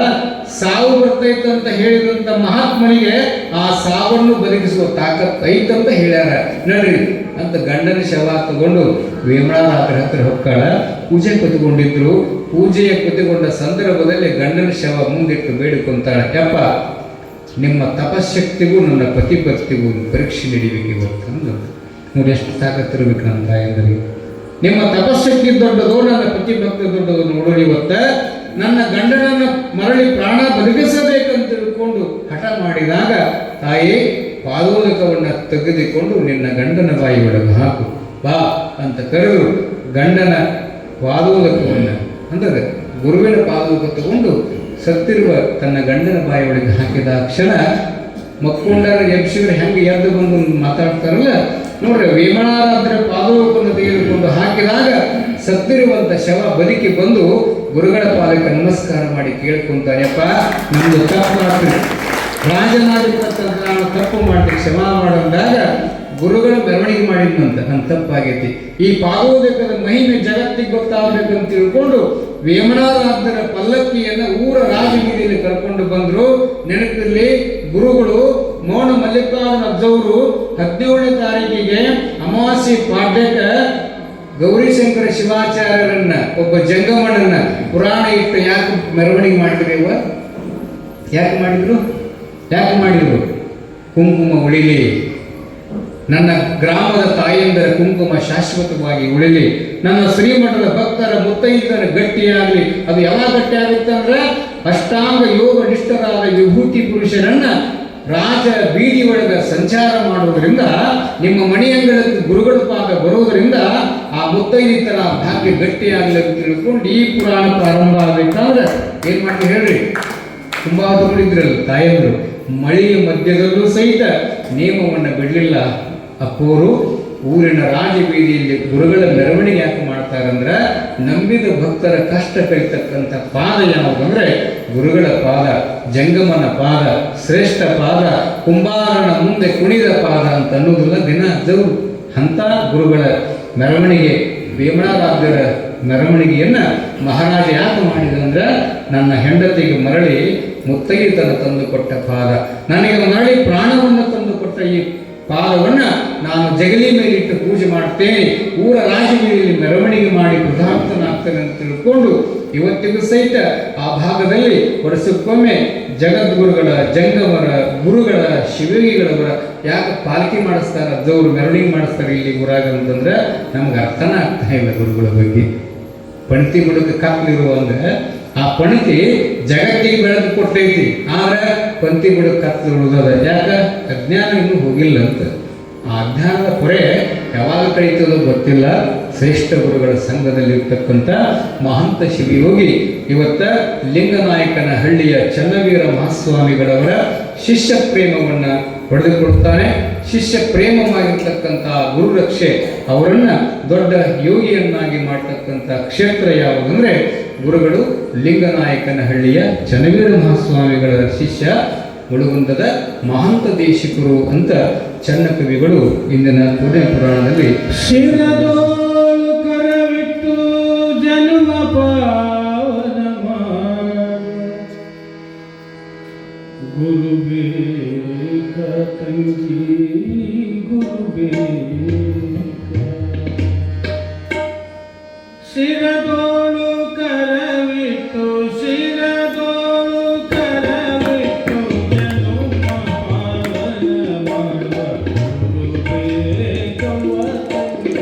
A: ಸಾವು ಬರ್ತೈತಂತ ಹೇಳಿದಂಥ ಮಹಾತ್ಮನಿಗೆ ಆ ಸಾವನ್ನು ಬದುಕಿಸುವ ತಾಕತ್ ಐತಂತ ಹೇಳ್ಯಾರ ನಡ್ರಿ ಅಂತ ಗಂಡನ ಶವ ತಗೊಂಡು ವೇಮಳಾರಾತ್ರ ಹತ್ರ ಹೊಕ್ಕಾಳ. ಪೂಜೆ ಕೂತ್ಕೊಂಡಿದ್ರು. ಪೂಜೆಯ ಕೂತ್ಕೊಂಡ ಸಂದರ್ಭದಲ್ಲಿ ಗಂಡನ ಶವ ಮುಂದಿಟ್ಟು ಬೇಡಿಕೊಂತಾಳ, ಯಪ್ಪ ನಿಮ್ಮ ತಪಶಕ್ತಿಗೂ ನನ್ನ ಪ್ರತಿಭಕ್ತಿಗೂ ಪರೀಕ್ಷೆ ನಡೀಬೇಕು ಇವತ್ತಂದು. ನೋಡಿ ಎಷ್ಟು ತಾಕತ್ತಿರ್ಬೇಕು ನನ್ನ ತಾಯಂದರಿಗೆ. ನಿಮ್ಮ ತಪಶಕ್ತಿ ದೊಡ್ಡದು, ನನ್ನ ಪ್ರತಿಭಕ್ತಿ ದೊಡ್ಡದು. ನೋಡೋಣ, ಇವತ್ತ ನನ್ನ ಗಂಡನನ್ನು ಮರಳಿ ಪ್ರಾಣ ಬದುಕಿಸಬೇಕಂತ ತಿಳ್ಕೊಂಡು ಹಠ ಮಾಡಿದಾಗ ತಾಯಿ ಪಾದೋದಕವನ್ನು ತೆಗೆದುಕೊಂಡು ನಿನ್ನ ಗಂಡನ ಬಾಯಿ ಒಳಗೆ ಹಾಕು ಬಾ ಅಂತ ಕರೆದು ಗಂಡನ ಪಾದೋದಕವನ್ನು ಅಂದರೆ ಗುರುವಿನ ಪಾದೋದಕ ತಗೊಂಡು ಸತ್ತಿರುವ ತನ್ನ ಗಂಡನ ಬಾಯಿ ಒಳಗೆ ಹಾಕಿದ ಕ್ಷಣ ಮಕ್ಕೊಂಡರ ಯಕ್ಷಿವರು ಹೆಂಗೆ ಎದ್ದು ಬಂದು ಮಾತಾಡ್ತಾರಲ್ಲ ನೋಡ್ರಿ, ವೇಮಳಾರಾಧ್ರ ಪಾದೋದಕವನ್ನು ತೆಗೆದುಕೊಂಡು ಹಾಕಿದಾಗ ಸತ್ತಿರುವಂಥ ಶವ ಬದುಕಿ ಬಂದು ಗುರುಗಳ ಪಾದಕ್ಕೆ ನಮಸ್ಕಾರ ಮಾಡಿ ಕೇಳ್ಕೊಂತಾನೆಪ್ಪ, ನಮ್ದು ತಪ್ಪು ಮಾಡ್ತೀವಿ, ರಾಜನಾಗಿರ್ತಕ್ಕಂಥ ನಾನು ತಪ್ಪು ಮಾಡ್ತೀವಿ, ಕ್ಷಮಾ ಮಾಡಂದಾಗ ಗುರುಗಳ ಮೆರವಣಿಗೆ ಮಾಡಿದ್ನಂತ ನನ್ನ ತಪ್ಪಾಗೈತಿ. ಈ ಪಾದೋದಕದ ಮಹಿಮೆ ಜಗತ್ತಿಗೆ ಗೊತ್ತಾಗಬೇಕಂತ ತಿಳ್ಕೊಂಡು ವೇಮಳಾರಾಧ್ರ ಪಲ್ಲಕ್ಕಿಯನ್ನು ಊರ ರಾಜಬೀದಿಯಲ್ಲಿ ಕರ್ಕೊಂಡು ಬಂದರು. ನೆನಪಿರಲಿ, ಗುರುಗಳು ಮೌನ ಮಲ್ಲಿಕಾರ್ಜುನ ಅಜ್ಜವರು 17ನೇ ತಾರೀಕಿಗೆ ಅಮಾವಾಸ್ಯೆ ಪಾಡ್ಯಕ್ಕೆ ಗೌರಿಶಂಕರ ಶಿವಾಚಾರ್ಯರನ್ನ ಒಬ್ಬ ಜಂಗಮಣ್ಣನ ಪುರಾಣ ಇಟ್ಟು ಯಾಕೆ ಮೆರವಣಿಗೆ ಮಾಡಿದ್ರೇವ? ಯಾಕೆ ಮಾಡಿದ್ರು? ಕುಂಕುಮ ಉಳಿಲಿ, ನನ್ನ ಗ್ರಾಮದ ತಾಯಿಯಂದರ ಕುಂಕುಮ ಶಾಶ್ವತವಾಗಿ ಉಳಿಲಿ, ನನ್ನ ಶ್ರೀಮಠದ ಭಕ್ತರ ಮುತ್ತೈದರ ಗಟ್ಟಿಯಾಗಲಿ. ಅದು ಯಾವಾಗ ಗಟ್ಟಿ ಆಗುತ್ತೆ ಅಂದ್ರೆ ಅಷ್ಟಾಂಗ ಯೋಗ ನಿಷ್ಠರಾದ ವಿಭೂತಿ ಪುರುಷರನ್ನ ರಾಜ ಬೀದಿ ಒಳಗ ಸಂಚಾರ ಮಾಡುವುದರಿಂದ, ನಿಮ್ಮ ಮನೆಯಂಗಳಕ್ಕೆ ಗುರುಗಳ ಪಾದ ಬರುವುದರಿಂದ ಆ ಮುತ್ತೈದಿತರ ಭಾಗ್ಯ ಗಟ್ಟಿಯಾಗಲಿ ಅಂತ ತಿಳ್ಕೊಂಡು ಈ ಪುರಾಣ ಪ್ರಾರಂಭ ಆಗಬೇಕಾದ್ರೆ ಏನ್ ಮಾಡ್ತೀವಿ ಹೇಳ್ರಿ, ತುಂಬಾ ತಗೊಂಡಿದ್ರಲ್ಲ ತಾಯಂದ್ರು, ಮಳೆಯ ಮಧ್ಯದಲ್ಲೂ ಸಹಿತ ನಿಯಮವನ್ನು ಬಿಡಲಿಲ್ಲ. ಅಪ್ಪೋರು ಊರಿನ ರಾಜಬೀದಿಯಲ್ಲಿ ಗುರುಗಳ ಮೆರವಣಿಗೆ ಯಾಕೆ ಮಾಡ್ತಾರಂದ್ರೆ, ನಂಬಿದ ಭಕ್ತರ ಕಷ್ಟ ಕಲಿತಕ್ಕಂಥ ಪಾದ ಯಾವುದಂದ್ರೆ ಗುರುಗಳ ಪಾದ, ಜಂಗಮನ ಪಾದ, ಶ್ರೇಷ್ಠ ಪಾದ, ಕುಂಬಾರನ ಮುಂದೆ ಕುಣಿದ ಪಾದ ಅಂತ ಅನ್ನೋದಿಲ್ಲ ದಿನ ಅಜ್ಜವರು. ಅಂಥ ಗುರುಗಳ ಮೆರವಣಿಗೆ, ವೇಮಳಾರಾಧ್ಯರ ಮೆರವಣಿಗೆಯನ್ನು ಮಹಾರಾಜ ಯಾಕೆ ಮಾಡಿದಂದ್ರೆ, ನನ್ನ ಹೆಂಡತಿಗೆ ಮರಳಿ ಮುತ್ತೈತನ ತಂದು ಕೊಟ್ಟ ಪಾದ, ನನಗೆ ಮರಳಿ ಪ್ರಾಣವನ್ನು ತಂದು ಕೊಟ್ಟ ಈ ಪಾದವನ್ನು ನಾನು ಜಗಲಿ ಮೇಲಿಟ್ಟು ಪೂಜೆ ಮಾಡ್ತೇನೆ, ಊರ ರಾಜಬೀದಿಯಲ್ಲಿ ಮೆರವಣಿಗೆ ಮಾಡಿ ಕೃತಾರ್ಥನಾಗ್ತೇನೆ ಅಂತ ತಿಳ್ಕೊಂಡು ಇವತ್ತಿಗೂ ಸಹಿತ ಆ ಭಾಗದಲ್ಲಿ ವರ್ಷಕ್ಕೊಮ್ಮೆ ಜಗದ್ಗುರುಗಳ, ಜಂಗಮರ, ಗುರುಗಳ, ಶಿವಯೋಗಿಗಳವರ ಯಾಕೆ ಪಾಲಕಿ ಮಾಡಿಸ್ತಾರೆ, ಅಜ್ಜವರು ಮೆರವಣಿಗೆ ಮಾಡಿಸ್ತಾರೆ ಇಲ್ಲಿ ಊರಾಗ ಅಂತಂದ್ರೆ ನಮ್ಗೆ ಅರ್ಥನ ಆಗ್ತಾ ಇಲ್ಲ ಗುರುಗಳ ಬಗ್ಗೆ. ಪಣತಿ ಬುಡಕ್ಕೆ ಕತ್ಲಿರುವಂಗೆ ಆ ಪಣತಿ ಜಗತ್ತಿಗೆ ಬೆಳೆದು ಕೊಟ್ಟೈತಿ, ಆದ್ರೆ ಪಂತಿ ಬುಡಕ್ಕೆ ಕತ್ಲಿರುವುದದ ಯಾಕೆ? ಅಜ್ಞಾನ ಇನ್ನೂ ಹೋಗಿಲ್ಲ ಅಂತ. ಆ ಅಜ್ಞಾನದ ಹೊರೆ ಯಾವಾಗ ಕಳೀತದೋ ಗೊತ್ತಿಲ್ಲ. ಶ್ರೇಷ್ಠ ಗುರುಗಳ ಸಂಘದಲ್ಲಿರ್ತಕ್ಕಂಥ ಮಹಂತ ಶಿವಯೋಗಿ ಇವತ್ತ ಲಿಂಗನಾಯಕನ ಹಳ್ಳಿಯ ಚನ್ನವೀರ ಮಹಾಸ್ವಾಮಿಗಳವರ ಶಿಷ್ಯ ಪ್ರೇಮವನ್ನು ಪಡೆದುಕೊಳ್ತಾನೆ. ಶಿಷ್ಯ ಪ್ರೇಮವಾಗಿರ್ತಕ್ಕಂಥ ಗುರುರಕ್ಷೆ ಅವರನ್ನ ದೊಡ್ಡ ಯೋಗಿಯನ್ನಾಗಿ ಮಾಡ್ತಕ್ಕಂಥ ಕ್ಷೇತ್ರ ಯಾವುದಂದ್ರೆ ಗುರುಗಳು ಲಿಂಗನಾಯಕನ ಹಳ್ಳಿಯ ಚನ್ನವೀರ ಮಹಾಸ್ವಾಮಿಗಳ ಶಿಷ್ಯ ಮುಳುಗುಂದದ ಮಹಂತ ದೇಶಿಕರು ಅಂತ ಚನ್ನ ಕವಿಗಳು ಇಂದಿನ ಪುಣ್ಯ ಪುರಾಣದಲ್ಲಿ
B: ಶಿರದೋಳು ಕರವಿಟ್ಟು ಜನ್ಮ ಪಾವನ ಗುರು ಬೇಕ ತಂಗಿ ಗುರು ಬೇಕ ಶಿರದೋಳು ಕರವಿಟ್ಟು ಶಿರದೋಳು ಕರವಿಟ್ಟು ಜನ್ಮ ಪಾವನ ಮಾಡುವ ಗುರು ಬೇಕವ್ವ ತಂಗಿ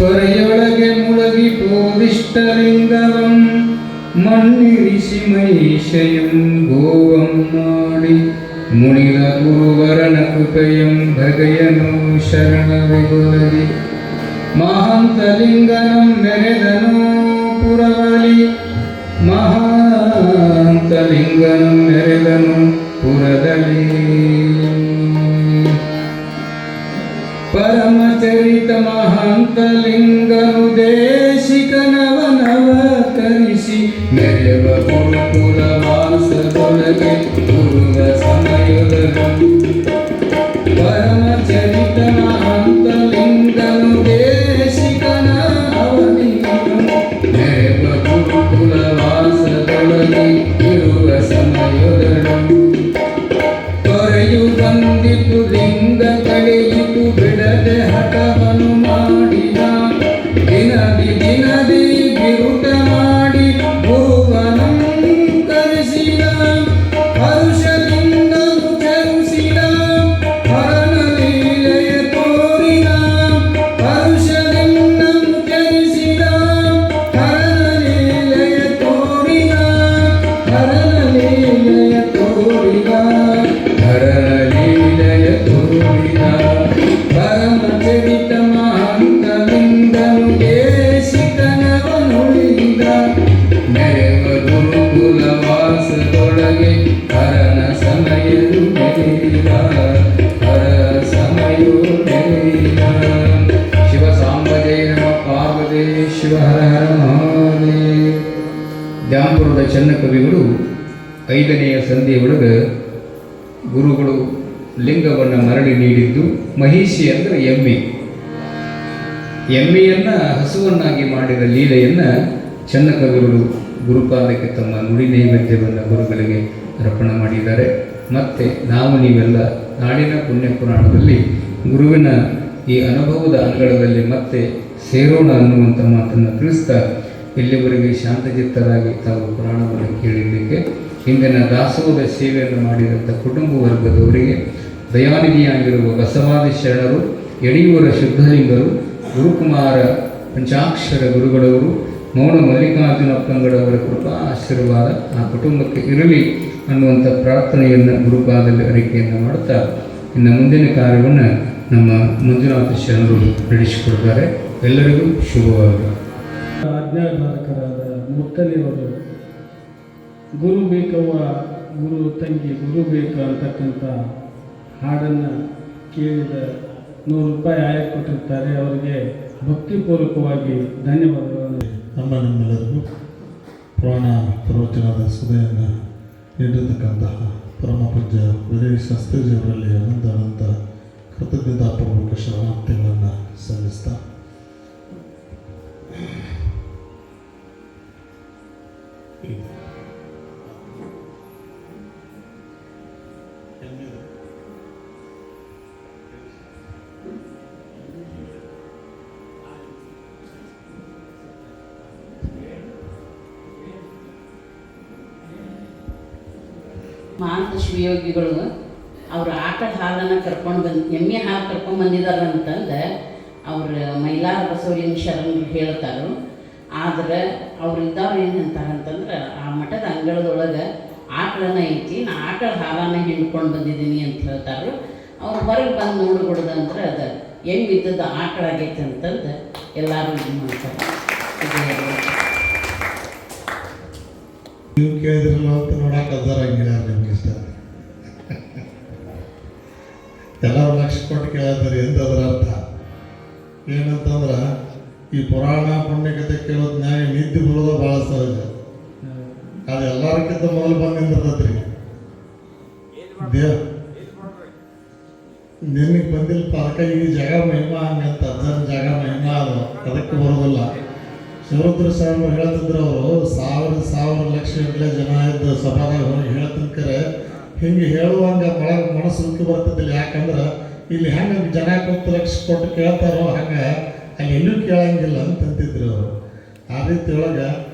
A: ತೊರೆಯೊಳಗೆ ಮುಳುಗಿ ಪೋದಿಷ್ಟಲಿಂಗವಂ ಮಣ್ಣಿರಿಸಿ ಮಹಿಷಯಂ ಗೋವಂ ಮಾಡಿ ಮುನಿದ ಗುರುವರನ ಕೃಪೆಯಂ ಭಗಯನು ಶರಣವಿಗೊಲಗಿ ಮಹಾಂತಲಿಂಗನಂ ಮೆರೆದನು ಪುರವಲಿ ಮಹಾಂತಲಿಂಗನಂ ಮೆರೆದನು ಪುರದಲ್ಲಿ ಪರಮಚರಿತ ಮಹಾಂತಲಿಂಗನು ದೇಶಿಕನವನವತರಿಸಿ ಮೆರೆವ ಗುರುಕುಲ ವಾಸದೊಳಗೆ ಗುರುವ ಸಮಯದನು ಪರಮಚರಿತ ಮಹಾಂತಲಿಂಗನು ದೇಶಿಕನ ಅವನಿಗನು ಮೆರೆವ ಗುರುಕುಲ ವಾಸದೊಳಗೆ ಇರುವ ಸಮಯದನು ತೊರೆಯು ಬಂದಿತು ಲಿಂಗ ಕಳೆಯಿತು ಬಿಡದೆ ಹಠವನ್ನು ಮಾಡಿದ ದಿನದಿ ಬಿರುಟ ಮಾಡಿ ಭುವನಂ ಕರೆಸಿದ ಹರುಷದಿಂದನು ಚರುಸಿದ ಹರನ ಲೀಲೆಯ ತೋರಿದ ಹರುಷದಿಂದನು ಚರಿಸಿದ ಹರನ ಲೀಲೆಯ ತೋರಿದ ಹರನ ಲೀಲೆಯ ತೋರಿದ ಹರನ ಲೀಲೆಯ ತೋರಿದ ಪರಮಚರಿತ ಮಹಾಂತಲಿಂಗನು ದೇಶಿಕನವನುಳಿದ ಮೆರೆವ ಗುರುಕುಲ ವಾಸದೊಳಗೆ ಹರನ ಸಮಯವು ಮೆರೆದ ಹರ ಸಮಯವು ಮೆರೆದ ಶಿವ ಸಾಂಬ ಜಯ ನಮ ಪಾರ್ವತಿ ಶಿವ ಹರ ಹರ ಮಹಾದೇವ. ದ್ಯಾಂಪುರದ ಚನ್ನಕವಿಗಳು 5ನೆಯ ಸಂಧಿಯೊಳಗೆ ಗುರುಗಳು ಲಿಂಗವನ್ನು ಮರಳಿ ನೀಡಿದ್ದು ಮಹಿಷಿ ಅಂದರೆ ಎಮ್ಮೆಯನ್ನು ಹಸುವನ್ನಾಗಿ ಮಾಡಿದ ಲೀಲೆಯನ್ನು ಚನ್ನಕವಿಗಳು ಗುರುಪಾದಕ್ಕೆ ತಮ್ಮ ನುಡಿ ನೈವೇದ್ಯವನ್ನು ಗುರುಗಳಿಗೆ ಅರ್ಪಣೆ ಮಾಡಿದ್ದಾರೆ. ಮತ್ತು ನಾವು ನೀವೆಲ್ಲ ನಾಡಿನ ಪುಣ್ಯ ಪುರಾಣದಲ್ಲಿ ಗುರುವಿನ ಈ ಅನುಭವದ ಅಂಗಳದಲ್ಲಿ ಮತ್ತೆ ಸೇರೋಣ ಅನ್ನುವಂಥ ಮಾತನ್ನು ತಿಳಿಸ್ತಾ ಇಲ್ಲಿವರೆಗೆ ಶಾಂತಚಿತ್ತರಾಗಿ ತಾವು ಪುರಾಣವನ್ನು ಕೇಳಿದ್ದಕ್ಕೆ ಇಂದಿನ ದಾಸೋಹದ ಸೇವೆಯನ್ನು ಮಾಡಿದಂಥ ಕುಟುಂಬ ವರ್ಗದವರಿಗೆ ದಯಾನಿಧಿಯಾಗಿರುವ ಬಸವಾದಿ ಶರಣರು, ಯಡಿಯೂರ ಶುದ್ಧಲಿಂಗರು, ಗುರುಕುಮಾರ ಪಂಚಾಕ್ಷರ ಗುರುಗಳವರು, ಮೌನ ಮಲ್ಲಿಕಾರ್ಜುನಪ್ಪಂಗಳವರ ಕೃಪಾ ಆಶೀರ್ವಾದ ಆ ಕುಟುಂಬಕ್ಕೆ ಇರಲಿ ಅನ್ನುವಂಥ ಪ್ರಾರ್ಥನೆಯನ್ನು ಗುರುಪಾದಲ್ಲಿ ಅರಿಕೆಯನ್ನು ಮಾಡುತ್ತಾ ಇನ್ನು ಮುಂದಿನ ಕಾರ್ಯವನ್ನು ನಮ್ಮ ಮಂಜುನಾಥ ಶರಣರು ನಡೆಸಿಕೊಡ್ತಾರೆ. ಎಲ್ಲರಿಗೂ ಶುಭವಾಗಲಿ.
B: ಆಜ್ಞಾಧಾರಕರಾದ ಮುತ್ತಲಿಯವರು ಗುರು ಬೇಕವ್ವ ಗುರು ತಂಗಿ ಗುರು ಬೇಕು ಅಂತಕ್ಕಂಥ ಹಾಡನ್ನು ಕೇಳಿದ 100 ರೂಪಾಯಿ ಆಯ ಕೊಟ್ಟಿರ್ತಾರೆ. ಅವರಿಗೆ ಭಕ್ತಿಪೂರ್ವಕವಾಗಿ ಧನ್ಯವಾದಗಳನ್ನು.
C: ನಮ್ಮೆಲ್ಲರಿಗೂ ಪುರಾಣ ಪ್ರವಚನದ ಸುದೆಯನ್ನು ನೀಡಿರತಕ್ಕಂತಹ ಪರಮ ಪೂಜ್ಯ ವಿಜಯ ಶಾಸ್ತ್ರೀಜಿಯವರಲ್ಲಿ ಅನಂತ ಕೃತಜ್ಞತಾಪೂರ್ವಕ ಶರಣಾರ್ಥಿಗಳನ್ನು ಸಲ್ಲಿಸ್ತಾ
D: ಮಹಾಂತ ಶಿವಯೋಗಿಗಳು ಅವರು ಆಕಳ ಹಾಲನ್ನು ಕರ್ಕೊಂಡು ಎಮ್ಮೆ ಹಾಲು ಕರ್ಕೊಂಡು ಬಂದಿದ್ದಾರೆ ಅಂತಂದು ಅವ್ರ ಮೈಲಾರ ಬಸವಲಿಂಗ ಶರಣರು ಹೇಳ್ತಾರೆ. ಆದ್ರೆ ಅವ್ರು ಇದ್ದವ್ರು ಏನು ಅಂತಾರಂತಂದ್ರೆ ಆ ಮಠದ ಅಂಗಳದೊಳಗೆ ಆಕಳನ ಐತಿ, ನಾ ಆಕಳ ಹಾಲನ್ನು ಹಿಂಡ್ಕೊಂಡು ಬಂದಿದ್ದೀನಿ ಅಂತ ಹೇಳ್ತಾರೆ. ಅವ್ರು ಹೊರಗೆ ಬಂದು ನೋಡ್ಬಿಡ್ದಂದ್ರೆ ಅದು ಎಮ್ಮೆ ಇದ್ದದ್ದು ಆಕಳ ಆಗೈತೆ ಅಂತಂದು ಎಲ್ಲರೂ ಇದು ಮಾಡ್ತಾರೆ.
C: ನೀವು ಕೇಳಿದ್ರಲ್ಲ ಅಂತ ನೋಡಕ್ಕೆ ಅದಾರಂಗಿಲ್ಲ ನಿಮ್ಗೆ ಇಷ್ಟ. ಎಲ್ಲರೂ ಲಕ್ಷ ಕೊಟ್ಟು ಕೇಳತ್ತಾರೆ. ಎಂದದರ ಅರ್ಥ ಏನಂತಂದ್ರೆ ಈ ಪುರಾಣ ಪುಣ್ಯಕತೆ ಕೇಳೋದು ನ್ಯಾಯ ನಿದ್ದೆ ಬರೋದು ಭಾಳ ಸಹಜ. ಅದು ಎಲ್ಲರಿಗಿಂತ ಮೊದಲು ಬಂದು ನಿಂದಿರ್ತೈತ್ರಿ. ನಿನಗೆ ಬಂದಿಲ್ಲಪ್ಪ ಅದಕ್ಕೆ ಈ ಜಾಗ ಮಹಿಮಾ ಹಂಗಂತ ಅಜ್ಜನ ಜಾಗ ಮಹಿಮಾ ಅದು ಅದಕ್ಕೆ ಬರೋದಿಲ್ಲ. ಶಿವರುದ್ರ ಸ್ವಾಮಿ ಹೇಳ್ತಿದ್ರು, ಅವರು ಸಾವಿರ ಲಕ್ಷ ಗಟ್ಟಲೆ ಜನ ಇದ್ದು ಸಭಾದಾಗ ಹೋಗಿ ಹೇಳ್ತಿನ್ಕರೆ ಹಿಂಗೆ ಹೇಳುವಂಗೆ ಒಳಗೆ ಮನಸ್ಸು ಉಕ್ಕಿ ಬರ್ತದಿಲ್ಲ. ಯಾಕಂದ್ರೆ ಇಲ್ಲಿ ಹೆಂಗೆ ಜನ 10 ಲಕ್ಷ ಕೊಟ್ಟು ಕೇಳ್ತಾರೋ ಹಂಗೆ ಅಲ್ಲಿ ಎಲ್ಲೂ ಕೇಳಂಗಿಲ್ಲ ಅಂತಂತಿದ್ರು ಅವರು. ಆ ರೀತಿ ಒಳಗೆ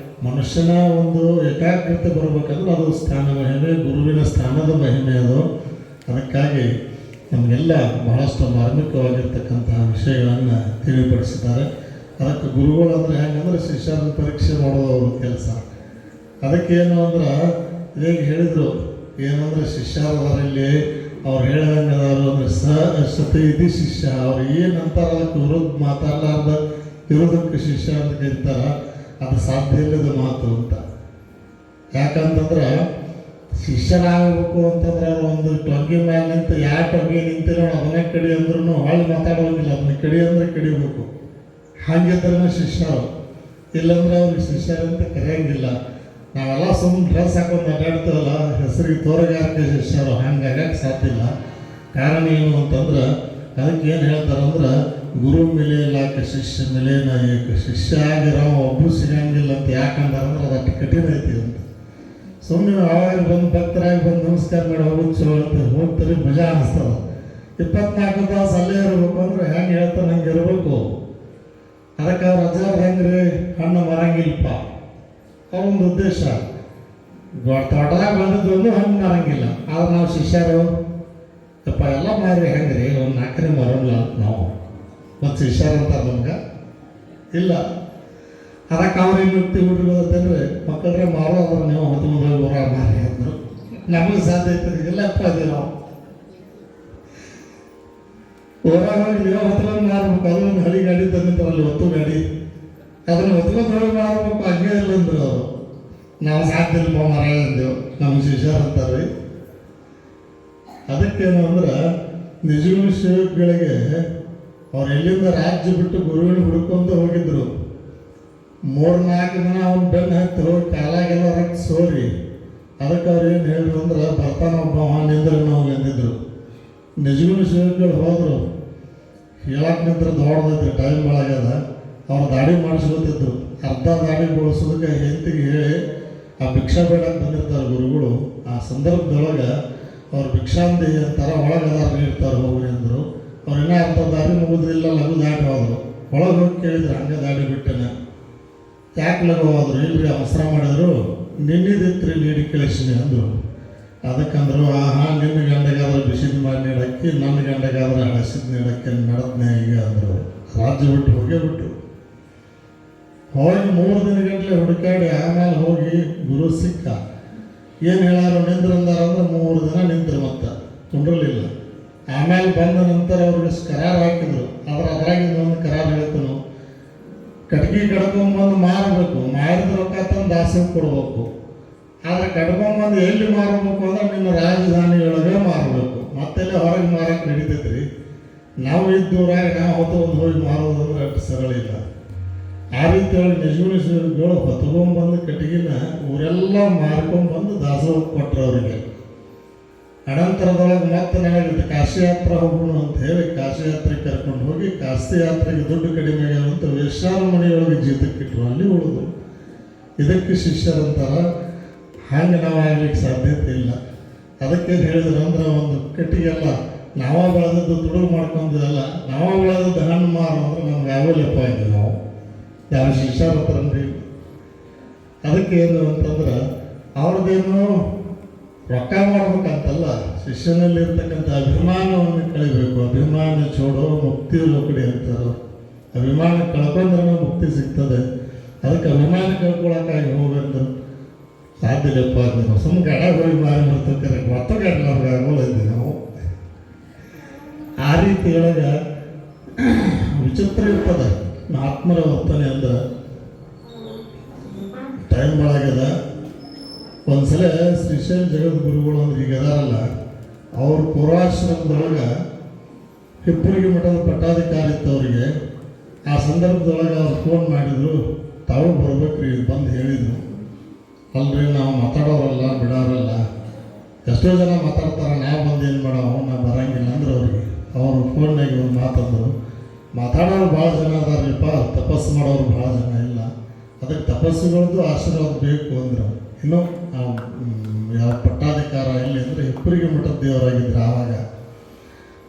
C: ಮನುಷ್ಯನ ಒಂದು ಏಕಾಗ್ರತೆ ಬರಬೇಕಂದ್ರೆ ಅದು ಸ್ಥಾನ ಮಹಿಮೆ, ಗುರುವಿನ ಸ್ಥಾನದ ಮಹಿಮೆ ಅದು. ಅದಕ್ಕಾಗಿ ನಮಗೆಲ್ಲ ಬಹಳಷ್ಟು ಮಾರ್ಮಿಕವಾಗಿರ್ತಕ್ಕಂತಹ ವಿಷಯಗಳನ್ನು ತಿಳಿಪಡಿಸಿದ್ದಾರೆ. ಅದಕ್ಕೆ ಗುರುಗಳು ಅಂದರೆ ಹೆಂಗಂದ್ರೆ ಶಿಷ್ಯರನ್ನ ಪರೀಕ್ಷೆ ಮಾಡೋದು ಅವ್ರ ಕೆಲಸ. ಅದಕ್ಕೇನು ಅಂದ್ರೆ ಹೇಗೆ ಹೇಳಿದರು, ಏನಂದ್ರೆ ಶಿಷ್ಯರಲ್ಲಿ ಅವ್ರು ಹೇಳ್ದಂಗೆ ಅದಾರು ಅಂದರೆ ಸತಿ ಇದು ಶಿಷ್ಯ, ಅವ್ರು ಏನಂತಾರೆ ಅದಕ್ಕೆ ವಿರುದ್ಧ ಮಾತಾಡಲಾರ್ದ ಇರೋದಕ್ಕೆ ಶಿಷ್ಯ ಅಂತ ಕರೀತಾರ. ಅದು ಸಾಧ್ಯ ಇಲ್ಲದ ಮಾತು ಅಂತ. ಯಾಕಂತಂದ್ರೆ ಶಿಷ್ಯನಾಗಬೇಕು ಅಂತಂದ್ರೆ ಅವ್ರು ಒಂದು ಟೊಂಗಿ ಮೇಲೆ ನಿಂತು ಯಾವ ಟೊಂಗಿ ನಿಂತಿರೋ ಅದನ್ನೇ ಕಡಿ ಅಂದ್ರೂ ಹೊಳ್ಳಿ ಮಾತಾಡೋಂಗಿಲ್ಲ, ಅದನ್ನ ಕಡಿ ಅಂದರೆ ಕಡಿಬೇಕು. ಹಾಗಿದ್ರೆ ಶಿಷ್ಯರು, ಇಲ್ಲಾಂದ್ರೆ ಅವ್ರಿಗೆ ಶಿಷ್ಯರಂತ ಕರೆಯಂಗಿಲ್ಲ. ನಾವೆಲ್ಲ ಸುಮ್ಮನೆ ಡ್ರೆಸ್ ಹಾಕೊಂಡು ಅಡ್ಡಾಡ್ತೀವಲ್ಲ, ಹೆಸರಿಗೆ ತೋರಗಾರಿಕೆ ಶಿಷ್ಯರು, ಹಂಗಾಗಕ್ಕೆ ಸಾಧ್ಯ ಇಲ್ಲ. ಕಾರಣ ಏನು ಅಂತಂದ್ರೆ ಅದಕ್ಕೆ ಏನು ಹೇಳ್ತಾರಂದ್ರೆ ಗುರು ಮಿಲೇಲಾಕ ಶಿಷ್ಯ ಮಿಲೇನ ಏಕ, ಶಿಷ್ಯ ಆಗಿರೋ ಒಬ್ಬರು ಸಿಗಂಗಿಲ್ಲ ಅಂತ. ಯಾಕಂದ್ರೆ ಅದು ಕಠಿಣ ಐತಿ ಅಂತ. ಸುಮ್ಮನೆ ಅವಾಗ ಬಂದು ಭಕ್ತರಾಗಿ ಬಂದು ನಮಸ್ಕಾರ ಮಾಡಿ ಹೋಗೋದು ಚಲೋ ಹೇಳ್ತಾರೆ, ಹೋಗ್ತಾರೆ ಮಜಾ ಅನಿಸ್ತದ. 24 ತಾಸು ಅಲ್ಲೇ ಇರಬೇಕು ಅಂದ್ರೆ ಹೆಂಗೆ ಹೇಳ್ತಾರೆ ಹಂಗೆ ಇರಬೇಕು. ಅದಕ್ಕೆ ಅವ್ರು ಅಜ್ಜಾರು ಹೆಂಗ್ರಿ ಹಣ್ಣು ಮರಂಗಿಲ್ಲಪ್ಪ, ಅವರೊಂದು ಉದ್ದೇಶ. ತೋಟದಾಗ ಬಂದಿದ್ದು ಹಣ್ಣು ಮರಂಗಿಲ್ಲ. ಆದ್ರೆ ನಾವು ಶಿಷ್ಯರು ಯಪ್ಪ ಎಲ್ಲ ಮಾರಿ ಹೆಂಗ್ರಿ ಒಂದು 4 ಮರಲ್ಲ ನಾವು ಮತ್ತು ಶಿಷ್ಯರು ಅಂತಾರೆ ನಮ್ಗೆ ಇಲ್ಲ. ಅದಕ್ಕೆ ಅವ್ರು ಏನು ಯುಕ್ತಿ ಹುಡುಗಂದ್ರೆ ಮಕ್ಕಳ್ರೆ ಮಾರೋದ್ರೆ ನೀವು 19 ಊರ ಮಾರಿ ಅಂದರು. ನಮಗೆ ಸಾಧ್ಯ ಐತೆ ಇಲ್ಲಪ್ಪ ಅದು ನಾವು ಊರಾಗ ಹೋಗಿ ನೀವು ಹೊತ್ಕೊಂಡು ಮಾರ್ಬೇಕು. ಅದೊಂದು ಹಳಿ ಗಾಡಿ ತಂದಿದ್ದಾರಲ್ಲಿ ಹೊತ್ತು ಗಾಡಿ, ಅದನ್ನು ಹೊತ್ಕೊಂಡು ಹೋಗಿ ಮಾರ್ಬೇಕು. ಹಂಗೆ ಇಲ್ಲ ಅಂದರು ಅವರು. ನಾವು ಸಾಧ್ಯ ಇಲ್ಲ ಮರ ಅಂದೆವು, ನಮ್ಮ ಶಿಷ್ಯರು ಅಂತಾರೆ. ಅದಕ್ಕೇನು ಅಂದ್ರೆ ನಿಜವಾದ ಶಿವಗಳಿಗೆ ಅವ್ರು ಎಲ್ಲಿಂದ ರಾಜ್ಯ ಬಿಟ್ಟು ಗುರುವಿನ ಹುಡ್ಕೊಂತ ಹೋಗಿದ್ರು. 3-4 ದಿನ ಅವ್ನು ಬೆನ್ನು ಹತ್ತಿ ಹೋಗಿ ಕಾಲಾಗೆಲ್ಲ ರಕ್ತ ಸೋರಿ. ಅದಕ್ಕೆ ಅವ್ರು ಏನು ಹೇಳಿದ್ರು ಅಂದ್ರೆ ಬರ್ತಾನ ಒಬ್ಬ ನಿಂದ್ರೆ ನಾವು ಎಂದಿದ್ರು. ನಿಜವಾದ ಶಿವಗಳು ಹೋದರು, ಹೇಳಕ್ಕೆ ನಿಂದ್ರೆ ದೊಡ್ಡದೈತಿ, ಟೈಮ್ ಒಳಗದ. ಅವ್ರು ದಾಡಿ ಮಾಡಿಸ್ಕೊತಿದ್ರು. ಅರ್ಧ ದಾಡಿ ಬಳಸೋದಕ್ಕೆ ಹೆಂಡತಿಗೆ ಹೇಳಿ ಆ ಭಿಕ್ಷಾ ಬೇಡಕ್ಕೆ ಬಂದಿರ್ತಾರೆ ಗುರುಗಳು. ಆ ಸಂದರ್ಭದೊಳಗೆ ಅವ್ರು ಭಿಕ್ಷಾಂದೇಹಿ ಅಂತಾರೆ, ಒಳಗದಾರ ನೀಡ್ತಾರೆ ಹೋಗ್ರಿ ಅಂದರು. ಅವ್ರು ಇನ್ನೂ ಅರ್ಧ ದಾರಿ ಮುಗಿದ್ರಿಲ್ಲ, ಲಘು ದಾಟಿ ಹೋದರು. ಒಳಗೆ ಹೋಗಿ ಕೇಳಿದ್ರು, ಹಂಗೆ ದಾಡಿ ಬಿಟ್ಟೆನೆ. ಯಾಕೆ ಲಘು ಹೋದ್ರು? ಇಲ್ರಿ ಅವಸರ ಮಾಡಿದ್ರು, ನಿನ್ನಿದಿತ್ರಿ ನೀಡಿ ಕಳಿಸಿನಿ ಅಂದರು. ಅದಕ್ಕಂದ್ರು ನಿನ್ನ ಗಂಡಗಾದ್ರೆ ಬಿಸಿದು ಮಾಡಿ ನೀಡಕ್ಕೆ, ನನ್ನ ಗಂಡಗಾದ್ರೆ ಹಳಸಿದ್ ನೀಡಕ್ಕೆ ನಡೆದ್ನೇ ಈಗ ಅಂದರು. ರಾಜ್ಯ ಬಿಟ್ಟು ಹೋಗೇ ಬಿಟ್ಟು ಹೋಗಿ 3 ದಿನಗಟ್ಟಲೆ ಹುಡುಕಾಡಿ ಆಮೇಲೆ ಹೋಗಿ ಗುರು ಸಿಕ್ಕ. ಏನು ಹೇಳಾರು ನಿಂದ್ರಂದಾರ ಅಂದ್ರೆ 3 ದಿನ ನಿಂತರು, ಮತ್ತೆ ಕುಂಡ್ರಲಿಲ್ಲ. ಆಮೇಲೆ ಬಂದ ನಂತರ ಅವ್ರಿಗೆ ಕರಾರು ಹಾಕಿದ್ರು. ಅದ್ರಾಗಿಂದ ಒಂದು ಕರಾರು ಹೇಳ್ತನು, ಕಟ್ಗೆ ಕಡ್ಕೊಂಬಂದು ಮಾರಬೇಕು, ಮಾರಿದ ರೊಕ್ಕ ತಂದು ದಾಸಿಗೆ ಕೊಡ್ಬೇಕು. ಆದರೆ ಕಡ್ಕೊಂಬಂದು ಎಲ್ಲಿ ಮಾರಬೇಕು ಅಂದ್ರೆ ನಿಮ್ಮ ರಾಜಧಾನಿಯೊಳಗೆ ಮಾರಬೇಕು, ಮತ್ತೆಲ್ಲ ಹೊರಗೆ ಮಾರಕ್ಕೆ ನಡೀತೈತ್ರಿ. ನಾವು ಇದ್ದೂರಾಗ ನಾವು ಹೊತ್ತು ಹೋಗಿ ಮಾರೋದಂದ್ರೆ ಅಷ್ಟು ಸರಳ ಇಲ್ಲ. ಆ ರೀತಿ ಹೇಳಿ ನಿಜಗಳು ಹೊತ್ಕೊಂಡ್ಬಂದು ಕಟ್ಟಿಗೆನ ಊರೆಲ್ಲ ಮಾರ್ಕೊಂಡ್ಬಂದು ದಾಸೋಹ ಕೊಟ್ಟರು ಅವರಿಗೆ. ಅನಂತರದೊಳಗೆ ಮತ್ತೆ ನನಗೆ ಕಾಶಿ ಯಾತ್ರೆ ಹೋಗೋಣ ಅಂತ ಹೇಳಿ ಕಾಶಿ ಯಾತ್ರೆಗೆ ಕರ್ಕೊಂಡು ಹೋಗಿ, ಕಾಶಿ ಯಾತ್ರೆಗೆ ದುಡ್ಡು ಕಡಿಮೆ ಅಂತ ವಿಶ್ರಾಮ ಮನೆಯೊಳಗೆ ಜೀತಕ್ಕಿಟ್ರು, ಅಲ್ಲಿ ಉಳಿದು. ಇದಕ್ಕೆ ಶಿಷ್ಯರಂತಾರ. ಹಾಗೆ ನಾವು ಆಗ್ಲಿಕ್ಕೆ ಸಾಧ್ಯತೆ ಇಲ್ಲ. ಅದಕ್ಕೆ ಹೇಳಿದ್ರು ಅಂದ್ರೆ ಒಂದು ಕಟ್ಟಿಗೆಲ್ಲ ನಾವ ಬೆಳೆದದ್ದು ತುಡುಗು ಮಾಡ್ಕೊಂಡಿರಲ್ಲ, ನಾವ ಬೆಳೆದದ್ದು ಹಣ್ಣು ಮಾರು ಅಂದ್ರೆ ನಮ್ಗೆ ಯಾವಲ್ಲಪ್ಪ ಇದ್ದೀವಿ ನಾವು ಯಾವ ಶಿಷ್ಯರ ಹತ್ರ. ಅದಕ್ಕೆ ಏನು ಅಂತಂದ್ರೆ ಅವ್ರದ್ದೇನು ರೊಕ್ಕ ಮಾಡ್ಬೇಕಂತಲ್ಲ, ಶಿಷ್ಯನಲ್ಲಿರ್ತಕ್ಕಂಥ ಅಭಿಮಾನವನ್ನು ಕಳಿಬೇಕು. ಅಭಿಮಾನ ಚೋಡೋ ಮುಕ್ತಿ ಲೋಕಡಿ ಅಂತಾರೆ. ಅಭಿಮಾನ ಕಳ್ಕೊಂಡ್ರೆ ಮುಕ್ತಿ ಸಿಗ್ತದೆ. ಅದಕ್ಕೆ ಅಭಿಮಾನ ಕಳ್ಕೊಳಕ್ಕಾಗಿ ಹೋಗ್ಬೇಕು ಸಾಧ್ಯ ಇಲ್ಲಪ್ಪ. ನೀವು ಸುಮ್ಮನೆ ಗಡ ಹೋಗಿ ಮಾರಿ ಬರ್ತಕ್ಕರೆ ಹೊತ್ತ ಗಡ ನಮ್ಗೆ ಆಗೋಲ್ಲ ನಾವು. ಆ ರೀತಿ ಒಳಗೆ ವಿಚಿತ್ರ ಇರ್ತದೆ ಆತ್ಮರ ವರ್ತನೆ ಅಂದ್ರೆ. ಟೈಮ್ ಒಳಗದ ಒಂದ್ಸಲ ಶ್ರೀಶೈಲ ಜಗದ್ಗುರುಗಳು ಅಂದ್ರೆ ಈಗ ಅದಾರಲ್ಲ, ಅವ್ರ ಪೂರ್ವಾಶ್ರಮದೊಳಗೆ ಹಿಪ್ಪುರಿಗೆ ಮಠದ ಪಟ್ಟಾಧಿಕಾರಿ ಇತ್ತು ಅವರಿಗೆ. ಆ ಸಂದರ್ಭದೊಳಗೆ ಅವ್ರು ಫೋನ್ ಮಾಡಿದ್ರು, ತಾವು ಬರ್ಬೇಕ್ರಿ ಬಂದು ಹೇಳಿದರು. ಅಲ್ರಿ ನಾವು ಮಾತಾಡೋರಲ್ಲ ಬಿಡೋರಲ್ಲ, ಎಷ್ಟೋ ಜನ ಮಾತಾಡ್ತಾರೆ, ನಾವು ಬಂದು ಏನು ಮಾಡೋ ನಾವು ಬರೋಂಗಿಲ್ಲ ಅಂದ್ರೆ ಅವ್ರಿಗೆ. ಅವರು ಫೋನ್ನಾಗಿ ಒಂದು ಮಾತಂದರು, ಮಾತಾಡೋರು ಭಾಳ ಜನ ಅದಾರಪ್ಪ, ತಪಸ್ಸು ಮಾಡೋರು ಭಾಳ ಜನ ಇಲ್ಲ. ಅದಕ್ಕೆ ತಪಸ್ಸುಗಳದ್ದು ಆಶೀರ್ವಾದ ಬೇಕು ಅಂದ್ರೆ. ಇನ್ನೂ ಯಾವ ಪಟ್ಟಾಧಿಕಾರ ಎಲ್ಲಿ ಅಂದರೆ ಹಿಪ್ಪುರಿಗೆ ಮಠದ ದೇವರಾಗಿದ್ರು ಆವಾಗ.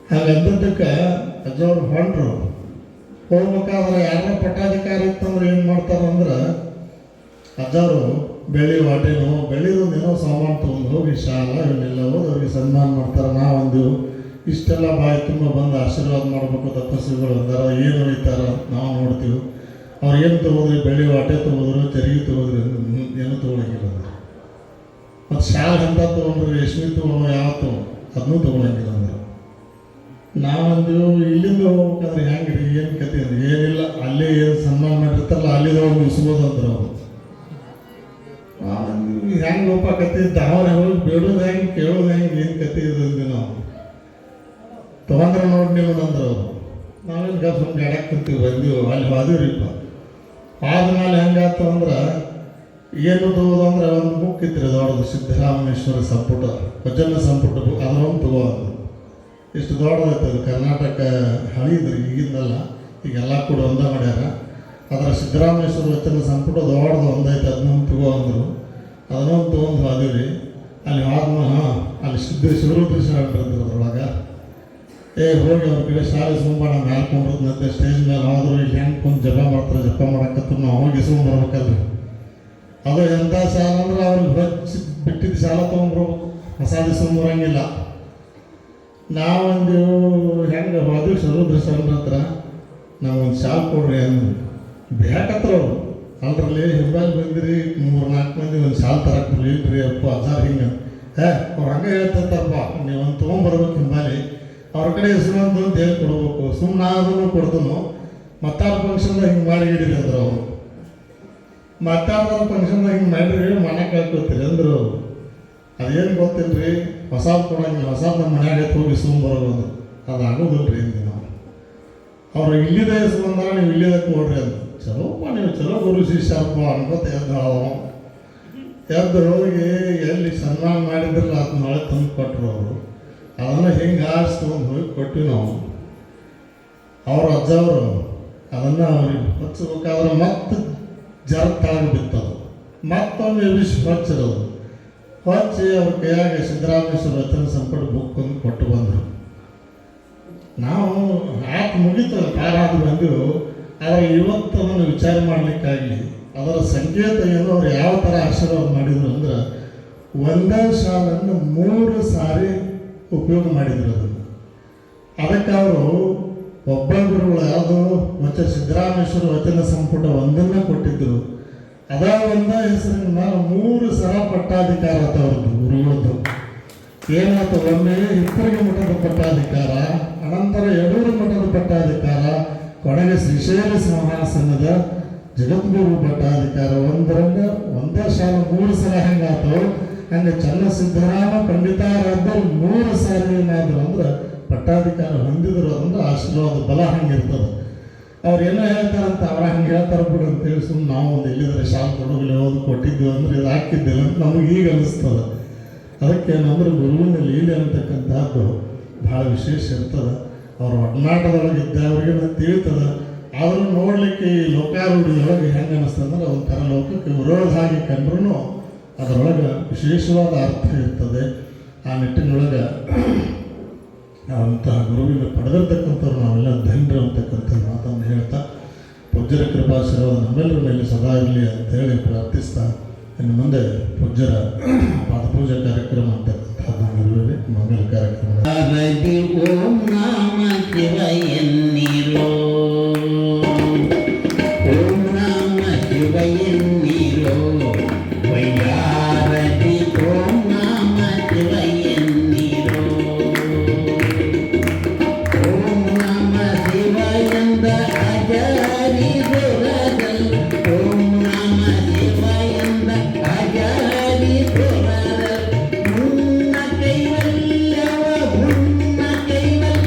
C: ಹಾಗಂದದ್ದಕ್ಕೆ ಅಜ್ಜವ್ರು ಹೊಂಟ್ರು. ಹೋಗ್ಬೇಕಾದ್ರೆ ಯಾರನ್ನ ಪಟ್ಟಾಧಿಕಾರಿ ಇತ್ತಂದ್ರೆ ಏನು ಮಾಡ್ತಾರಂದ್ರೆ ಅಜ್ಜವರು ಬೆಳ್ಳಿ ವಾಟೇನೋ ಬೆಳ್ಳಿದೊಂದೇನೋ ಸಾಮಾನು ತೊಗೊಂಡು ಹೋಗಿ ಶಾಲ ಇವನ್ನೆಲ್ಲ ಹೋಗಿ ಅವ್ರಿಗೆ ಸನ್ಮಾನ ಮಾಡ್ತಾರೆ. ನಾವೊಂದು ಇಷ್ಟೆಲ್ಲ ಬಾಯಿ ತುಂಬ ಬಂದು ಆಶೀರ್ವಾದ ಮಾಡಬೇಕು, ತಪಸ್ಸುಗಳು ಅಂದಾರ ಏನು ಹೊಯ್ತಾರ ನಾವು ನೋಡ್ತೀವಿ. ಅವ್ರು ಏನು ತೊಗೋದ್ರಿ, ಬೆಳ್ಳಿ ವಾಟೆ ತೊಗೋದ್ರು, ಚರಿಗೆ ತೊಗೋದ್ರಿ, ಏನು ತೊಗೊಳಂಗಿಲ್ಲ. ಮತ್ತು ಶಾಲ್ ಅಂತ ತೊಗೊಂಡ್ರಿ, ರೇಷ್ಮೆ ತೊಗೊಂಡು ಯಾವತ್ತು ಅದನ್ನೂ ತೊಗೊಳಂಗಿಲ್ಲ ಅಂದ್ರೆ. ನಾವೊಂದು ಇಲ್ಲಿಂದ ಹೋಗ್ಬೇಕಂದ್ರೆ ಹೆಂಗೆ ರೀ, ಏನು ಕತೆ ಅಂದ್ರೆ ಏನಿಲ್ಲ, ಅಲ್ಲೇ ಏನು ಸನ್ಮಾನ ಮಾಡಿರ್ತಾರಲ್ಲ ಅಲ್ಲಿದೊಳಗೆ ಮುಗಿಸ್ಬೋದು ಅಂದ್ರೆ ಅವರು. ಹೆಂಗೆ ಹೋಗ್ಬೇಕತಿ ದಾವನ ಹೋಗಿ ಬೇಡೋದು ಹೆಂಗೆ, ಕೇಳೋದು ಹೆಂಗೆ, ಏನು ಕತೆ ಇದ್ರಿ ನಾವು ತೊಗೊಂಡ್ರೆ ನೋಡಿ ನೀವು ಅಂದ್ರೆ ಅವರು. ನಾವೇನು ಗಪ್ ಸುಮ್ಮನೆ ಗಾಡ್ಯಾಗ ಕುಂತೀವಿ, ಬಂದೀವಿ, ಅಲ್ಲಿ ಹೋದಿವ್ರಿಪ್ಪ. ಆದ್ಮೇಲೆ ಹೆಂಗಾಯ್ತು ಅಂದ್ರೆ ಏನು ತಗೋದು ಅಂದ್ರೆ ಒಂದು ಬುಕ್ ಇತ್ತು ರೀ ದೊಡ್ಡದು, ಸಿದ್ದರಾಮೇಶ್ವರ ಸಂಪುಟ, ವಚನ ಸಂಪುಟ ಬುಕ್, ಅದರೊಂದು ತಗೋದು. ಇಷ್ಟು ದೊಡ್ಡದೈತೆ ಅದು, ಕರ್ನಾಟಕ ಹಳಿದ್ರಿ, ಈಗಿಂದಲ್ಲ, ಈಗೆಲ್ಲ ಕೂಡ ಒಂದೇ ಮಾಡ್ಯಾರ. ಅದರ ಸಿದ್ದರಾಮೇಶ್ವರ ವಚನ ಸಂಪುಟ ದೊಡ್ಡದು ಒಂದೈತೆ, ಅದನ್ನೊಂದು ತಗೋ ಅಂದರು. ಅದನ್ನೊಂದು ತೊಗೊಂಡು ಹೋದಿವಿ. ಅಲ್ಲಿ ಆದ್ಮೇಲೆ ಅಲ್ಲಿ ಶಿವರುದ್ರಿ ಶಾಸ್ತ್ರಿ ಅದ್ರೊಳಗೆ ಹೋಗಿ ಅವ್ರ ಕಡೆ ಶಾಲೆ ಸುಂಬಾಣ ಮ್ಯಾಲೆ ಕೊಂಡ್ರದ್ನಂತೆ ಸ್ಟೇಜ್ ಮೇಲೆ ಹೋದ್ರು. ಇಲ್ಲಿ ಹೆಂಗೆ ಕುಂತು ಜಪ ಮಾಡ್ತಾರೆ, ಜಪ ಮಾಡಕತ್ರ ನಾವು ಹೋಗಿ ಬರ್ಬೇಕಲ್ರಿ. ಅದು ಎಂಥ ಶಾಲೆ ಅಂದ್ರೆ ಅವ್ರಿಗೆ ಹೊಚ್ಚಿ ಬಿಟ್ಟಿದ್ದು ಶಾಲೆ ತೊಗೊಂಡ್ಬರ್ಬೇಕು, ಹೊಸಾದಿ ಸುಂಬರಂಗಿಲ್ಲ. ನಾವೊಂದು ಹೆಂಗೆ ಹೋದ್ವಿ ಶಿವರುದ್ರಿ ಶಾಸ್ತ್ರಿ ಹತ್ರ, ನಾವೊಂದು ಶಾಲೆ ಕೊಡ್ರಿ ಅಂದ್ವಿ. ಬೇಕತ್ರ ಅವರು ಅಲ್ರಲ್ಲಿ ಹಿಂಬಾಲಿ ಬಂದಿರಿ 3-4 ಮಂದಿ ಒಂದು ಶಾಲೆ ತರಕ್ಕೆ ಬರ್ಲಿಲ್ರಿ ಅಪ್ಪ ಅಜ್ಜಾರ್ ಹಿಂಗೆ ಅವ್ರು ಹಂಗೆ ಹೇಳ್ತಾರಪ್ಪ, ನೀವು ಒಂದು ತೊಗೊಂಬರ್ಬೇಕು ಹಿಂಬಾಲಿ, ಅವ್ರ ಕಡೆ ಹೆಸರು ಅಂತ ಹೇಳಿ ಕೊಡ್ಬೇಕು. ಸುಮ್ಮನೆ ಅದನ್ನು ಕೊಡ್ತನು, ಮತ್ತಾರ ಫಂಕ್ಷನ್ದಾಗ ಹಿಂಗೆ ಮಾಡಿಗಿಡಿರಿ ಅಂದ್ರೆ ಅವರು. ಮತ್ತಾರ ಫಂಕ್ಷನ್ದಾಗ ಹಿಂಗೆ ಮಾಡಿರಿ ಮನೆಗೆ ಹಾಕೋತೀರಿ ಅಂದರು. ಅದೇನು ಗೊತ್ತಿಲ್ಲ ರೀ, ಹೊಸಾದು ಕೊಡಂಗಿಲ್ಲ, ಹೊಸಾದು ನಮ್ಮ ಮನ್ಯಾಗ ಹೋಗಿ ಬರೋದು ಅದು ಆಗೋದಿಲ್ಲ ರೀ ಅಂದ್ವಿ ನಾವು. ಅವ್ರು ಇಲ್ಲಿದೆ ಹೆಸರು ಬಂದಾಗ ನೀವು ಇಲ್ಲಿದೆ ಕೊಡ್ರಿ ಅಂತ. ಚಲೋಪ್ಪ ನೀವು ಚಲೋ ಗುರು ಶಿಷ್ಯಪ್ಪ ಅನ್ಕೋತ ಎದ್ದು ಹೋಗಿ ಎಲ್ಲಿ ಸನ್ಮಾನ ಮಾಡಿದ್ರಲ್ಲ ಅದನ್ನ ಒಳಗೆ ತಂದು ಕೊಟ್ಟರು ಅವರು. ಅದನ್ನು ಹಿಂಗೆ ಆರಿಸಿ ತೊಗೊಂಡು ಹೋಗಿ ಕೊಟ್ಟಿವಿ ನಾವು. ಅವ್ರ ಅಜ್ಜವರು ಅದನ್ನು ಅವ್ರಿಗೆ ಹೊಚ್ಚಬೇಕಾದ್ರೆ ಮತ್ತೆ ಜರ ಕೆಳಗೆ ಬಿತ್ತದು, ಮತ್ತೊಂದು ಎಬ್ಬಿಸಿ ಹೊಚ್ಚಿರೋದು. ಹೊಚ್ಚಿ ಅವ್ರ ಕೈಯಾಗ ಸಿದ್ದರಾಮೇಶ್ವರ ವಚನ ಸಂಪುಟ ಬುಕ್ ಒಂದು ಕೊಟ್ಟು ಬಂದರು. ನಾವು ಆಕೆ ಮುಗಿತಲ್ಲ ಕಾರಾದ ಬಂದೆವು. ಆದರೆ ಇವತ್ತು ಅದನ್ನು ವಿಚಾರ ಮಾಡಲಿಕ್ಕಾಗಲಿ ಅದರ ಸಂಕೇತ ಏನು, ಅವ್ರು ಯಾವ ಥರ ಆಶೀರ್ವಾದ ಮಾಡಿದರು ಅಂದ್ರೆ ಒಂದೇ ಶಾಲನ್ನು 3 ಸಾರಿ ಉಪಯೋಗ ಮಾಡಿದರು ಅದನ್ನು. ಅದಕ್ಕೆ ಅವರು ಒಬ್ಬ ಗುರುಗಳು ಯಾವುದು ಸಿದ್ದರಾಮೇಶ್ವರ ವಚನ ಸಂಪುಟ ಒಂದನ್ನು ಕೊಟ್ಟಿದ್ದರು. ಅದ ಒಂದ ಹೆಸರಿನ ಮೇಲೆ 3 ಸಲ ಪಟ್ಟಾಧಿಕಾರ ಅವ್ರದ್ದು ಗುರುಗಳದ್ದು. ಏನಾಯ್ತು, ಒಮ್ಮೆ ಹಿಪ್ಪರಿಗೆ ಮಠದ ಪಟ್ಟಾಧಿಕಾರ, ಅನಂತರ ಯಡೂರು ಮಠದ ಪಟ್ಟಾಧಿಕಾರ, ಕೊನೆಗೆ ಶ್ರೀಶೈಲ ಸಿಂಹಾಸನದ ಜಗದ್ಗುರು ಪಟ್ಟಾಧಿಕಾರ. ಒಂದೇ ಶಾಲ 3 ಸಲ ಹೆಂಗಾತವು ಹಂಗೆ ಚನ್ನಸಿದ್ದರಾಮ ಪಂಡಿತಾರಾಧ್ಯರು 3 ಸಾರಿ ಏನಾದ್ರು ಅಂದ್ರೆ ಪಟ್ಟಾಧಿಕಾರ ಹೊಂದಿದ್ರು ಅಂದ್ರೆ ಆಶೀರ್ವಾದ ಬಲ ಹಂಗಿರ್ತದೆ. ಅವ್ರು ಏನೋ ಹೇಳ್ತಾರಂತ ಅವ್ರ ಹಂಗೆ ಹೇಳ್ತಾರೆ ಬಿಡು ಅಂತೇಳಿ ಸುಮ್ಮನೆ ನಾವು ಒಂದು ಎಲ್ಲಿದ್ರೆ ಶಾಲೆ ತೊಡಗಲಿ ಹೋಗಿ ಕೊಟ್ಟಿದ್ವಿ ಅಂದ್ರೆ ಇದು ಹಾಕಿದ್ದಿಲ್ಲ ಅಂತ ನಮಗೆ ಈಗ ಅನಿಸ್ತದೆ. ಅದಕ್ಕೇನಂದ್ರೆ ಗುರುವಿನ ಲೀಲೆ ಅಂತಕ್ಕಂಥದ್ದು ಭಾಳ ವಿಶೇಷ ಇರ್ತದೆ. ಅವ್ರ ಒಡನಾಟದೊಳಗೆ ಇದ್ದವ್ರಿಗೆ ತಿಳಿತದೆ. ಆದರೂ ನೋಡಲಿಕ್ಕೆ ಈ ಲೋಕಾರೂಢಿಯೊಳಗೆ ಹೆಂಗೆ ಅನ್ನಿಸ್ತಂದ್ರೆ ಒಂಥರ ಲೋಕಕ್ಕೆ ವಿರೋಧ ಆಗಿ ಕಂಡ್ರೂ ಅದರೊಳಗೆ ವಿಶೇಷವಾದ ಅರ್ಥ ಇರ್ತದೆ. ಆ ನಿಟ್ಟಿನೊಳಗೆ ಅಂತಹ ಗುರುವಿನ ಪಡೆದಿರ್ತಕ್ಕಂಥವ್ರು ನಾವೆಲ್ಲ ಧನ್ಯರು ಅಂತಕ್ಕಂಥ ಮಾತನ್ನು ಹೇಳ್ತಾ, ಪೂಜ್ಯರ ಕೃಪಾಶೀರ್ವಾದ ನಮ್ಮೆಲ್ಲರ ಮೇಲೆ ಸದಾ ಇರಲಿ ಅಂತೇಳಿ ಪ್ರಾರ್ಥಿಸ್ತಾ ಇನ್ನು ಮುಂದೆ ಪೂಜ್ಯರ ಪಾದಪೂಜಾ ಕಾರ್ಯಕ್ರಮ ಅಂತಕ್ಕಂಥದ್ದು ಮಂಗಲ ಕಾರ್ಯಕ್ರಮ.
D: ಓಂ ನಾಮ ಶಿವಾಯ ಎನ್ನಿರೋ, ಓಂ ನಾಮ ಶಿವಾಯ ಎನ್ನಿರೋ, ವೈಯಾರತಿ ಓಂ ನಾಮ ಶಿವಾಯ ಎನ್ನಿರೋ. ಓಂ ನಾಮ ಶಿವಾಯಂದ ಅಜಾರಿ ದೊರದಲ್, ಓಂ ನಾಮ ಶಿವಾಯಂದ ಅಜಾರಿ ದೊರದಲ್, ಮುನ್ನ ಕೈವಲ್ಯವ ಮುನ್ನ ಕೈವಲ್ಯ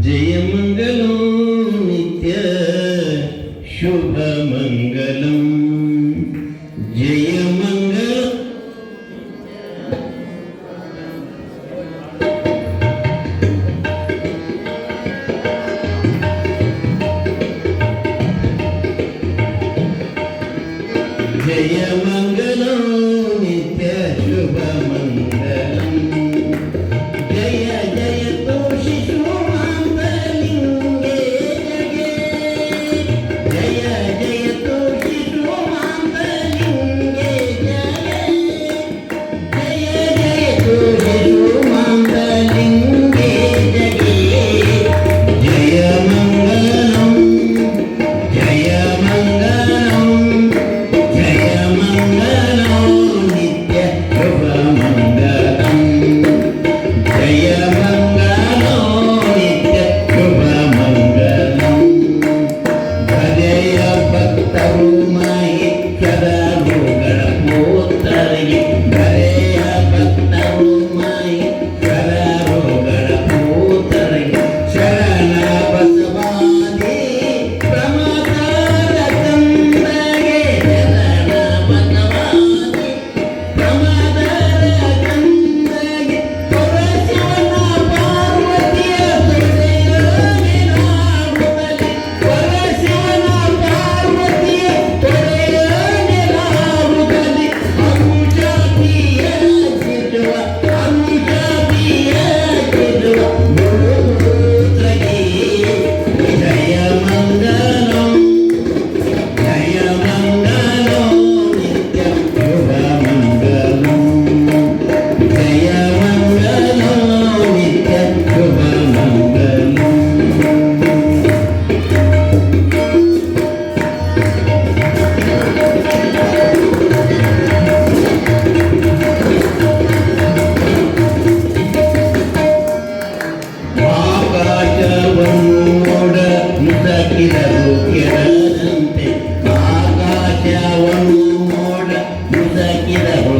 E: जयमङ्गलं नित्य शुभमङ्गलं जयमङ्गल जयमङ्गलं नित्य शुभमङ्गलं जय जय तो शिशुमान्तलिङ्गे जगे जय जय तो शिशुमान्तलिङ्गे जगे जय जय तो शिशुमान्तलिङ्गे जगे जयमङ्गलं जयमङ्गलं जयमङ्गलं नित्य शुभमङ्गलं जयमङ्गलं नित्य शुभमङ्गलं भजय भक्तರು ಮಹೇಶ್ವರರುಗಳ ಪುತ್ರರಿಗೆ ಭಜಯ ಭಕ್ತರು ಮಹೇಶ್ವರರುಗಳ ಪುತ್ರರಿಗೆ ಶರಣ ಬಸವಾದಿ ಪ್ರಮದಾರ ಕಂದಗೆ ಶರಣ ಬಸವಾದಿ ಪ್ರಮದಾರ ಕಂದಗೆ ಪರಶಿವನ ಪಾರ್ವತಿಯ ತೊಡೆಯೊಳಗೆ ನಾಡುತ್ತಲೇ ಪರಶಿವನ ಪಾರ್ವತಿಯ ತೊಡೆಯೊಳಗೆ ನಾಡುತ್ತಲೇ ಅನುಜಾತಿಯ ಗಿಡುವ ಗುರುಪುತ್ರಗೆ ಜಯಮಂಗಲಂ ಜಯಮಂಗಲಂ ನಿತ್ಯ ಶುಭಮಂಗಲಂ ಜಯಮಂಗಲಂ ನಿತ್ಯ ಶುಭಮಂಗಲಂ ಆಕಾಶವನ್ನು ನೋಡ ಮುದಕಿದರು ಕೆಡದಂತೆ ಆಕಾಶವನ್ನು ನೋಡ ಮುದಕಿದರು